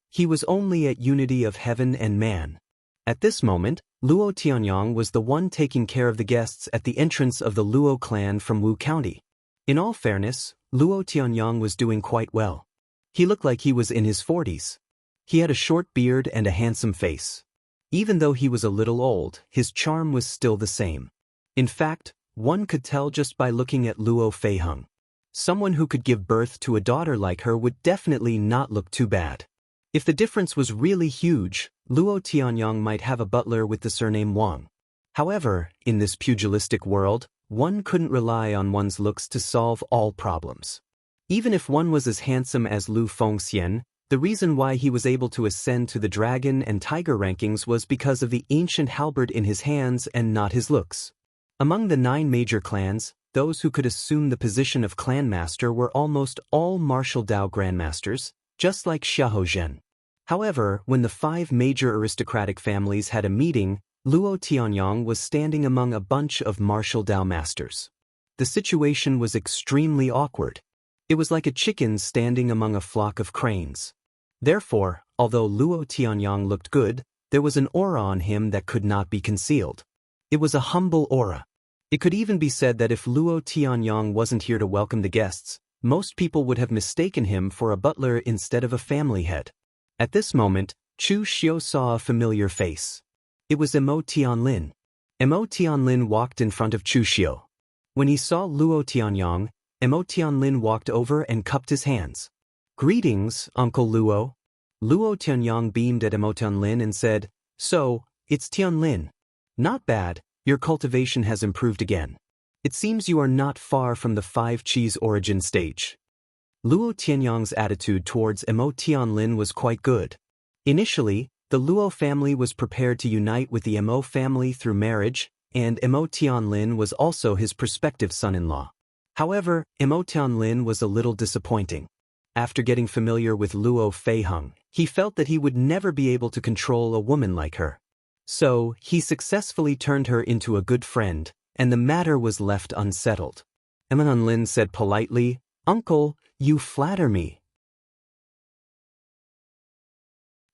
He was only at unity of heaven and man. At this moment, Luo Tianyong was the one taking care of the guests at the entrance of the Luo clan from Wu County. In all fairness, Luo Tianyong was doing quite well. He looked like he was in his 40s. He had a short beard and a handsome face. Even though he was a little old, his charm was still the same. In fact, one could tell just by looking at Luo Feiheng. Someone who could give birth to a daughter like her would definitely not look too bad. If the difference was really huge, Luo Tianyong might have a butler with the surname Wang. However, in this pugilistic world, one couldn't rely on one's looks to solve all problems. Even if one was as handsome as Lu Fengxian, the reason why he was able to ascend to the dragon and tiger rankings was because of the ancient halberd in his hands and not his looks. Among the 9 major clans, those who could assume the position of clan master were almost all martial Dao grandmasters, just like Xiahou Zhen. However, when the 5 major aristocratic families had a meeting, Luo Tianyong was standing among a bunch of martial Dao masters. The situation was extremely awkward. It was like a chicken standing among a flock of cranes. Therefore, although Luo Tianyong looked good, there was an aura on him that could not be concealed. It was a humble aura. It could even be said that if Luo Tianyong wasn't here to welcome the guests, most people would have mistaken him for a butler instead of a family head. At this moment, Chu Xiu saw a familiar face. It was Emo Tianlin. Emo Tianlin walked in front of Chu Xiu. When he saw Luo Tianyong, Emo Tianlin walked over and cupped his hands. "Greetings, Uncle Luo." Luo Tianyong beamed at Emo Tianlin and said, "So, it's Tianlin. Not bad, your cultivation has improved again. It seems you are not far from the 5 Qis origin stage." Luo Tianyong's attitude towards Emo Tianlin was quite good. Initially, the Luo family was prepared to unite with the Emo family through marriage, and Emo Tianlin was also his prospective son-in-law. However, Emo Tianlin was a little disappointing. After getting familiar with Luo Feiheng, he felt that he would never be able to control a woman like her. So, he successfully turned her into a good friend, and the matter was left unsettled. Emo Tianlin said politely, "Uncle, you flatter me.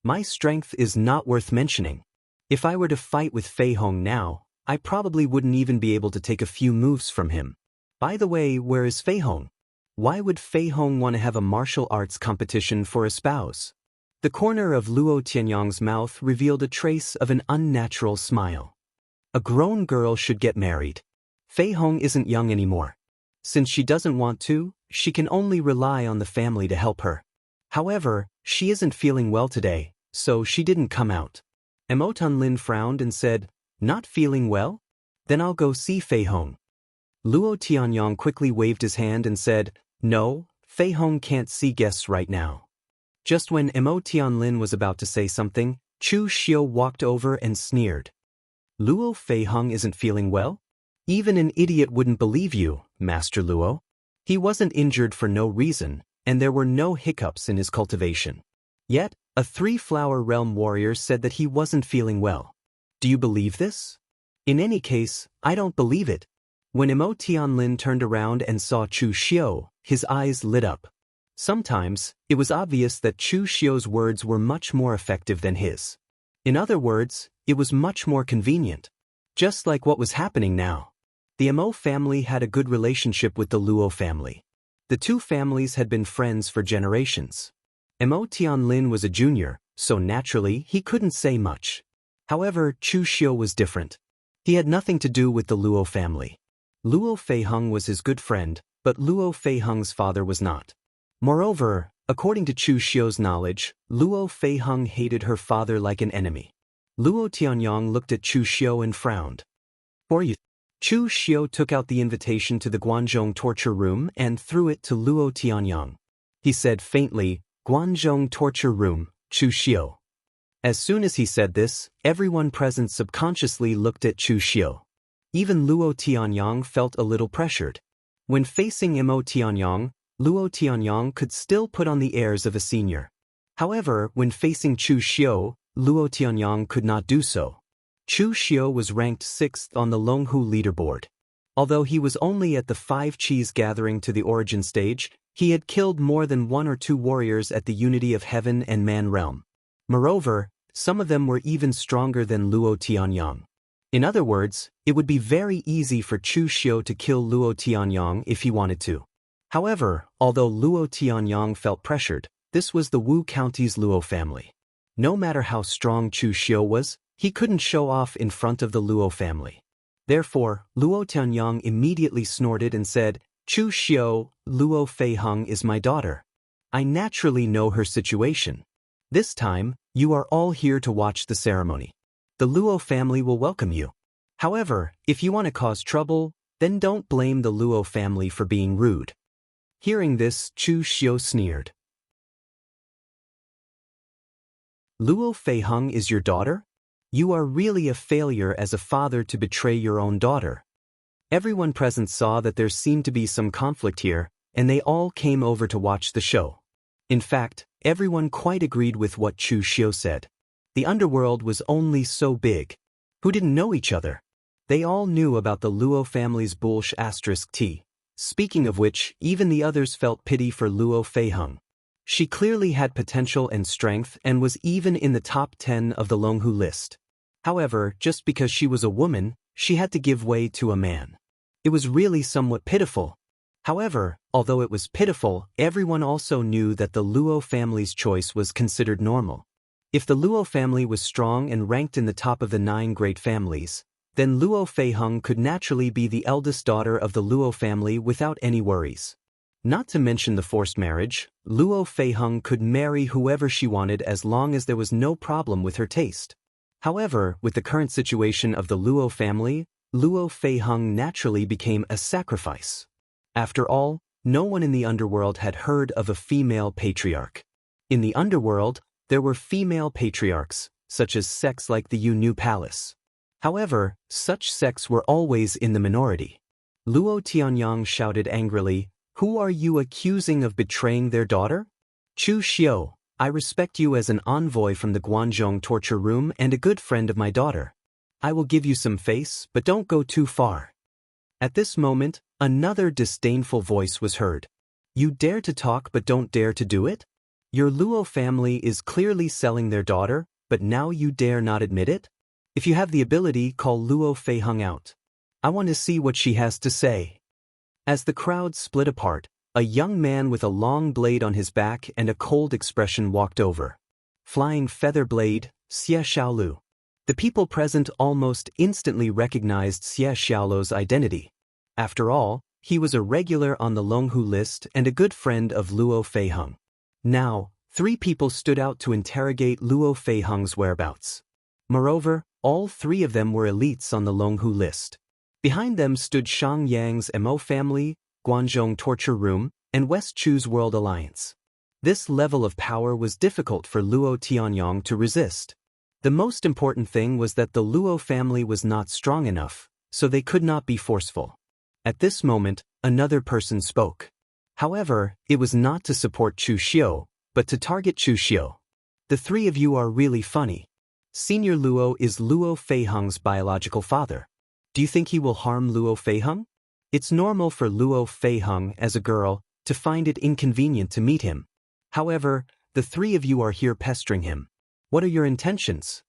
My strength is not worth mentioning. If I were to fight with Feiheng now, I probably wouldn't even be able to take a few moves from him. By the way, where is Feiheng? Why would Feiheng want to have a martial arts competition for a spouse?" The corner of Luo Tianyong's mouth revealed a trace of an unnatural smile. A grown girl should get married. Feiheng isn't young anymore. Since she doesn't want to, she can only rely on the family to help her. However, she isn't feeling well today, so she didn't come out. Emo Tianlin frowned and said, "Not feeling well? Then I'll go see Feiheng." Luo Tianyong quickly waved his hand and said, "No, Feiheng can't see guests right now." Just when Emo Tianlin was about to say something, Chu Xiu walked over and sneered. "Luo Feiheng isn't feeling well? Even an idiot wouldn't believe you, Master Luo. He wasn't injured for no reason, and there were no hiccups in his cultivation. Yet, a 3-flower realm warrior said that he wasn't feeling well. Do you believe this? In any case, I don't believe it." When Emo Tianlin turned around and saw Chu Xiu, his eyes lit up. Sometimes, it was obvious that Chu Xiu's words were much more effective than his. In other words, it was much more convenient. Just like what was happening now. The Mo family had a good relationship with the Luo family. The two families had been friends for generations. Mo Tianlin was a junior, so naturally he couldn't say much. However, Chu Xiu was different. He had nothing to do with the Luo family. Luo Feiheng was his good friend, but Luo Feiheng's father was not. Moreover, according to Chu Xiu's knowledge, Luo Feiheng hated her father like an enemy. Luo Tianyang looked at Chu Xiu and frowned. "For you." Chu Xiu took out the invitation to the Guanzhong torture room and threw it to Luo Tianyang. He said faintly, "Guanzhong torture room, Chu Xiu." As soon as he said this, everyone present subconsciously looked at Chu Xiu. Even Luo Tianyang felt a little pressured. When facing Mo Tianyang, Luo Tianyang could still put on the airs of a senior. However, when facing Chu Xiu, Luo Tianyang could not do so. Chu Xiu was ranked 6th on the Longhu leaderboard. Although he was only at the 5 Qis gathering to the origin stage, he had killed more than 1 or 2 warriors at the unity of heaven and man realm. Moreover, some of them were even stronger than Luo Tianyang. In other words, it would be very easy for Chu Xiu to kill Luo Tianyang if he wanted to. However, although Luo Tianyang felt pressured, this was the Wu County's Luo family. No matter how strong Chu Xiu was, he couldn't show off in front of the Luo family. Therefore, Luo Tianyang immediately snorted and said, "Chu Xiu, Luo Feiheng is my daughter. I naturally know her situation. This time, you are all here to watch the ceremony. The Luo family will welcome you. However, if you want to cause trouble, then don't blame the Luo family for being rude." Hearing this, Chu Xiu sneered. "Luo Feiheng is your daughter? You are really a failure as a father to betray your own daughter." Everyone present saw that there seemed to be some conflict here, and they all came over to watch the show. In fact, everyone quite agreed with what Chu Xiu said. The underworld was only so big. Who didn't know each other? They all knew about the Luo family's bullsh *T. Speaking of which, even the others felt pity for Luo Feiheng. She clearly had potential and strength and was even in the top 10 of the Longhu list. However, just because she was a woman, she had to give way to a man. It was really somewhat pitiful. However, although it was pitiful, everyone also knew that the Luo family's choice was considered normal. If the Luo family was strong and ranked in the top of the 9 great families, then Luo Feiheng could naturally be the eldest daughter of the Luo family without any worries. Not to mention the forced marriage, Luo Feiheng could marry whoever she wanted as long as there was no problem with her taste. However, with the current situation of the Luo family, Luo Feiheng naturally became a sacrifice. After all, no one in the underworld had heard of a female patriarch. In the underworld, there were female patriarchs, such as sects like the Yu Palace. However, such sects were always in the minority. Luo Tianyang shouted angrily, "Who are you accusing of betraying their daughter? Chu Xiu, I respect you as an envoy from the Guanzhong torture room and a good friend of my daughter. I will give you some face, but don't go too far." At this moment, another disdainful voice was heard. "You dare to talk but don't dare to do it? Your Luo family is clearly selling their daughter, but now you dare not admit it? If you have the ability, call Luo Feiheng out. I want to see what she has to say." As the crowd split apart, a young man with a long blade on his back and a cold expression walked over. Flying feather blade, Xie Xiaolu. The people present almost instantly recognized Xie Xiaolu's identity. After all, he was a regular on the Longhu list and a good friend of Luo Feiheng. Now, 3 people stood out to interrogate Luo Feiheng's whereabouts. Moreover, all 3 of them were elites on the Longhu list. Behind them stood Shang Yang's Mo family, Guanzhong torture room, and West Chu's World Alliance. This level of power was difficult for Luo Tianyang to resist. The most important thing was that the Luo family was not strong enough, so they could not be forceful. At this moment, another person spoke. However, it was not to support Chu Xiu, but to target Chu Xiu. "The 3 of you are really funny. Senior Luo is Luo Feiheng's biological father. Do you think he will harm Luo Feiheng? It's normal for Luo Feiheng as a girl to find it inconvenient to meet him. However, the 3 of you are here pestering him. What are your intentions?"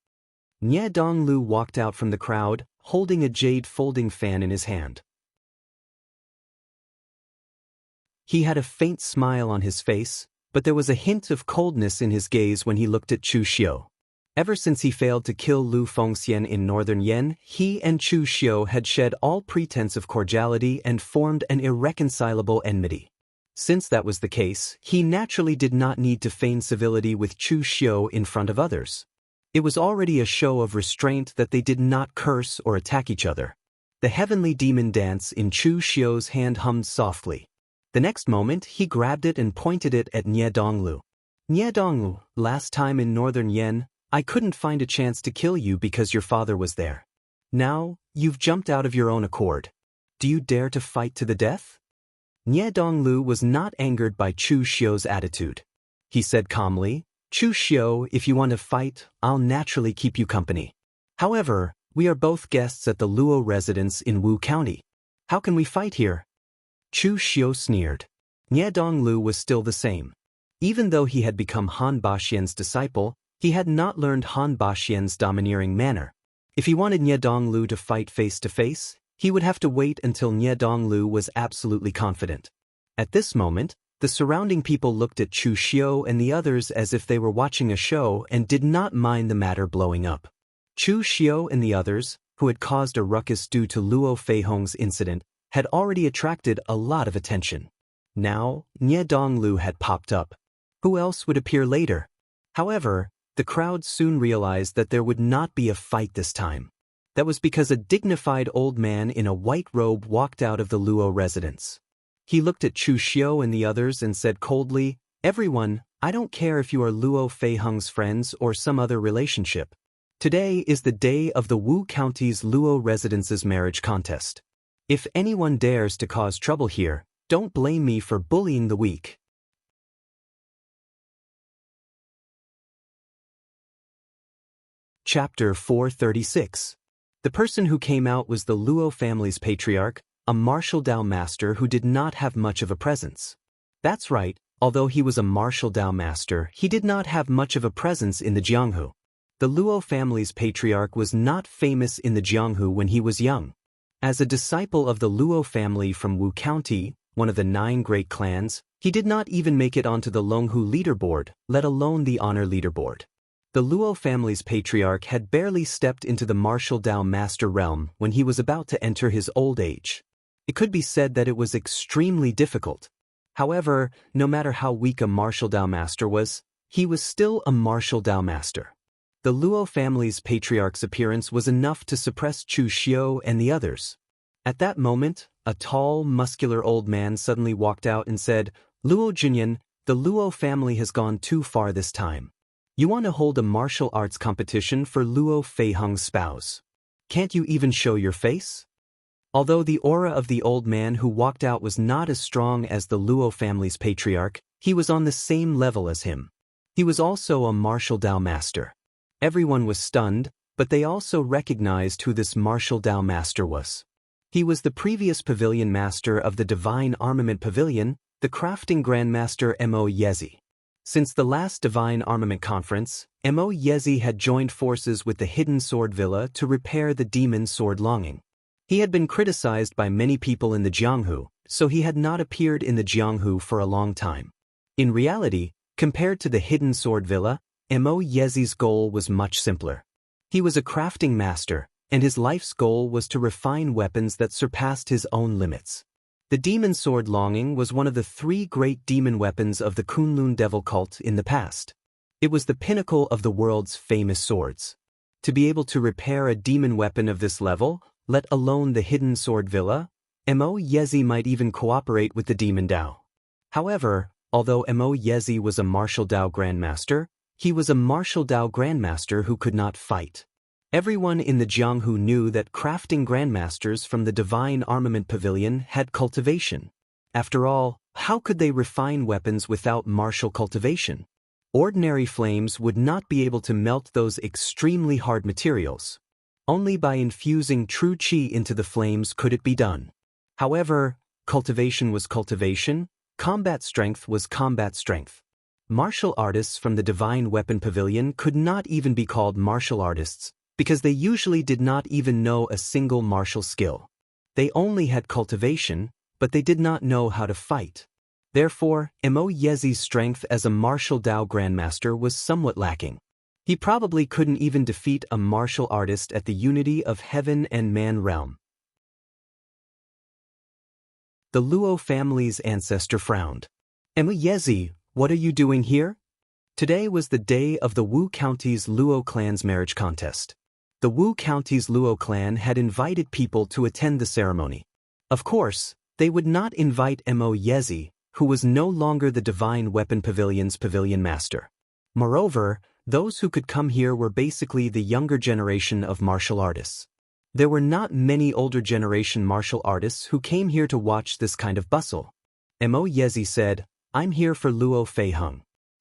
Nie Donglu walked out from the crowd, holding a jade folding fan in his hand. He had a faint smile on his face, but there was a hint of coldness in his gaze when he looked at Chu Xiu. Ever since he failed to kill Lu Fengxian in northern Yen, he and Chu Xiu had shed all pretense of cordiality and formed an irreconcilable enmity. Since that was the case, he naturally did not need to feign civility with Chu Xiu in front of others. It was already a show of restraint that they did not curse or attack each other. The heavenly demon dance in Chu Xiu's hand hummed softly. The next moment, he grabbed it and pointed it at Nie Donglu. Nie Donglu, last time in northern Yen, I couldn't find a chance to kill you because your father was there. Now, you've jumped out of your own accord. Do you dare to fight to the death? Nie Donglu was not angered by Chu Xiu's attitude. He said calmly, Chu Xiu, if you want to fight, I'll naturally keep you company. However, we are both guests at the Luo residence in Wu County. How can we fight here? Chu Xiu sneered. Nie Donglu was still the same. Even though he had become Han Baxian's disciple, he had not learned Han Baxian's domineering manner. If he wanted Nie Donglu to fight face to face, he would have to wait until Nie Donglu was absolutely confident. At this moment, the surrounding people looked at Chu Xiu and the others as if they were watching a show and did not mind the matter blowing up. Chu Xiu and the others, who had caused a ruckus due to Luo Feihong's incident, had already attracted a lot of attention. Now, Nie Donglu had popped up. Who else would appear later? However, the crowd soon realized that there would not be a fight this time. That was because a dignified old man in a white robe walked out of the Luo residence. He looked at Chu Xiu and the others and said coldly, Everyone, I don't care if you are Luo Feihong's friends or some other relationship. Today is the day of the Wu County's Luo residence's marriage contest. If anyone dares to cause trouble here, don't blame me for bullying the weak. Chapter 436. The person who came out was the Luo family's patriarch, a martial Dao master who did not have much of a presence. That's right, although he was a martial Dao master, he did not have much of a presence in the Jianghu. The Luo family's patriarch was not famous in the Jianghu when he was young. As a disciple of the Luo family from Wu County, one of the 9 great clans, he did not even make it onto the Longhu leaderboard, let alone the honor leaderboard. The Luo family's patriarch had barely stepped into the martial Dao master realm when he was about to enter his old age. It could be said that it was extremely difficult. However, no matter how weak a martial Dao master was, he was still a martial Dao master. The Luo family's patriarch's appearance was enough to suppress Chu Xiu and the others. At that moment, a tall, muscular old man suddenly walked out and said, Luo Jinyan, the Luo family has gone too far this time. You want to hold a martial arts competition for Luo Feihong's spouse. Can't you even show your face? Although the aura of the old man who walked out was not as strong as the Luo family's patriarch, he was on the same level as him. He was also a martial Dao master. Everyone was stunned, but they also recognized who this martial Dao master was. He was the previous pavilion master of the Divine Armament Pavilion, the crafting grandmaster Mo Yezi. Since the last Divine Armament Conference, Mo Yezi had joined forces with the Hidden Sword Villa to repair the demon sword longing. He had been criticized by many people in the Jianghu, so he had not appeared in the Jianghu for a long time. In reality, compared to the Hidden Sword Villa, Mo Yezi's goal was much simpler. He was a crafting master, and his life's goal was to refine weapons that surpassed his own limits. The demon sword longing was one of the 3 great demon weapons of the Kunlun devil cult in the past. It was the pinnacle of the world's famous swords. To be able to repair a demon weapon of this level, let alone the Hidden Sword Villa, Mo Yezi might even cooperate with the Demon Dao. However, although Mo Yezi was a martial Dao grandmaster, he was a martial Dao grandmaster who could not fight. Everyone in the Jianghu knew that crafting grandmasters from the Divine Armament Pavilion had cultivation. After all, how could they refine weapons without martial cultivation? Ordinary flames would not be able to melt those extremely hard materials. Only by infusing true qi into the flames could it be done. However, cultivation was cultivation, combat strength was combat strength. Martial artists from the Divine Weapon Pavilion could not even be called martial artists, because they usually did not even know a single martial skill. They only had cultivation, but they did not know how to fight. Therefore, Mo Yezi's strength as a martial Dao grandmaster was somewhat lacking. He probably couldn't even defeat a martial artist at the unity of heaven and man realm. The Luo family's ancestor frowned. Mo Yezi, what are you doing here? Today was the day of the Wu County's Luo clan's marriage contest. The Wu County's Luo clan had invited people to attend the ceremony. Of course, they would not invite Mo Yezi, who was no longer the Divine Weapon Pavilion's pavilion master. Moreover, those who could come here were basically the younger generation of martial artists. There were not many older generation martial artists who came here to watch this kind of bustle. Mo Yezi said, I'm here for Luo Feiheng.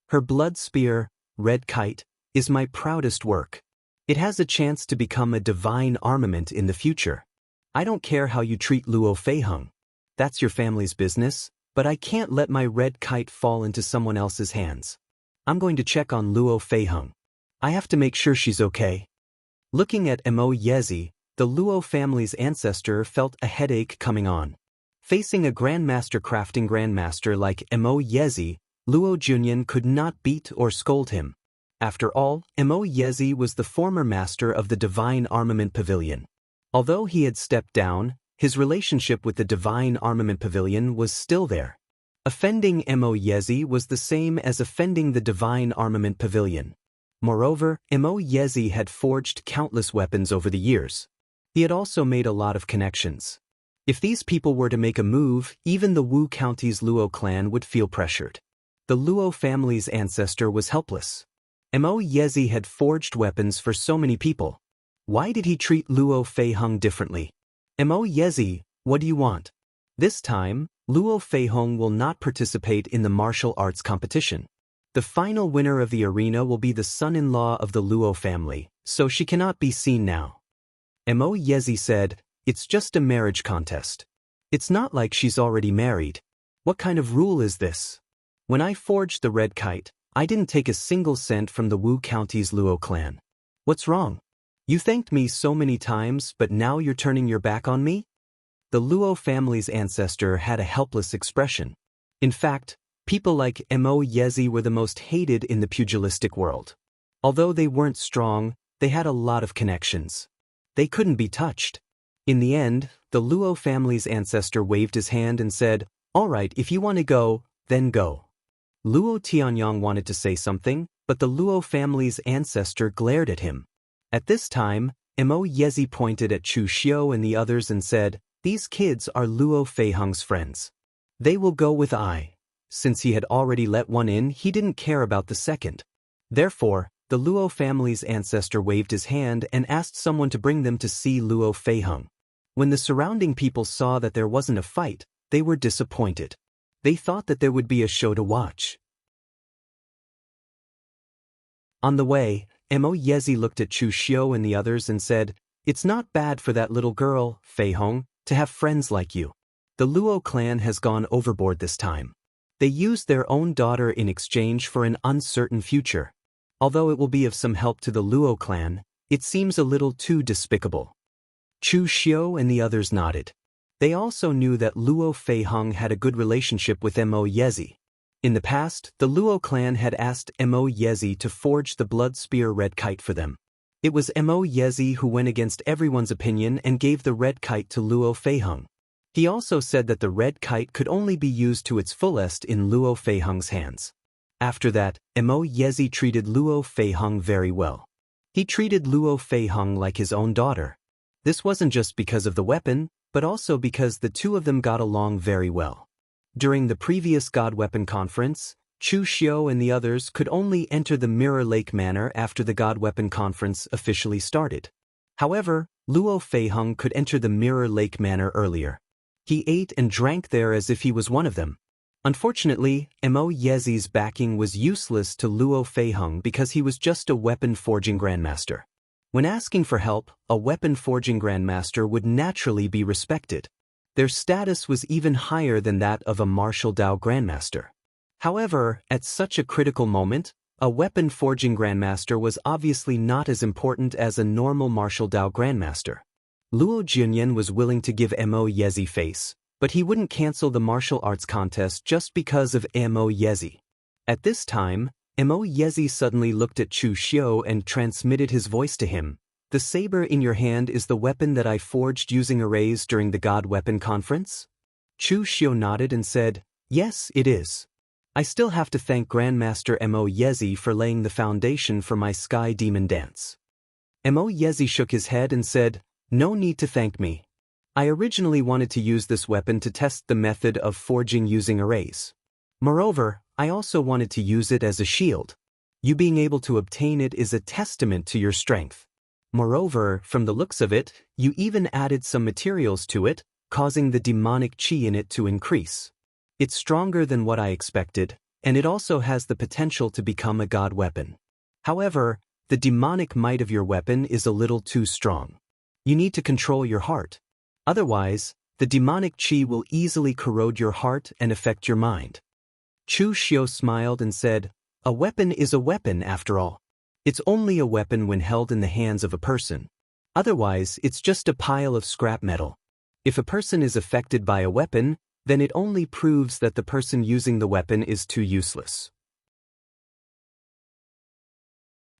Her blood spear, Red Kite, is my proudest work. It has a chance to become a divine armament in the future. I don't care how you treat Luo Feiheng. That's your family's business, but I can't let my Red Kite fall into someone else's hands. I'm going to check on Luo Feiheng. I have to make sure she's okay. Looking at Mo Yezi, the Luo family's ancestor felt a headache coming on. Facing a grandmaster crafting grandmaster like Mo Yezi, Luo Junyan could not beat or scold him. After all, Mo Yezi was the former master of the Divine Armament Pavilion. Although he had stepped down, his relationship with the Divine Armament Pavilion was still there. Offending Mo Yezi was the same as offending the Divine Armament Pavilion. Moreover, Mo Yezi had forged countless weapons over the years. He had also made a lot of connections. If these people were to make a move, even the Wu County's Luo clan would feel pressured. The Luo family's ancestor was helpless. Mo Yezi had forged weapons for so many people. Why did he treat Luo Feiheng differently? Mo Yezi, what do you want? This time, Luo Feiheng will not participate in the martial arts competition. The final winner of the arena will be the son-in-law of the Luo family, so she cannot be seen now. Mo Yezi said, it's just a marriage contest. It's not like she's already married. What kind of rule is this? When I forged the Red Kite, I didn't take a single cent from the Wu County's Luo clan. What's wrong? You thanked me so many times, but now you're turning your back on me? The Luo family's ancestor had a helpless expression. In fact, people like Mo Yezi were the most hated in the pugilistic world. Although they weren't strong, they had a lot of connections. They couldn't be touched. In the end, the Luo family's ancestor waved his hand and said, all right, if you want to go, then go. Luo Tianyang wanted to say something, but the Luo family's ancestor glared at him. At this time, Mo Yezi pointed at Chu Xiu and the others and said, these kids are Luo Feiheng's friends. They will go with I. Since he had already let one in, he didn't care about the second. Therefore, the Luo family's ancestor waved his hand and asked someone to bring them to see Luo Feiheng. When the surrounding people saw that there wasn't a fight, they were disappointed. They thought that there would be a show to watch. On the way, Mo Yezi looked at Chu Xiu and the others and said, it's not bad for that little girl, Feiheng, to have friends like you. The Luo clan has gone overboard this time. They used their own daughter in exchange for an uncertain future. Although it will be of some help to the Luo clan, it seems a little too despicable. Chu Xiu and the others nodded. They also knew that Luo Feiheng had a good relationship with Mo Yezi. In the past, the Luo clan had asked Mo Yezi to forge the blood spear Red Kite for them. It was Mo Yezi who went against everyone's opinion and gave the Red Kite to Luo Feiheng. He also said that the Red Kite could only be used to its fullest in Luo Feiheng's hands. After that, Mo Yezi treated Luo Feiheng very well. He treated Luo Feiheng like his own daughter. This wasn't just because of the weapon, but also because the two of them got along very well. During the previous God Weapon Conference, Chu Xiu and the others could only enter the Mirror Lake Manor after the God Weapon Conference officially started. However, Luo Feiheng could enter the Mirror Lake Manor earlier. He ate and drank there as if he was one of them. Unfortunately, Mo Yezi's backing was useless to Luo Feiheng because he was just a weapon forging grandmaster. When asking for help, a weapon forging grandmaster would naturally be respected. Their status was even higher than that of a martial Dao grandmaster. However, at such a critical moment, a weapon forging grandmaster was obviously not as important as a normal martial Dao grandmaster. Luo Junyan was willing to give Mo Yezi face, but he wouldn't cancel the martial arts contest just because of Mo Yezi. At this time, Mo Yezi suddenly looked at Chu Xiu and transmitted his voice to him. The saber in your hand is the weapon that I forged using arrays during the God Weapon Conference? Chu Xiu nodded and said, yes, it is. I still have to thank Grandmaster Mo Yezi for laying the foundation for my Sky Demon dance. Mo Yezi shook his head and said, no need to thank me. I originally wanted to use this weapon to test the method of forging using arrays. Moreover, I also wanted to use it as a shield. You being able to obtain it is a testament to your strength. Moreover, from the looks of it, you even added some materials to it, causing the demonic chi in it to increase. It's stronger than what I expected, and it also has the potential to become a god weapon. However, the demonic might of your weapon is a little too strong. You need to control your heart. Otherwise, the demonic chi will easily corrode your heart and affect your mind. Chu Xiu smiled and said, a weapon is a weapon after all. It's only a weapon when held in the hands of a person. Otherwise, it's just a pile of scrap metal. If a person is affected by a weapon, then it only proves that the person using the weapon is too useless.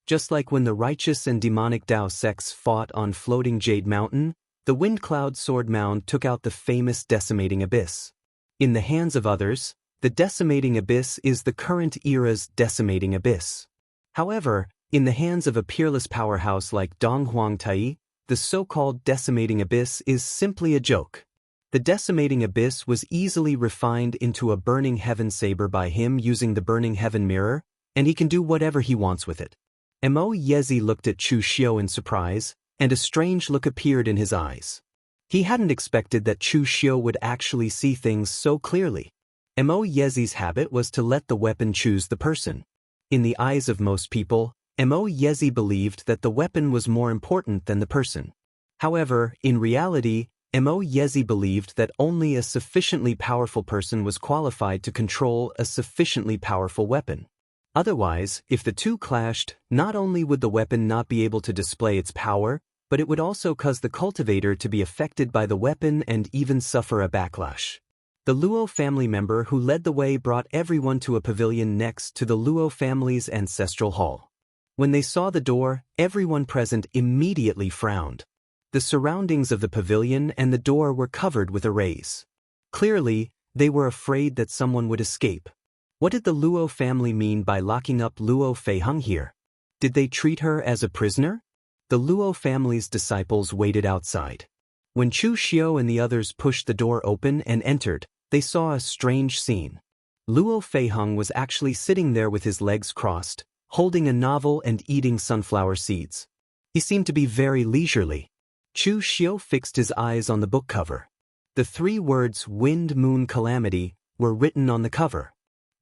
Just like when the righteous and demonic Dao sects fought on Floating Jade Mountain, the Wind Cloud Sword Mound took out the famous Decimating Abyss. In the hands of others, the Decimating Abyss is the current era's Decimating Abyss. However, in the hands of a peerless powerhouse like Donghuang Tai, the so-called Decimating Abyss is simply a joke. The Decimating Abyss was easily refined into a Burning Heaven saber by him using the Burning Heaven mirror, and he can do whatever he wants with it. Mo Yezi looked at Chu Xiu in surprise, and a strange look appeared in his eyes. He hadn't expected that Chu Xiu would actually see things so clearly. Mo Yezi's habit was to let the weapon choose the person. In the eyes of most people, Mo Yezi believed that the weapon was more important than the person. However, in reality, Mo Yezi believed that only a sufficiently powerful person was qualified to control a sufficiently powerful weapon. Otherwise, if the two clashed, not only would the weapon not be able to display its power, but it would also cause the cultivator to be affected by the weapon and even suffer a backlash. The Luo family member who led the way brought everyone to a pavilion next to the Luo family's ancestral hall. When they saw the door, everyone present immediately frowned. The surroundings of the pavilion and the door were covered with arrays. Clearly, they were afraid that someone would escape. What did the Luo family mean by locking up Luo Feiheng here? Did they treat her as a prisoner? The Luo family's disciples waited outside. When Chu Xiu and the others pushed the door open and entered, they saw a strange scene. Luo Feiheng was actually sitting there with his legs crossed, holding a novel and eating sunflower seeds. He seemed to be very leisurely. Chu Xiu fixed his eyes on the book cover. The 3 words Wind Moon Calamity were written on the cover.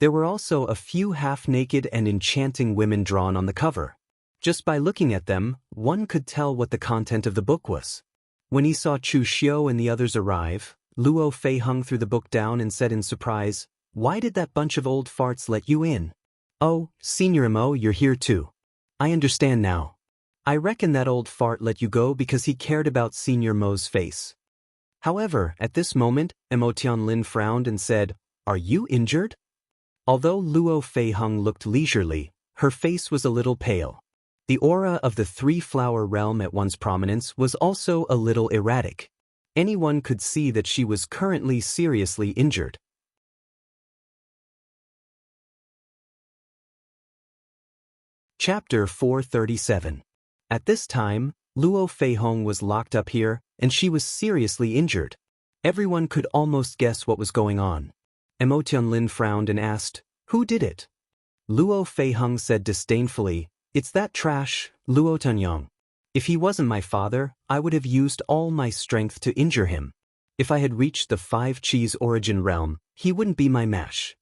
There were also a few half-naked and enchanting women drawn on the cover. Just by looking at them, one could tell what the content of the book was. When he saw Chu Xiu and the others arrive, Luo Feiheng threw the book down and said in surprise, "Why did that bunch of old farts let you in?" "Oh, Senior Mo, you're here too. I understand now. I reckon that old fart let you go because he cared about Senior Mo's face." However, at this moment, Mo Tianlin frowned and said, "Are you injured?" Although Luo Feiheng looked leisurely, her face was a little pale. The aura of the 3-flower realm at one's prominence was also a little erratic. Anyone could see that she was currently seriously injured. Chapter 437. At this time, Luo Feiheng was locked up here, and she was seriously injured. Everyone could almost guess what was going on. Mo Tianlin frowned and asked, "Who did it?" Luo Feiheng said disdainfully, "It's that trash, Luo Tunyang. If he wasn't my father, I would have used all my strength to injure him. If I had reached the 5 Chi's origin realm, he wouldn't be my match."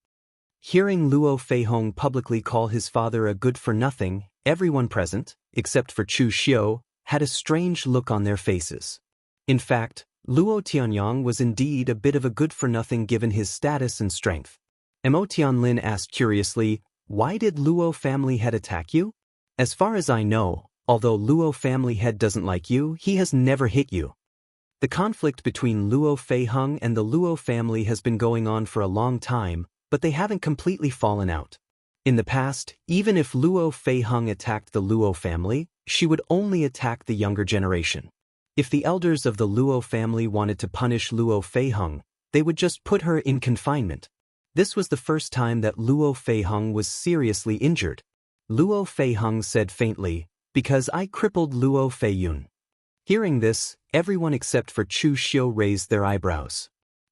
Hearing Luo Feiheng publicly call his father a good-for-nothing, everyone present, except for Chu Xiu, had a strange look on their faces. In fact, Luo Tianyang was indeed a bit of a good-for-nothing given his status and strength. Mo Tianlin asked curiously, "Why did Luo family head attack you?" "As far as I know, although Luo family head doesn't like you, he has never hit you." The conflict between Luo Feiheng and the Luo family has been going on for a long time, but they haven't completely fallen out. In the past, even if Luo Feiheng attacked the Luo family, she would only attack the younger generation. If the elders of the Luo family wanted to punish Luo Feiheng, they would just put her in confinement. This was the first time that Luo Feiheng was seriously injured. Luo Feiheng said faintly, "Because I crippled Luo Feiyun." Hearing this, everyone except for Chu Xiu raised their eyebrows.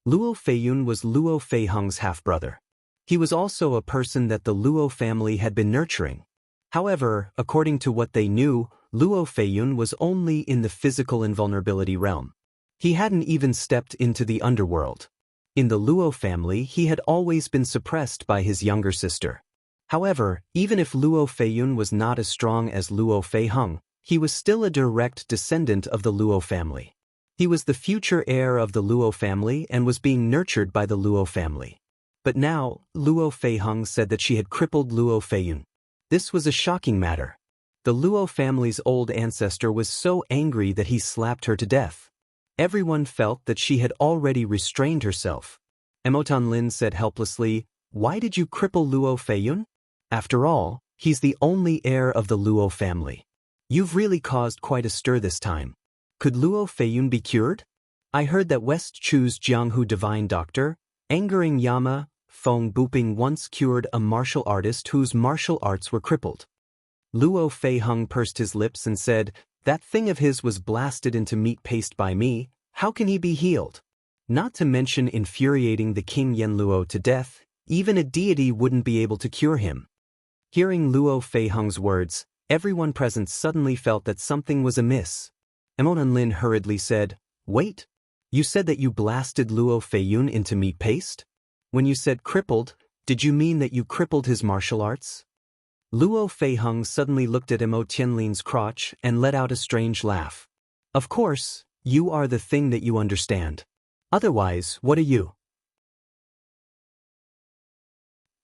Luo Feiyun was Luo Feiheng's half-brother. He was also a person that the Luo family had been nurturing. However, according to what they knew, Luo Feiyun was only in the physical invulnerability realm. He hadn't even stepped into the underworld. In the Luo family, he had always been suppressed by his younger sister. However, even if Luo Feiyun was not as strong as Luo Feiheng, he was still a direct descendant of the Luo family. He was the future heir of the Luo family and was being nurtured by the Luo family. But now, Luo Feiheng said that she had crippled Luo Feiyun. This was a shocking matter. The Luo family's old ancestor was so angry that he slapped her to death. Everyone felt that she had already restrained herself. Emotan Lin said helplessly, "Why did you cripple Luo Feiyun? After all, he's the only heir of the Luo family. You've really caused quite a stir this time. Could Luo Feiyun be cured? I heard that West Chu's Jianghu divine doctor, angering Yama, Feng Buping once cured a martial artist whose martial arts were crippled." Luo Feiheng pursed his lips and said, "That thing of his was blasted into meat paste by me. How can he be healed? Not to mention infuriating the King Yenluo to death, even a deity wouldn't be able to cure him." Hearing Luo Feiheng's words, everyone present suddenly felt that something was amiss. Emonan Lin hurriedly said, "Wait, you said that you blasted Luo Feiyun into meat paste? When you said crippled, did you mean that you crippled his martial arts?" Luo Feiheng suddenly looked at Emo Tianlin's crotch and let out a strange laugh. "Of course, you are the thing that you understand. Otherwise, what are you?"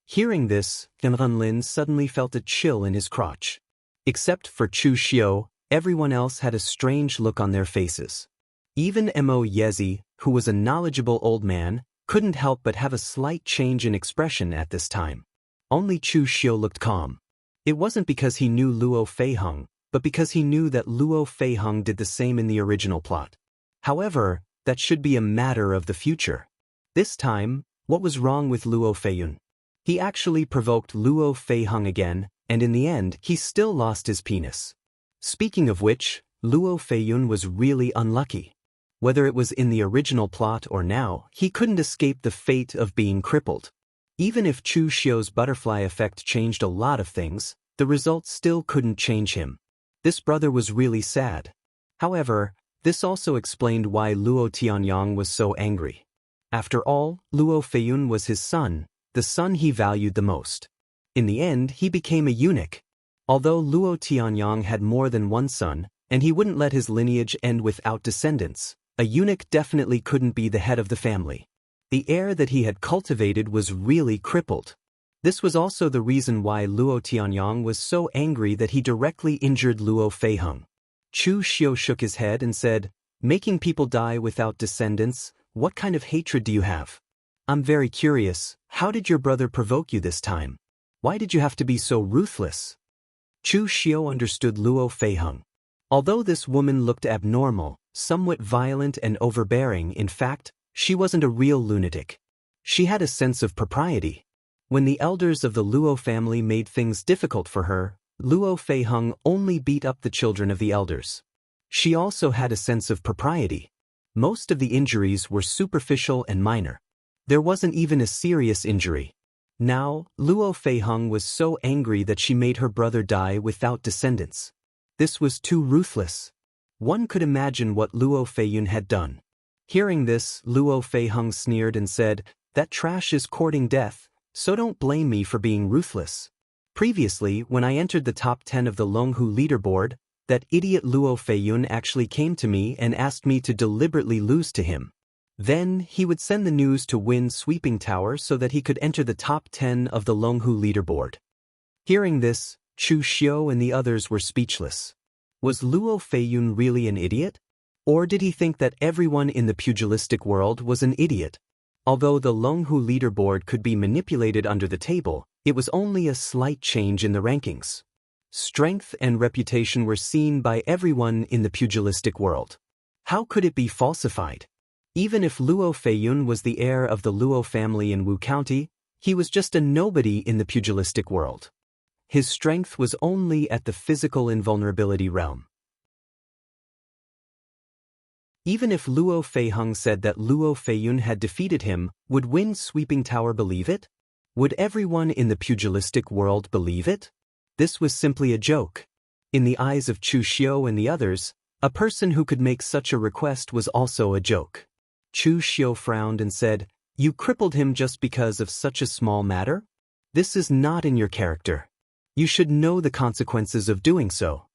Hearing this, Emotan Lin suddenly felt a chill in his crotch. Except for Chu Xiu, everyone else had a strange look on their faces. Even Mo Yezi, who was a knowledgeable old man, couldn't help but have a slight change in expression at this time. Only Chu Xiu looked calm. It wasn't because he knew Luo Feiheng, but because he knew that Luo Feiheng did the same in the original plot. However, that should be a matter of the future. This time, what was wrong with Luo Feiyun? He actually provoked Luo Feiheng again, and in the end, he still lost his penis. Speaking of which, Luo Feiyun was really unlucky. Whether it was in the original plot or now, he couldn't escape the fate of being crippled. Even if Chu Xiu's butterfly effect changed a lot of things, the result still couldn't change him. This brother was really sad. However, this also explained why Luo Tianyang was so angry. After all, Luo Feiyun was his son, the son he valued the most. In the end, he became a eunuch. Although Luo Tianyang had more than one son, and he wouldn't let his lineage end without descendants, a eunuch definitely couldn't be the head of the family. The heir that he had cultivated was really crippled. This was also the reason why Luo Tianyang was so angry that he directly injured Luo Feiheng. Chu Xiu shook his head and said, "Making people die without descendants, what kind of hatred do you have? I'm very curious, how did your brother provoke you this time? Why did you have to be so ruthless?" Chu Xiu understood Luo Feiheng. Although this woman looked abnormal, somewhat violent and overbearing, in fact, she wasn't a real lunatic. She had a sense of propriety. When the elders of the Luo family made things difficult for her, Luo Feiheng only beat up the children of the elders. She also had a sense of propriety. Most of the injuries were superficial and minor. There wasn't even a serious injury. Now, Luo Feiheng was so angry that she made her brother die without descendants. This was too ruthless. One could imagine what Luo Feiyun had done. Hearing this, Luo Feiheng sneered and said, "That trash is courting death, so don't blame me for being ruthless. Previously, when I entered the top 10 of the Longhu leaderboard, that idiot Luo Feiyun actually came to me and asked me to deliberately lose to him. Then, he would send the news to Win Sweeping Tower so that he could enter the top 10 of the Longhu leaderboard." Hearing this, Chu Xiu and the others were speechless. Was Luo Feiyun really an idiot? Or did he think that everyone in the pugilistic world was an idiot? Although the Longhu leaderboard could be manipulated under the table, it was only a slight change in the rankings. Strength and reputation were seen by everyone in the pugilistic world. How could it be falsified? Even if Luo Feiyun was the heir of the Luo family in Wu County, he was just a nobody in the pugilistic world. His strength was only at the physical invulnerability realm. Even if Luo Feiheng said that Luo Feiyun had defeated him, would Wind Sweeping Tower believe it? Would everyone in the pugilistic world believe it? This was simply a joke. In the eyes of Chu Xiu and the others, a person who could make such a request was also a joke. Chu Xiu frowned and said, "You crippled him just because of such a small matter? This is not in your character. You should know the consequences of doing so."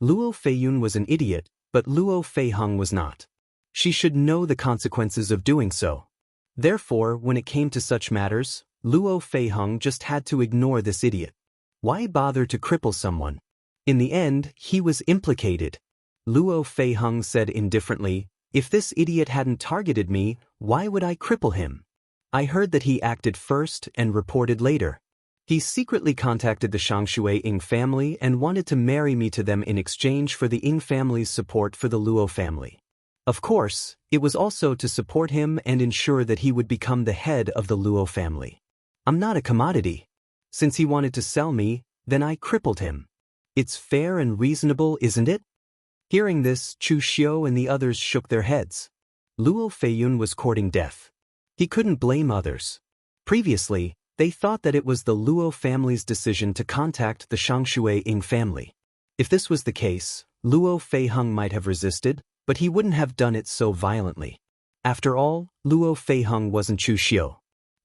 Luo Feiyun was an idiot, but Luo Feiheng was not. She should know the consequences of doing so. Therefore, when it came to such matters, Luo Feiheng just had to ignore this idiot. Why bother to cripple someone? In the end, he was implicated. Luo Feiheng said indifferently, "If this idiot hadn't targeted me, why would I cripple him? I heard that he acted first and reported later. He secretly contacted the Shangshui Ying family and wanted to marry me to them in exchange for the Ying family's support for the Luo family. Of course, it was also to support him and ensure that he would become the head of the Luo family. I'm not a commodity. Since he wanted to sell me, then I crippled him. It's fair and reasonable, isn't it?" Hearing this, Chu Xiu and the others shook their heads. Luo Feiyun was courting death. He couldn't blame others. Previously, they thought that it was the Luo family's decision to contact the Shangshui Ying family. If this was the case, Luo Feiheng might have resisted, but he wouldn't have done it so violently. After all, Luo Feiheng wasn't Chu Xiu.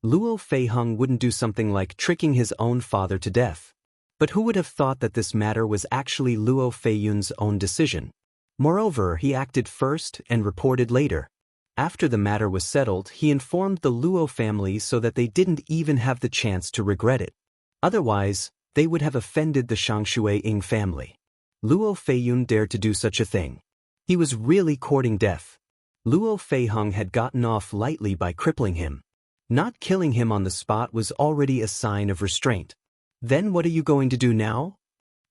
Luo Feiheng wouldn't do something like tricking his own father to death. But who would have thought that this matter was actually Luo Feiyun's own decision? Moreover, he acted first and reported later. After the matter was settled, he informed the Luo family so that they didn't even have the chance to regret it. Otherwise, they would have offended the Shangshui Ying family. Luo Feiyun dared to do such a thing. He was really courting death. Luo Feiheng had gotten off lightly by crippling him. Not killing him on the spot was already a sign of restraint. "Then what are you going to do now?"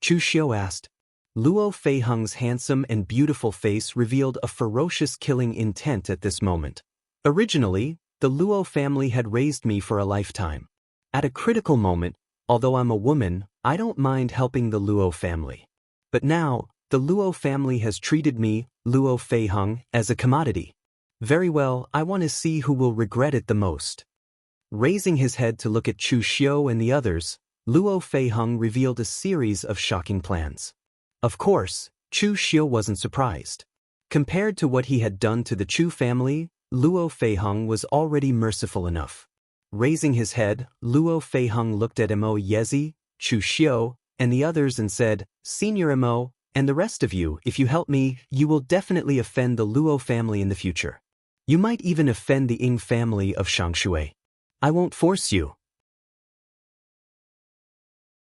Chu Xiu asked. Luo Feiheng's handsome and beautiful face revealed a ferocious killing intent at this moment. "Originally, the Luo family had raised me for a lifetime. At a critical moment, although I'm a woman, I don't mind helping the Luo family. But now, the Luo family has treated me, Luo Feiheng, as a commodity. Very well, I want to see who will regret it the most." Raising his head to look at Chu Xiu and the others, Luo Feiheng revealed a series of shocking plans. Of course, Chu Xiu wasn't surprised. Compared to what he had done to the Chu family, Luo Feiheng was already merciful enough. Raising his head, Luo Feiheng looked at Mo Yezi, Chu Xiu, and the others and said, "Senior Mo, and the rest of you, if you help me, you will definitely offend the Luo family in the future. You might even offend the Ying family of Shangshui. I won't force you.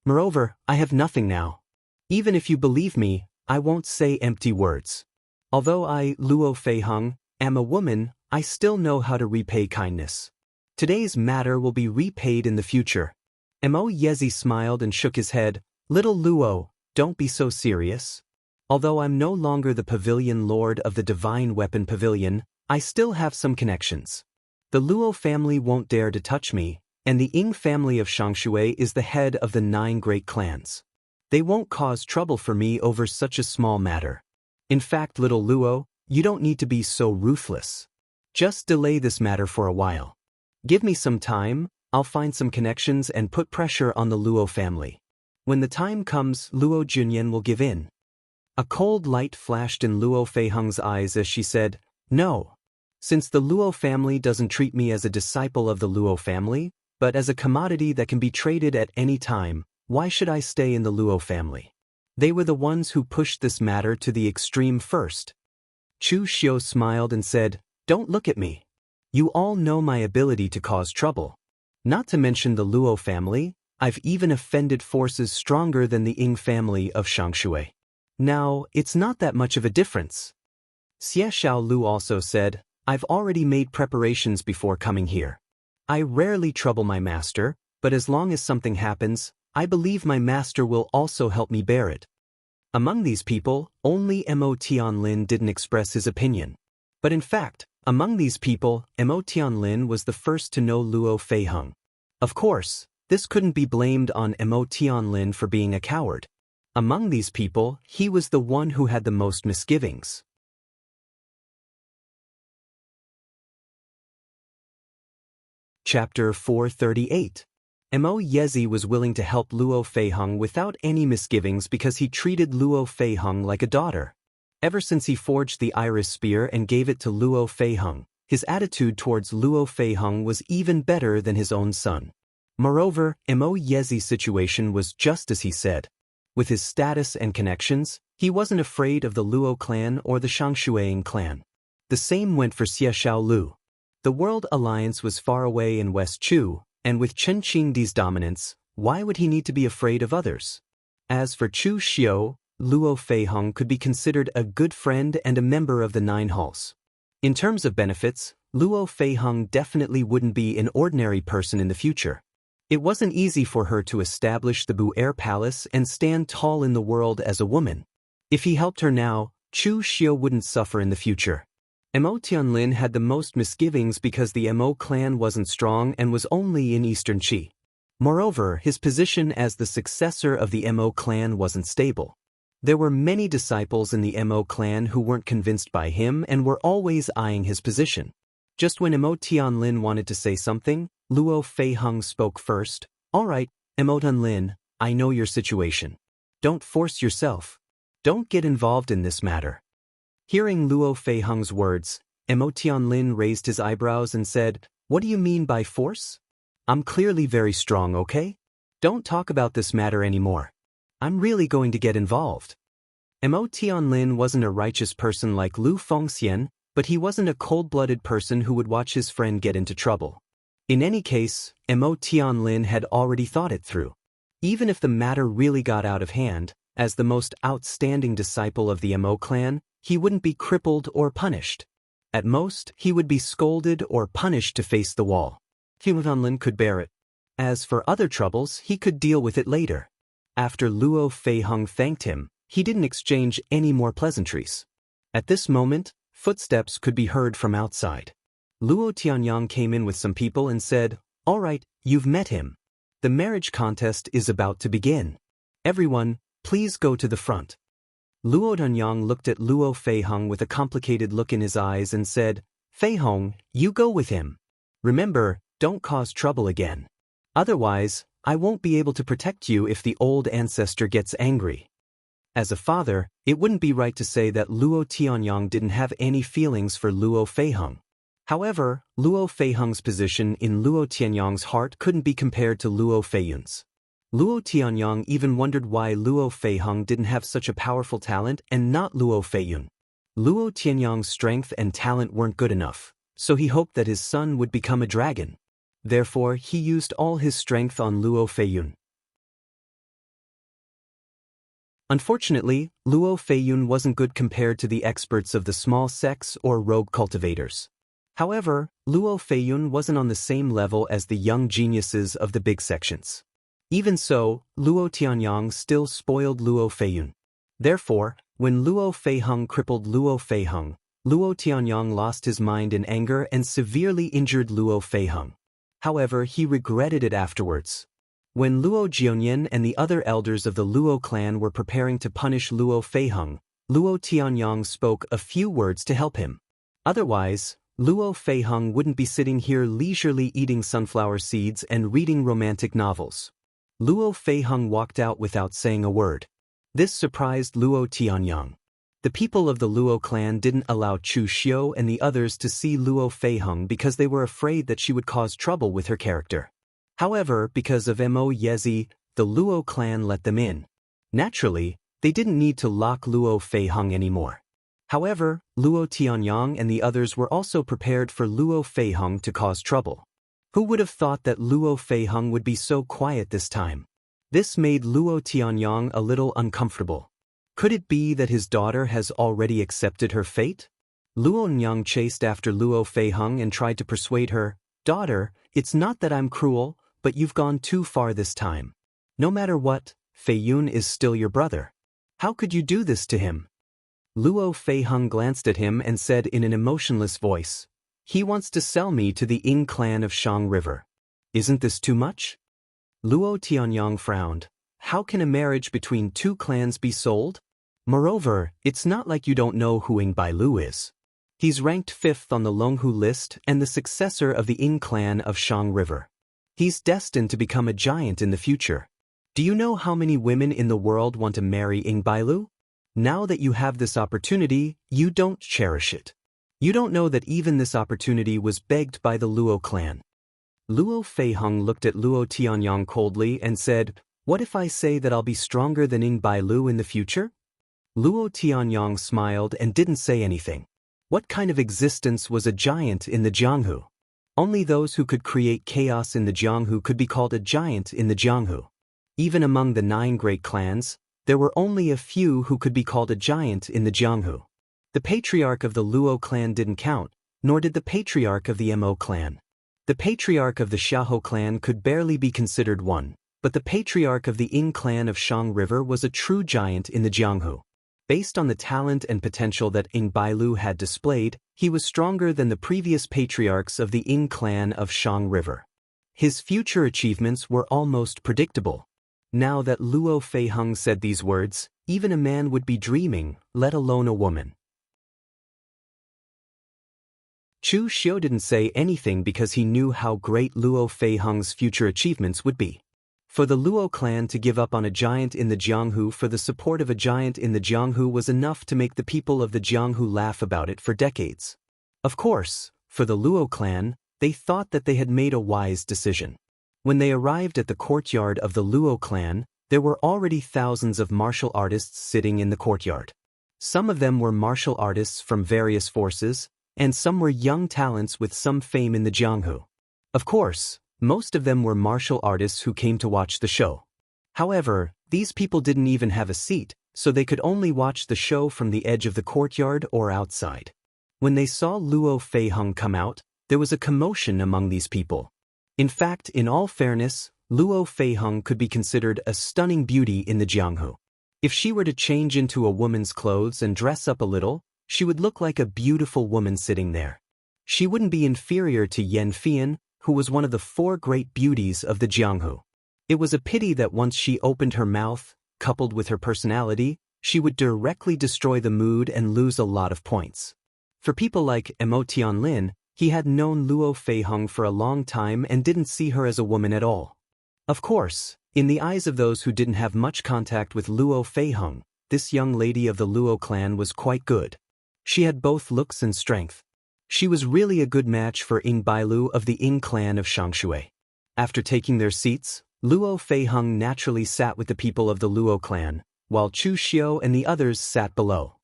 Moreover, I have nothing now. Even if you believe me, I won't say empty words. Although I, Luo Feiheng, am a woman, I still know how to repay kindness. Today's matter will be repaid in the future." Mo Yezi smiled and shook his head. "Little Luo, don't be so serious. Although I'm no longer the pavilion lord of the Divine Weapon Pavilion, I still have some connections. The Luo family won't dare to touch me, and the Ying family of Shangshui is the head of the 9 great clans. They won't cause trouble for me over such a small matter. In fact, little Luo, you don't need to be so ruthless. Just delay this matter for a while. Give me some time, I'll find some connections and put pressure on the Luo family. When the time comes, Luo Junyan will give in." A cold light flashed in Luo Feiheng's eyes as she said, "No. Since the Luo family doesn't treat me as a disciple of the Luo family, but as a commodity that can be traded at any time, why should I stay in the Luo family? They were the ones who pushed this matter to the extreme first." Chu Xiu smiled and said, "Don't look at me. You all know my ability to cause trouble. Not to mention the Luo family, I've even offended forces stronger than the Ying family of Shangshui. Now, it's not that much of a difference." Xie Xiaolu also said, I've already made preparations before coming here. I rarely trouble my master, but as long as something happens, I believe my master will also help me bear it. Among these people, only Mo Tianlin didn't express his opinion. But in fact, among these people, Mo Tianlin was the first to know Luo Feiheng. Of course, this couldn't be blamed on Mo Tianlin for being a coward. Among these people, he was the one who had the most misgivings. Chapter 438. Mo Yezi was willing to help Luo Feiheng without any misgivings because he treated Luo Feiheng like a daughter. Ever since he forged the iris spear and gave it to Luo Feiheng, his attitude towards Luo Feiheng was even better than his own son. Moreover, Mo Yezi's situation was just as he said. With his status and connections, he wasn't afraid of the Luo clan or the Shangshuang clan. The same went for Xie Xiaolu. The World Alliance was far away in West Chu, and with Chen Qingdi's dominance, why would he need to be afraid of others? As for Chu Xiu, Luo Feiheng could be considered a good friend and a member of the Nine Halls. In terms of benefits, Luo Feiheng definitely wouldn't be an ordinary person in the future. It wasn't easy for her to establish the Bu-Air Palace and stand tall in the world as a woman. If he helped her now, Chu Xiu wouldn't suffer in the future. Mo Tianlin had the most misgivings because the Mo clan wasn't strong and was only in Eastern Qi. Moreover, his position as the successor of the Mo clan wasn't stable. There were many disciples in the Mo clan who weren't convinced by him and were always eyeing his position. Just when Mo Tianlin wanted to say something, Luo Feiheng spoke first. All right, Mo Tianlin, I know your situation. Don't force yourself. Don't get involved in this matter. Hearing Luo Feiheng's words, Mo Tianlin raised his eyebrows and said, What do you mean by force? I'm clearly very strong, okay? Don't talk about this matter anymore. I'm really going to get involved. Mo Tianlin wasn't a righteous person like Lu Fengxian, but he wasn't a cold-blooded person who would watch his friend get into trouble. In any case, Mo Tianlin had already thought it through. Even if the matter really got out of hand, as the most outstanding disciple of the Mo clan, he wouldn't be crippled or punished. At most, he would be scolded or punished to face the wall. Tianlin could bear it. As for other troubles, he could deal with it later. After Luo Feiheng thanked him, he didn't exchange any more pleasantries. At this moment, footsteps could be heard from outside. Luo Tianyang came in with some people and said, All right, you've met him. The marriage contest is about to begin. Everyone, please go to the front. Luo Tianyang looked at Luo Feiheng with a complicated look in his eyes and said, Feiheng, you go with him. Remember, don't cause trouble again. Otherwise, I won't be able to protect you if the old ancestor gets angry. As a father, it wouldn't be right to say that Luo Tianyang didn't have any feelings for Luo Feiheng. However, Luo Feiheng's position in Luo Tianyang's heart couldn't be compared to Luo Feiyun's. Luo Tianyang even wondered why Luo Feiheng didn't have such a powerful talent and not Luo Feiyun. Luo Tianyang's strength and talent weren't good enough, so he hoped that his son would become a dragon. Therefore, he used all his strength on Luo Feiyun. Unfortunately, Luo Feiyun wasn't good compared to the experts of the small sects or rogue cultivators. However, Luo Feiyun wasn't on the same level as the young geniuses of the big sections. Even so, Luo Tianyang still spoiled Luo Feiyun. Therefore, when Luo Feiheng crippled Luo Feiheng, Luo Tianyang lost his mind in anger and severely injured Luo Feiheng. However, he regretted it afterwards. When Luo Jianyan and the other elders of the Luo clan were preparing to punish Luo Feiheng, Luo Tianyang spoke a few words to help him. Otherwise, Luo Feiheng wouldn't be sitting here leisurely eating sunflower seeds and reading romantic novels. Luo Feiheng walked out without saying a word. This surprised Luo Tianyang. The people of the Luo clan didn't allow Chu Xiu and the others to see Luo Feiheng because they were afraid that she would cause trouble with her character. However, because of Mo Yezi, the Luo clan let them in. Naturally, they didn't need to lock Luo Feiheng anymore. However, Luo Tianyang and the others were also prepared for Luo Feiheng to cause trouble. Who would have thought that Luo Feiheng would be so quiet this time? This made Luo Tianyang a little uncomfortable. Could it be that his daughter has already accepted her fate? Luo Nyang chased after Luo Feiheng and tried to persuade her, "Daughter, it's not that I'm cruel, but you've gone too far this time. No matter what, Feiyun is still your brother. How could you do this to him?" Luo Feiheng glanced at him and said in an emotionless voice, "He wants to sell me to the Ying clan of Shang River. Isn't this too much?" Luo Tianyang frowned. How can a marriage between two clans be sold? Moreover, it's not like you don't know who Ying Bailu is. He's ranked 5th on the Longhu list and the successor of the Ying clan of Shang River. He's destined to become a giant in the future. Do you know how many women in the world want to marry Ying Bailu? Now that you have this opportunity, you don't cherish it. You don't know that even this opportunity was begged by the Luo clan. Luo Feiheng looked at Luo Tianyang coldly and said, "What if I say that I'll be stronger than Ying Bailu in the future?" Luo Tianyang smiled and didn't say anything. What kind of existence was a giant in the Jianghu? Only those who could create chaos in the Jianghu could be called a giant in the Jianghu. Even among the 9 great clans, there were only a few who could be called a giant in the Jianghu. The patriarch of the Luo clan didn't count, nor did the patriarch of the Mo clan. The patriarch of the Xiahou clan could barely be considered one, but the patriarch of the Ying clan of Shang River was a true giant in the Jianghu. Based on the talent and potential that Ying Bailu had displayed, he was stronger than the previous patriarchs of the Ying clan of Shang River. His future achievements were almost predictable. Now that Luo Feiheng said these words, even a man would be dreaming, let alone a woman. Chu Xiu didn't say anything because he knew how great Luo Feiheng's future achievements would be. For the Luo clan to give up on a giant in the Jianghu for the support of a giant in the Jianghu was enough to make the people of the Jianghu laugh about it for decades. Of course, for the Luo clan, they thought that they had made a wise decision. When they arrived at the courtyard of the Luo clan, there were already thousands of martial artists sitting in the courtyard. Some of them were martial artists from various forces, and some were young talents with some fame in the Jianghu. Of course, most of them were martial artists who came to watch the show. However, these people didn't even have a seat, so they could only watch the show from the edge of the courtyard or outside. When they saw Luo Feiheng come out, there was a commotion among these people. In fact, in all fairness, Luo Feiheng could be considered a stunning beauty in the Jianghu. If she were to change into a woman's clothes and dress up a little, she would look like a beautiful woman sitting there. She wouldn't be inferior to Yan Fian, who was one of the 4 great beauties of the Jianghu. It was a pity that once she opened her mouth, coupled with her personality, she would directly destroy the mood and lose a lot of points. For people like Mo Tianlin, he had known Luo Feiheng for a long time and didn't see her as a woman at all. Of course, in the eyes of those who didn't have much contact with Luo Feiheng, this young lady of the Luo clan was quite good. She had both looks and strength. She was really a good match for Ying Bailu of the Ying clan of Shangshui. After taking their seats, Luo Feiheng naturally sat with the people of the Luo clan, while Chu Xiu and the others sat below.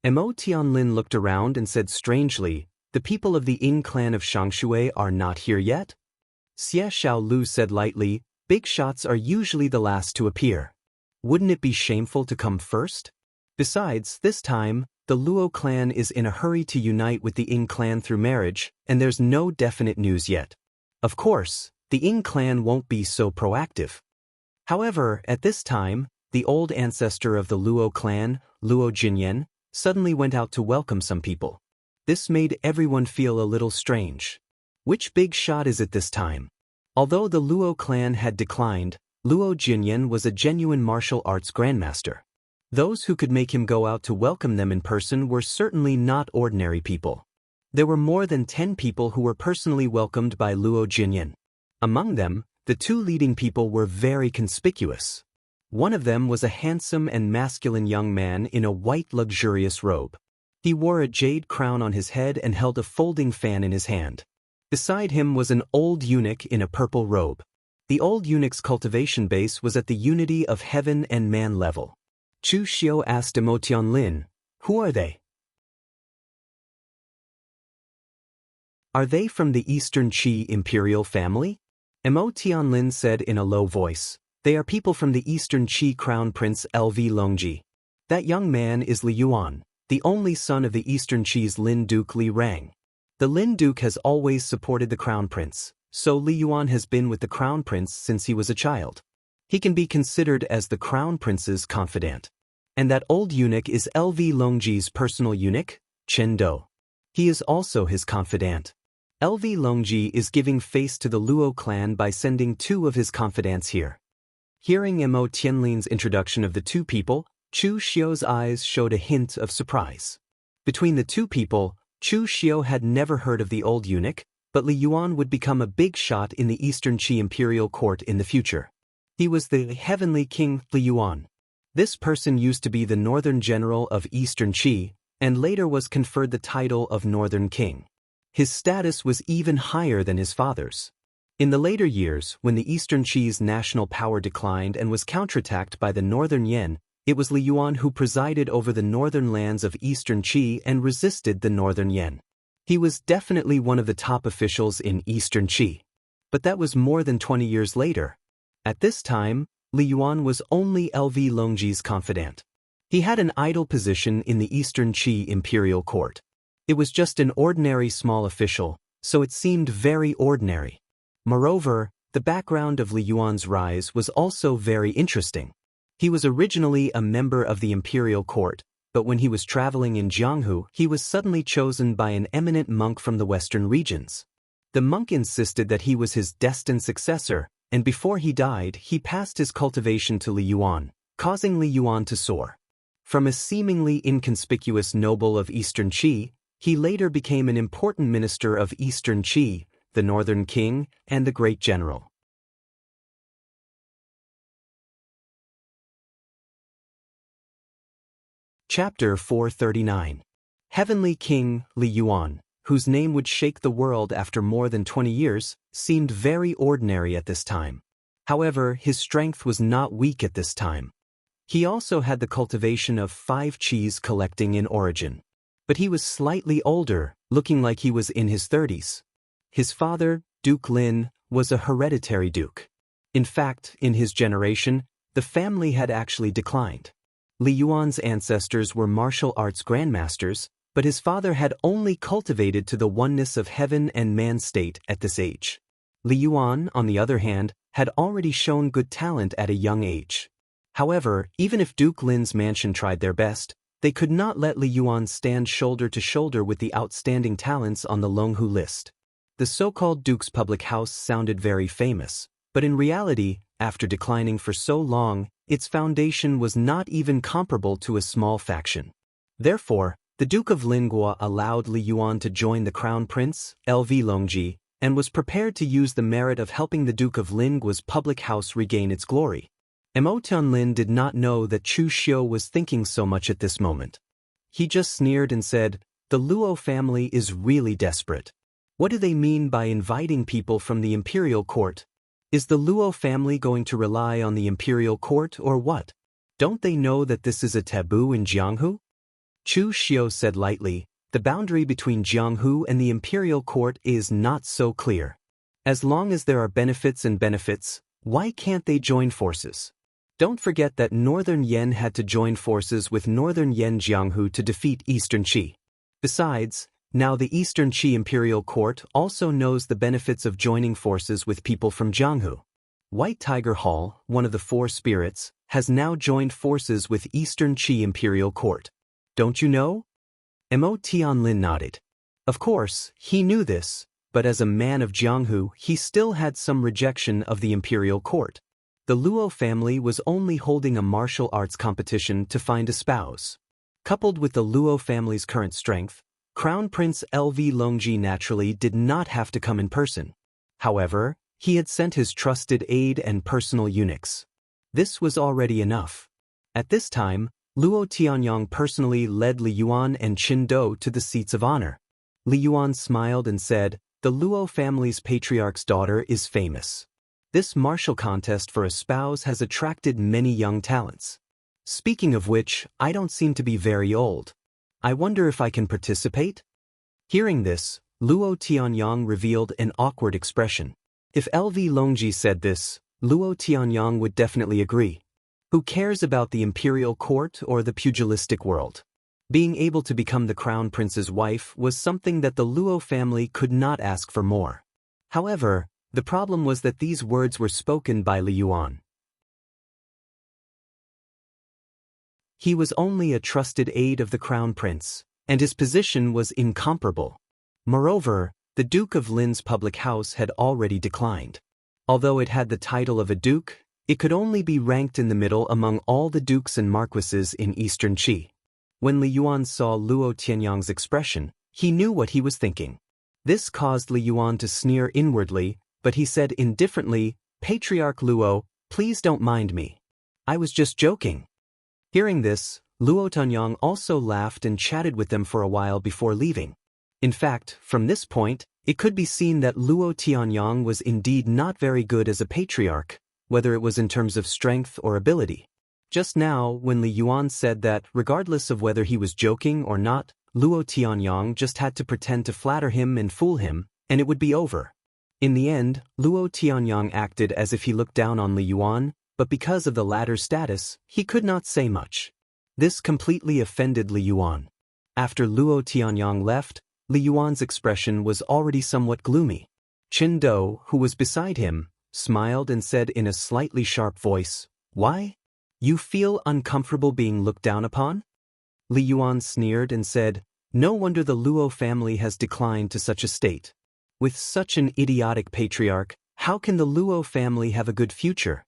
Mo Tianlin looked around and said strangely, "The people of the Ying clan of Shangshui are not here yet?" Xie Xiaolu said lightly, "Big shots are usually the last to appear. Wouldn't it be shameful to come first? Besides, this time, the Luo clan is in a hurry to unite with the Ying clan through marriage, and there's no definite news yet. Of course, the Ying clan won't be so proactive." However, at this time, the old ancestor of the Luo clan, Luo Jinyan, suddenly went out to welcome some people. This made everyone feel a little strange. Which big shot is it this time? Although the Luo clan had declined, Luo Jinyan was a genuine martial arts grandmaster. Those who could make him go out to welcome them in person were certainly not ordinary people. There were more than 10 people who were personally welcomed by Luo Jinyan. Among them, the 2 leading people were very conspicuous. One of them was a handsome and masculine young man in a white luxurious robe. He wore a jade crown on his head and held a folding fan in his hand. Beside him was an old eunuch in a purple robe. The old eunuch's cultivation base was at the unity of heaven and man level. Chu Xiu asked Mo Tianlin, "Who are they?" "Are they from the Eastern Qi imperial family?" Mo Tianlin said in a low voice, "They are people from the Eastern Qi crown prince LV Longji. That young man is Li Yuan, the only son of the Eastern Qi's Lin Duke Li Rang. The Lin Duke has always supported the Crown Prince, so Li Yuan has been with the Crown Prince since he was a child. He can be considered as the Crown Prince's confidant. And that old eunuch is LV Longji's personal eunuch, Chen Do. He is also his confidant. LV Longji is giving face to the Luo clan by sending 2 of his confidants here. Hearing Mo Tianlin's introduction of the 2 people, Chu Xiu's eyes showed a hint of surprise. Between the 2 people, Chu Xiu had never heard of the old eunuch, but Li Yuan would become a big shot in the Eastern Qi imperial court in the future. He was the heavenly king Li Yuan. This person used to be the northern general of Eastern Qi, and later was conferred the title of Northern King. His status was even higher than his father's. In the later years, when the Eastern Qi's national power declined and was counterattacked by the Northern Yan, it was Li Yuan who presided over the northern lands of Eastern Qi and resisted the Northern Yan. He was definitely one of the top officials in Eastern Qi. But that was more than 20 years later. At this time, Li Yuan was only LV Longji's confidant. He had an idle position in the Eastern Qi imperial court. It was just an ordinary small official, so it seemed very ordinary. Moreover, the background of Li Yuan's rise was also very interesting. He was originally a member of the imperial court, but when he was traveling in Jianghu, he was suddenly chosen by an eminent monk from the western regions. The monk insisted that he was his destined successor, and before he died, he passed his cultivation to Li Yuan, causing Li Yuan to soar. From a seemingly inconspicuous noble of Eastern Qi, he later became an important minister of Eastern Qi, the Northern King, and the Great General. Chapter 439. Heavenly King Li Yuan, whose name would shake the world after more than 20 years, seemed very ordinary at this time. However, his strength was not weak at this time. He also had the cultivation of 5 qis collecting in origin. But he was slightly older, looking like he was in his 30s. His father, Duke Lin, was a hereditary duke. In fact, in his generation, the family had actually declined. Li Yuan's ancestors were martial arts grandmasters, but his father had only cultivated to the oneness of heaven and man state at this age. Li Yuan, on the other hand, had already shown good talent at a young age. However, even if Duke Lin's mansion tried their best, they could not let Li Yuan stand shoulder to shoulder with the outstanding talents on the Longhu list. The so-called Duke's public house sounded very famous, but in reality, after declining for so long, its foundation was not even comparable to a small faction. Therefore, the Duke of Lingua allowed Li Yuan to join the Crown Prince, LV Longji, and was prepared to use the merit of helping the Duke of Lingua's public house regain its glory. Mo Tianlin did not know that Chu Xiu was thinking so much at this moment. He just sneered and said, "The Luo family is really desperate. What do they mean by inviting people from the imperial court? Is the Luo family going to rely on the imperial court or what? Don't they know that this is a taboo in Jianghu?" Chu Xiu said lightly, "The boundary between Jianghu and the imperial court is not so clear. As long as there are benefits, why can't they join forces? Don't forget that Northern Yan had to join forces with Northern Yan Jianghu to defeat Eastern Qi. Besides, now the Eastern Qi imperial court also knows the benefits of joining forces with people from Jianghu. White Tiger Hall, one of the 4 spirits, has now joined forces with Eastern Qi imperial court. Don't you know?" Mo Tianlin nodded. Of course, he knew this, but as a man of Jianghu, he still had some rejection of the imperial court. The Luo family was only holding a martial arts competition to find a spouse. Coupled with the Luo family's current strength, Crown Prince LV Longji naturally did not have to come in person. However, he had sent his trusted aide and personal eunuchs. This was already enough. At this time, Luo Tianyang personally led Li Yuan and Qin Do to the seats of honor. Li Yuan smiled and said, "The Luo family's patriarch's daughter is famous. This martial contest for a spouse has attracted many young talents. Speaking of which, I don't seem to be very old. I wonder if I can participate?" Hearing this, Luo Tianyang revealed an awkward expression. If LV Longji said this, Luo Tianyang would definitely agree. Who cares about the imperial court or the pugilistic world? Being able to become the crown prince's wife was something that the Luo family could not ask for more. However, the problem was that these words were spoken by Li Yuan. He was only a trusted aide of the crown prince, and his position was incomparable. Moreover, the Duke of Lin's public house had already declined. Although it had the title of a duke, it could only be ranked in the middle among all the dukes and marquises in eastern Qi. When Li Yuan saw Luo Tianyang's expression, he knew what he was thinking. This caused Li Yuan to sneer inwardly, but he said indifferently, "Patriarch Luo, please don't mind me. I was just joking." Hearing this, Luo Tianyang also laughed and chatted with them for a while before leaving. In fact, from this point, it could be seen that Luo Tianyang was indeed not very good as a patriarch, whether it was in terms of strength or ability. Just now, when Li Yuan said that, regardless of whether he was joking or not, Luo Tianyang just had to pretend to flatter him and fool him, and it would be over. In the end, Luo Tianyang acted as if he looked down on Li Yuan, but because of the latter's status, he could not say much. This completely offended Li Yuan. After Luo Tianyang left, Li Yuan's expression was already somewhat gloomy. Qin Do, who was beside him, smiled and said in a slightly sharp voice, "Why? You feel uncomfortable being looked down upon?" Li Yuan sneered and said, "No wonder the Luo family has declined to such a state. With such an idiotic patriarch, how can the Luo family have a good future?"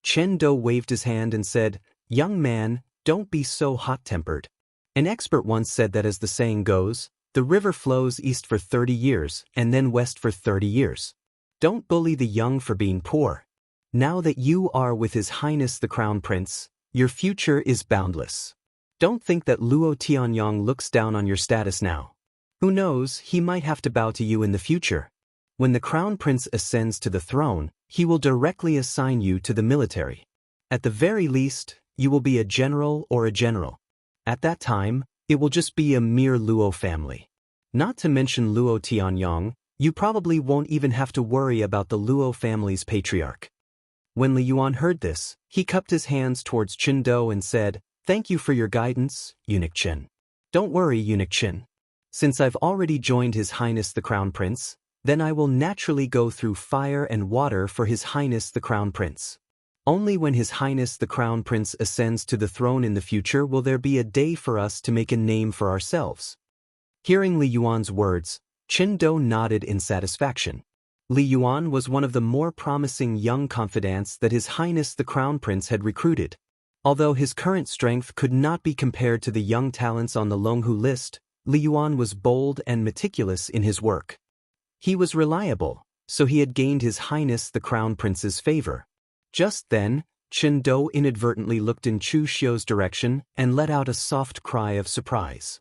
Chen Do waved his hand and said, "Young man, don't be so hot-tempered. An expert once said that as the saying goes, the river flows east for 30 years and then west for 30 years. Don't bully the young for being poor. Now that you are with His Highness the Crown Prince, your future is boundless. Don't think that Luo Tianyang looks down on your status now. Who knows, he might have to bow to you in the future. When the Crown Prince ascends to the throne, he will directly assign you to the military. At the very least, you will be a general or a general. At that time, it will just be a mere Luo family. Not to mention Luo Tianyang, you probably won't even have to worry about the Luo family's patriarch." When Li Yuan heard this, he cupped his hands towards Qin Do and said, "Thank you for your guidance, Eunuch Qin. Don't worry, Eunuch Qin. Since I've already joined His Highness the Crown Prince, then I will naturally go through fire and water for His Highness the Crown Prince. Only when His Highness the Crown Prince ascends to the throne in the future will there be a day for us to make a name for ourselves." Hearing Li Yuan's words, Qin Do nodded in satisfaction. Li Yuan was one of the more promising young confidants that His Highness the Crown Prince had recruited. Although his current strength could not be compared to the young talents on the Longhu list, Li Yuan was bold and meticulous in his work. He was reliable, so he had gained His Highness the Crown Prince's favor. Just then, Qin Do inadvertently looked in Chu Xiu's direction and let out a soft cry of surprise.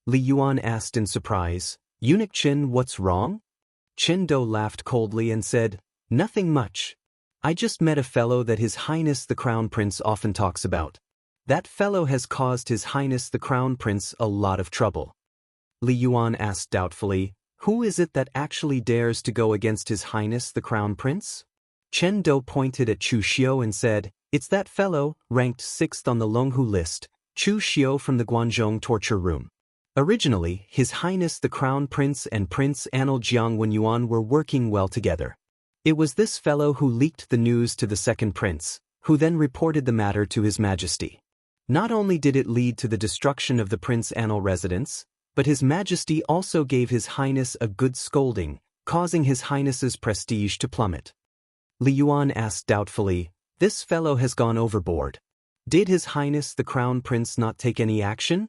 Li Yuan asked in surprise, "Eunuch Qin, what's wrong?" Qin Do laughed coldly and said, "Nothing much. I just met a fellow that His Highness the Crown Prince often talks about. That fellow has caused His Highness the Crown Prince a lot of trouble." Li Yuan asked doubtfully, "Who is it that actually dares to go against His Highness the Crown Prince?" Qin Do pointed at Chu Xiu and said, "It's that fellow, ranked 6th on the Longhu list, Chu Xiu from the Guanzhong torture room. Originally, His Highness the Crown Prince and Prince Anil Jiangwen were working well together. It was this fellow who leaked the news to the second prince, who then reported the matter to His Majesty. Not only did it lead to the destruction of the Prince Anil residence, but His Majesty also gave His Highness a good scolding, causing His Highness's prestige to plummet." Li Yuan asked doubtfully, "This fellow has gone overboard. Did His Highness the Crown Prince not take any action?"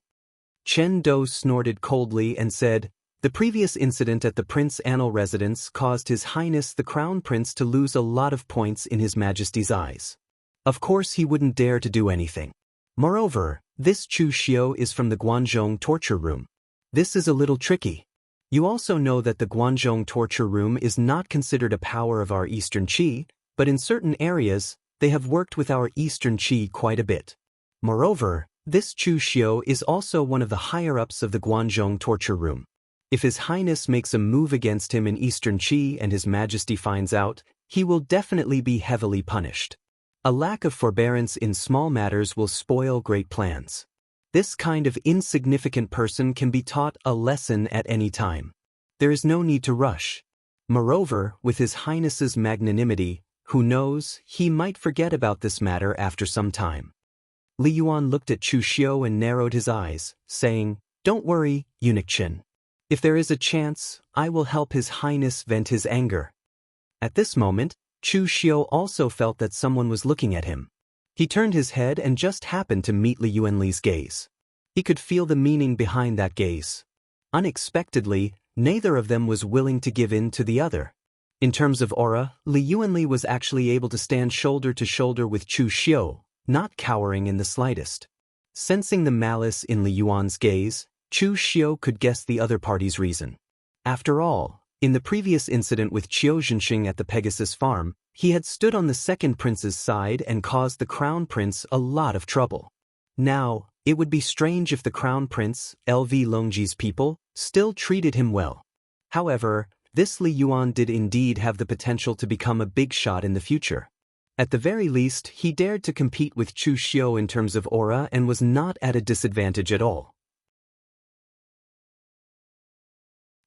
Chen Do snorted coldly and said, "The previous incident at the Prince Anil residence caused His Highness the Crown Prince to lose a lot of points in His Majesty's eyes. Of course he wouldn't dare to do anything. Moreover, this Chu Xiu is from the Guanzhong torture room. This is a little tricky. You also know that the Guanzhong torture room is not considered a power of our Eastern Qi, but in certain areas, they have worked with our Eastern Qi quite a bit. Moreover, this Chu Xiu is also one of the higher-ups of the Guanzhong torture room. If His Highness makes a move against him in Eastern Qi and His Majesty finds out, he will definitely be heavily punished. A lack of forbearance in small matters will spoil great plans. This kind of insignificant person can be taught a lesson at any time. There is no need to rush. Moreover, with His Highness's magnanimity, who knows, he might forget about this matter after some time. Li Yuan looked at Chu Xiu and narrowed his eyes, saying, "Don't worry, Eunuch Qin. If there is a chance, I will help His Highness vent his anger." At this moment, Chu Xiu also felt that someone was looking at him. He turned his head and just happened to meet Li Yuanli's gaze. He could feel the meaning behind that gaze. Unexpectedly, neither of them was willing to give in to the other. In terms of aura, Li Yuanli was actually able to stand shoulder to shoulder with Chu Xiu, not cowering in the slightest. Sensing the malice in Li Yuan's gaze, Chu Xiu could guess the other party's reason. After all, in the previous incident with Qiu Zhenxing at the Pegasus farm, he had stood on the second prince's side and caused the crown prince a lot of trouble. Now, it would be strange if the crown prince, LV Longji's people, still treated him well. However, this Li Yuan did indeed have the potential to become a big shot in the future. At the very least, he dared to compete with Chu Xiu in terms of aura and was not at a disadvantage at all.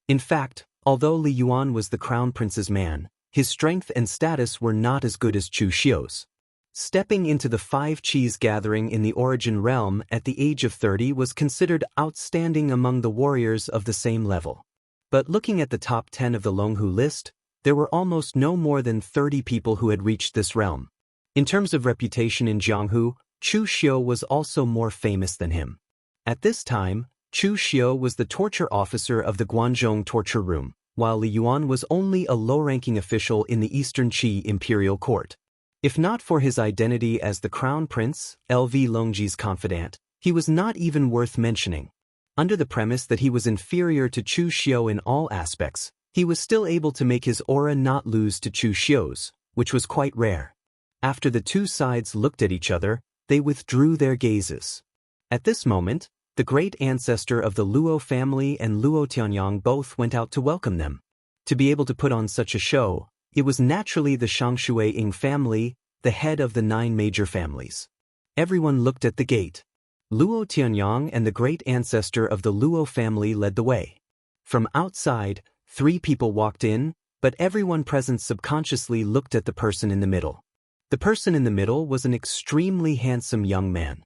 In fact, although Li Yuan was the crown prince's man, his strength and status were not as good as Chu Xiu's. Stepping into the Five Qis gathering in the Origin realm at the age of 30 was considered outstanding among the warriors of the same level. But looking at the top 10 of the Longhu list, there were almost no more than 30 people who had reached this realm. In terms of reputation in Jianghu, Chu Xiu was also more famous than him. At this time, Chu Xiu was the torture officer of the Guanzhong torture room, while Li Yuan was only a low-ranking official in the Eastern Qi imperial court. If not for his identity as the crown prince, LV Longji's confidant, he was not even worth mentioning. Under the premise that he was inferior to Chu Xiu in all aspects, he was still able to make his aura not lose to Chu Xiu's, which was quite rare. After the two sides looked at each other, they withdrew their gazes. At this moment, the great ancestor of the Luo family and Luo Tianyang both went out to welcome them. To be able to put on such a show, it was naturally the Shangshui Ying family, the head of the 9 major families. Everyone looked at the gate. Luo Tianyang and the great ancestor of the Luo family led the way. From outside, 3 people walked in, but everyone present subconsciously looked at the person in the middle. The person in the middle was an extremely handsome young man.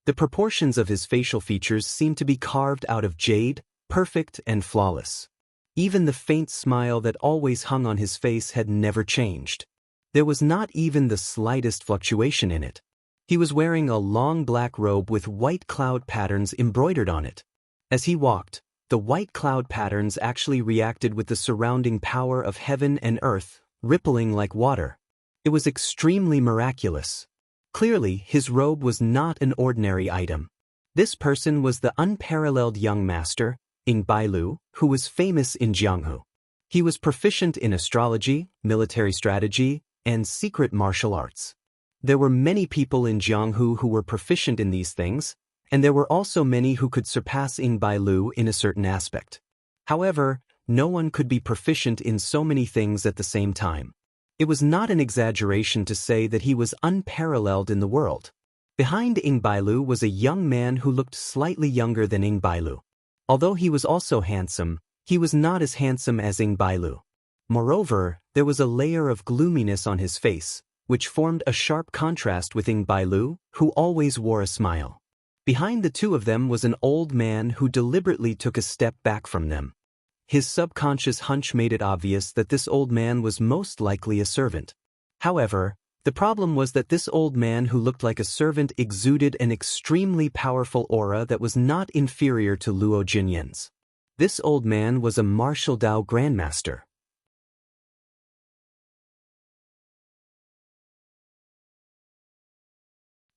The proportions of his facial features seemed to be carved out of jade, perfect and flawless. Even the faint smile that always hung on his face had never changed. There was not even the slightest fluctuation in it. He was wearing a long black robe with white cloud patterns embroidered on it. As he walked, the white cloud patterns actually reacted with the surrounding power of heaven and earth, rippling like water. It was extremely miraculous. Clearly, his robe was not an ordinary item. This person was the unparalleled young master, Ying Bailu, who was famous in Jianghu. He was proficient in astrology, military strategy, and secret martial arts. There were many people in Jianghu who were proficient in these things, and there were also many who could surpass Ying Bailu in a certain aspect. However, no one could be proficient in so many things at the same time. It was not an exaggeration to say that he was unparalleled in the world. Behind Ying Bailu was a young man who looked slightly younger than Ying Bailu. Although he was also handsome, he was not as handsome as Ying Bailu. Moreover, there was a layer of gloominess on his face, which formed a sharp contrast with Ying Bailu, who always wore a smile. Behind the two of them was an old man who deliberately took a step back from them. His subconscious hunch made it obvious that this old man was most likely a servant. However, the problem was that this old man who looked like a servant exuded an extremely powerful aura that was not inferior to Luo Jinyan's. This old man was a martial Dao grandmaster.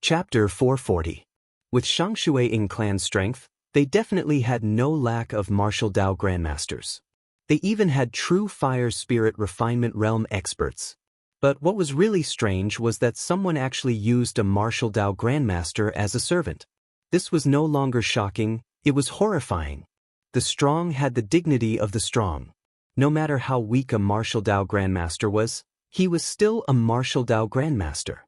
Chapter 440. With Shangshui Ying clan strength, they definitely had no lack of martial Dao grandmasters. They even had true fire spirit refinement realm experts. But what was really strange was that someone actually used a martial Dao grandmaster as a servant. This was no longer shocking, it was horrifying. The strong had the dignity of the strong. No matter how weak a martial Dao grandmaster was, he was still a martial Dao grandmaster.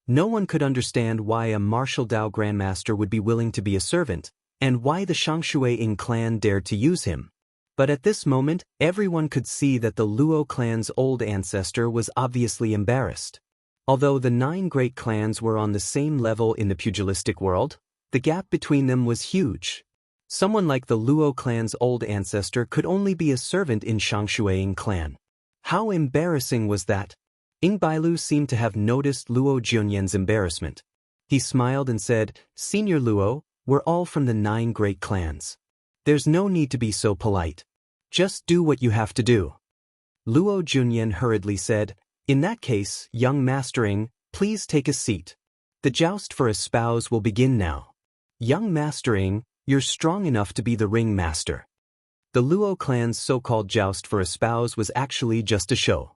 No one could understand why a martial Dao grandmaster would be willing to be a servant, and why the Shangshui Ying clan dared to use him. But at this moment, everyone could see that the Luo clan's old ancestor was obviously embarrassed. Although the 9 great clans were on the same level in the pugilistic world, the gap between them was huge. Someone like the Luo clan's old ancestor could only be a servant in Shangshui Ying clan. How embarrassing was that? Ying Bailu seemed to have noticed Luo Junyan's embarrassment. He smiled and said, "Senior Luo, we're all from the 9 great clans. There's no need to be so polite. Just do what you have to do." Luo Junyan hurriedly said, "In that case, young Master Ying, please take a seat. The joust for a spouse will begin now. Young Master Ying, you're strong enough to be the ring master." The Luo clan's so-called joust for a spouse was actually just a show.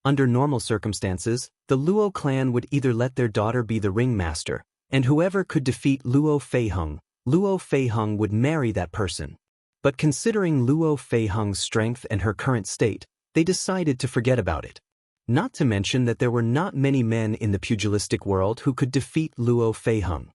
Under normal circumstances, the Luo clan would either let their daughter be the ringmaster, and whoever could defeat Luo Feiheng would marry that person. But considering Luo Feiheng's strength and her current state, they decided to forget about it. Not to mention that there were not many men in the pugilistic world who could defeat Luo Feiheng.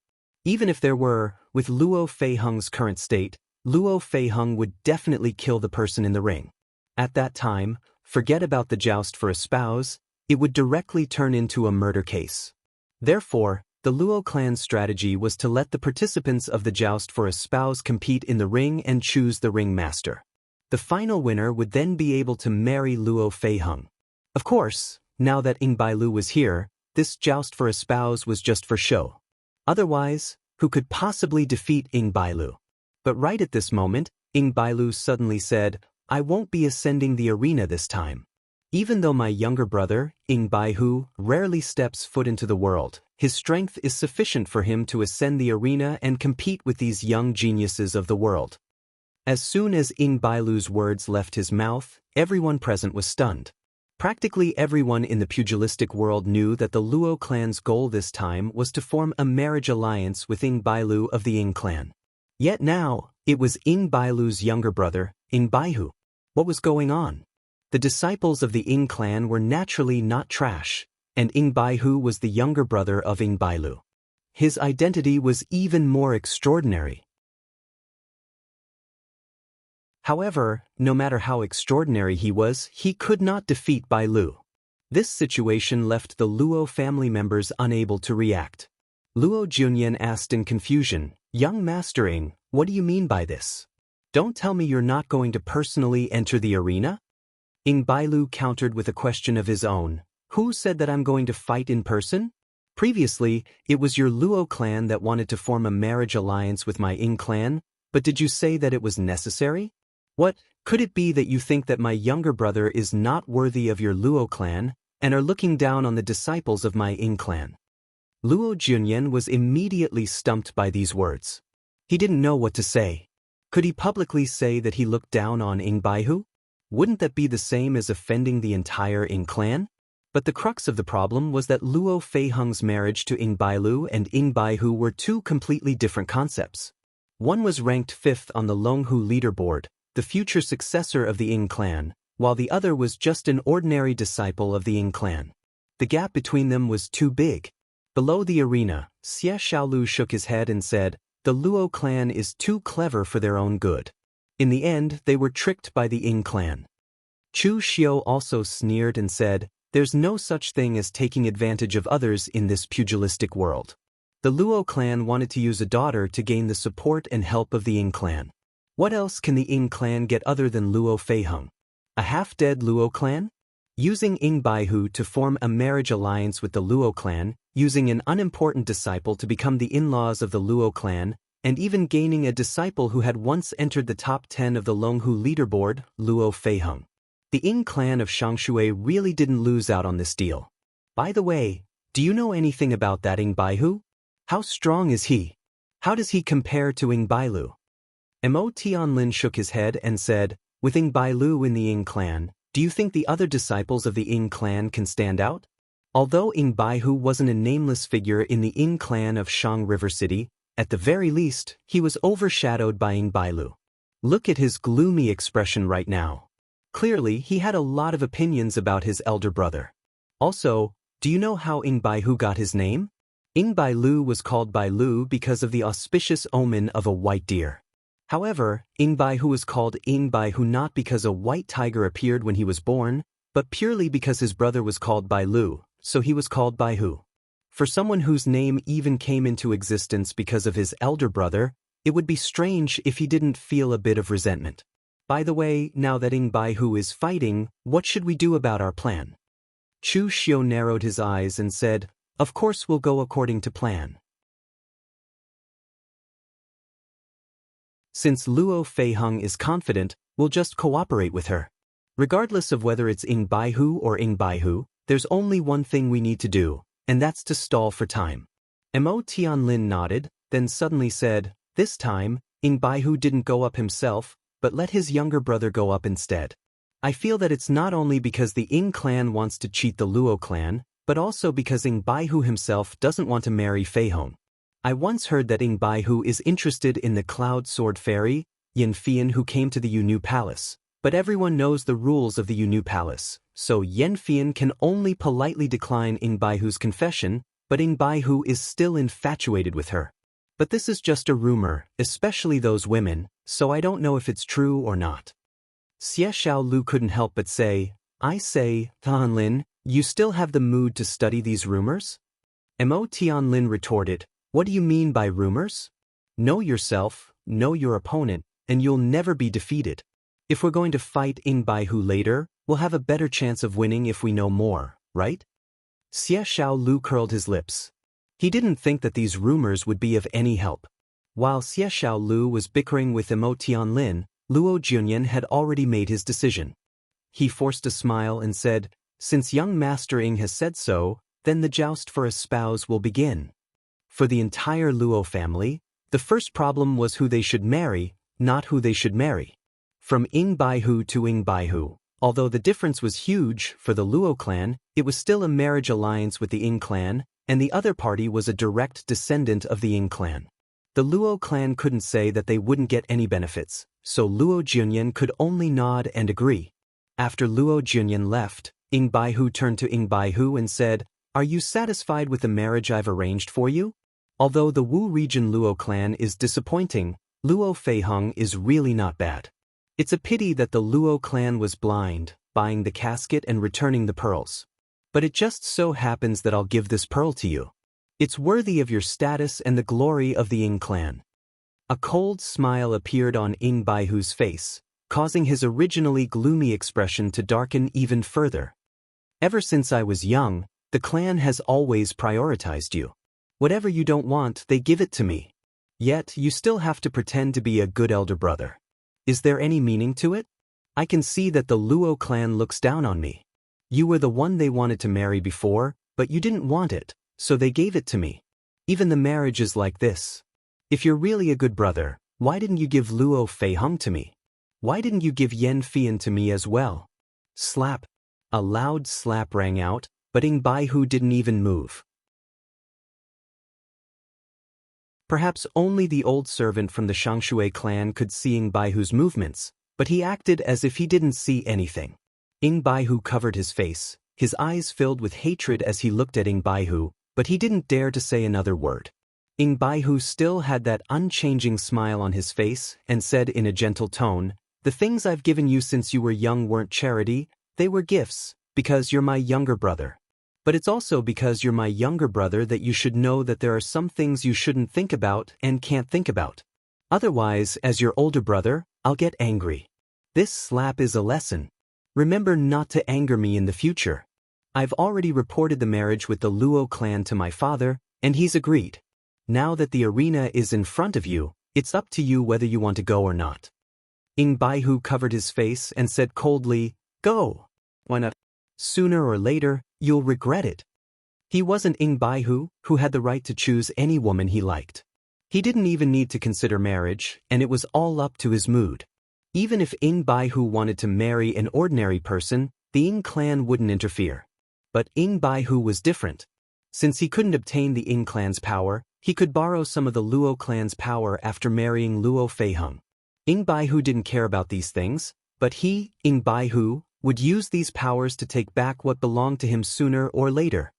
Even if there were, with Luo Feiheng's current state, Luo Feiheng would definitely kill the person in the ring. At that time, forget about the joust for a spouse, it would directly turn into a murder case. Therefore, the Luo clan's strategy was to let the participants of the joust for a spouse compete in the ring and choose the ring master. The final winner would then be able to marry Luo Feiheng. Of course, now that Ying Bailu was here, this joust for a spouse was just for show. Otherwise, who could possibly defeat Ying Bailu? But right at this moment, Ying Bailu suddenly said, "I won't be ascending the arena this time. Even though my younger brother, Ying Baihu, rarely steps foot into the world, his strength is sufficient for him to ascend the arena and compete with these young geniuses of the world." As soon as Ying Bailu's words left his mouth, everyone present was stunned. Practically everyone in the pugilistic world knew that the Luo clan's goal this time was to form a marriage alliance with Ying Bailu of the Ying clan. Yet now, it was Ying Bailu's younger brother, Ying Baihu. What was going on? The disciples of the Ying clan were naturally not trash, and Ying Baihu was the younger brother of Ying Bailu. His identity was even more extraordinary. However, no matter how extraordinary he was, he could not defeat Bailu. This situation left the Luo family members unable to react. Luo Junyan asked in confusion, "Young Master Ying, what do you mean by this? Don't tell me you're not going to personally enter the arena?" Ying Bailu countered with a question of his own. "Who said that I'm going to fight in person? Previously, it was your Luo clan that wanted to form a marriage alliance with my Ying clan, but did you say that it was necessary? What, could it be that you think that my younger brother is not worthy of your Luo clan, and are looking down on the disciples of my Ying clan?" Luo Junyan was immediately stumped by these words. He didn't know what to say. Could he publicly say that he looked down on Ying Baihu? Wouldn't that be the same as offending the entire Ying clan? But the crux of the problem was that Luo Feiheng's marriage to Ying Bailu and Ying Baihu were 2 completely different concepts. One was ranked 5th on the Longhu leaderboard, the future successor of the Ying clan, while the other was just an ordinary disciple of the Ying clan. The gap between them was too big. Below the arena, Xie Xiaolu shook his head and said, "The Luo clan is too clever for their own good." In the end, they were tricked by the Ying clan. Chu Xiu also sneered and said, "There's no such thing as taking advantage of others in this pugilistic world. The Luo clan wanted to use a daughter to gain the support and help of the Ying clan. What else can the Ying clan get other than Luo Feiheng? A half-dead Luo clan? Using Ying Baihu to form a marriage alliance with the Luo clan, using an unimportant disciple to become the in-laws of the Luo clan, and even gaining a disciple who had once entered the top 10 of the Longhu leaderboard, Luo Feiheng. The Ying clan of Shangshui really didn't lose out on this deal. By the way, do you know anything about that Ying Baihu? How strong is he? How does he compare to Ying Bailu?" Mo Tianlin shook his head and said, "With Ying Bailu in the Ying clan, do you think the other disciples of the Ying clan can stand out?" Although Ying Baihu wasn't a nameless figure in the Ying clan of Shang River City, at the very least, he was overshadowed by Ying Bailu. Look at his gloomy expression right now. Clearly, he had a lot of opinions about his elder brother. Also, do you know how Ying Baihu got his name? Ing Bai Lu was called Bai Lu because of the auspicious omen of a white deer. However, Ing Bai Hu was called Ing Bai Hu not because a white tiger appeared when he was born, but purely because his brother was called Bai Lu, so he was called Bai Hu. For someone whose name even came into existence because of his elder brother, it would be strange if he didn't feel a bit of resentment. By the way, now that Ing Bai Hu is fighting, what should we do about our plan? Chu Xiu narrowed his eyes and said, "Of course we'll go according to plan." Since Luo Feiheng is confident, we'll just cooperate with her. Regardless of whether it's Ing Bai Hu or Ing Bai Hu, there's only one thing we need to do, and that's to stall for time. Mo Tianlin nodded, then suddenly said, "This time, Ing Bai Hu didn't go up himself, but let his younger brother go up instead. I feel that it's not only because the Ing clan wants to cheat the Luo clan, but also because Ing Bai Hu himself doesn't want to marry Feiheng. I once heard that Ing Bai Hu is interested in the Cloud Sword Fairy, Yin Fian, who came to the Yunnu Palace, but everyone knows the rules of the Yunnu Palace, so Yin Fian can only politely decline Ing Bai Hu's confession, but Ing Bai Hu is still infatuated with her. But this is just a rumor, especially those women, so I don't know if it's true or not." Xie Xiao Lu couldn't help but say, "I say, Tianlin, you still have the mood to study these rumors?" Mo Tianlin retorted, "What do you mean by rumors? Know yourself, know your opponent, and you'll never be defeated. If we're going to fight Ing Bai Hu later, we'll have a better chance of winning if we know more, right?" Xie Xiao Lu curled his lips. He didn't think that these rumors would be of any help. While Xie Xiao Lu was bickering with Mo Tianlin, Luo Junyan had already made his decision. He forced a smile and said, "Since young Master Ing has said so, then the joust for a spouse will begin." For the entire Luo family, the first problem was who they should marry, not who they should marry. From Ing Bai Hu to Ing Bai Hu, although the difference was huge for the Luo clan, it was still a marriage alliance with the Ing clan, and the other party was a direct descendant of the Ing clan. The Luo clan couldn't say that they wouldn't get any benefits, so Luo Junyan could only nod and agree. After Luo Junyan left, Ing Bai Hu turned to Ing Bai Hu and said, "Are you satisfied with the marriage I've arranged for you? Although the Wu region Luo clan is disappointing, Luo Feiheng is really not bad. It's a pity that the Luo clan was blind, buying the casket and returning the pearls. But it just so happens that I'll give this pearl to you. It's worthy of your status and the glory of the Ing clan." A cold smile appeared on Ing Bai Hu's face, causing his originally gloomy expression to darken even further. "Ever since I was young, the clan has always prioritized you. Whatever you don't want, they give it to me. Yet, you still have to pretend to be a good elder brother. Is there any meaning to it? I can see that the Luo clan looks down on me. You were the one they wanted to marry before, but you didn't want it, so they gave it to me. Even the marriage is like this. If you're really a good brother, why didn't you give Luo Feiheng to me? Why didn't you give Yen Fian to me as well?" Slap. A loud slap rang out, but Ing Bai Hu didn't even move. Perhaps only the old servant from the Shangshui clan could see Ing Bai Hu's movements, but he acted as if he didn't see anything. Ing Bai Hu covered his face, his eyes filled with hatred as he looked at Ing Bai Hu, but he didn't dare to say another word. Ing Bai Hu still had that unchanging smile on his face and said in a gentle tone, "The things I've given you since you were young weren't charity, they were gifts, because you're my younger brother. But it's also because you're my younger brother that you should know that there are some things you shouldn't think about and can't think about. Otherwise, as your older brother, I'll get angry. This slap is a lesson. Remember not to anger me in the future. I've already reported the marriage with the Luo clan to my father, and he's agreed. Now that the arena is in front of you, it's up to you whether you want to go or not." Ing Bai Hu covered his face and said coldly, "Go. Why not? Sooner or later, you'll regret it." He wasn't Ing Bai Hu, who had the right to choose any woman he liked. He didn't even need to consider marriage, and it was all up to his mood. Even if Ing Bai Hu wanted to marry an ordinary person, the Ing clan wouldn't interfere. But Ing Bai Hu was different. Since he couldn't obtain the Ing clan's power, he could borrow some of the Luo clan's power after marrying Luo Feiheng. Ing Bai Hu didn't care about these things, but he, Ing Bai Hu, would use these powers to take back what belonged to him sooner or later.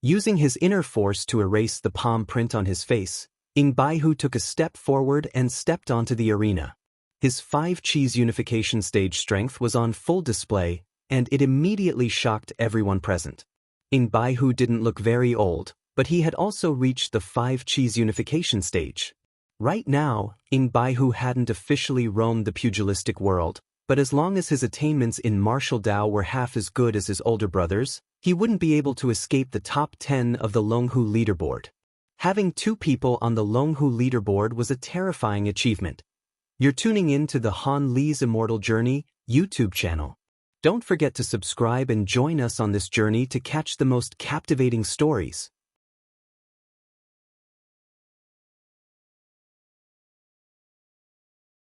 Using his inner force to erase the palm print on his face, Baihu took a step forward and stepped onto the arena. His 5 Chi's unification stage strength was on full display, and it immediately shocked everyone present. Baihu didn't look very old, but he had also reached the 5 Chi's unification stage. Right now, Baihu hadn't officially roamed the pugilistic world, but as long as his attainments in martial Dao were half as good as his older brothers, he wouldn't be able to escape the top 10 of the Longhu leaderboard. Having 2 people on the Longhu leaderboard was a terrifying achievement. You're tuning in to the Han Li's Immortal Journey YouTube channel. Don't forget to subscribe and join us on this journey to catch the most captivating stories.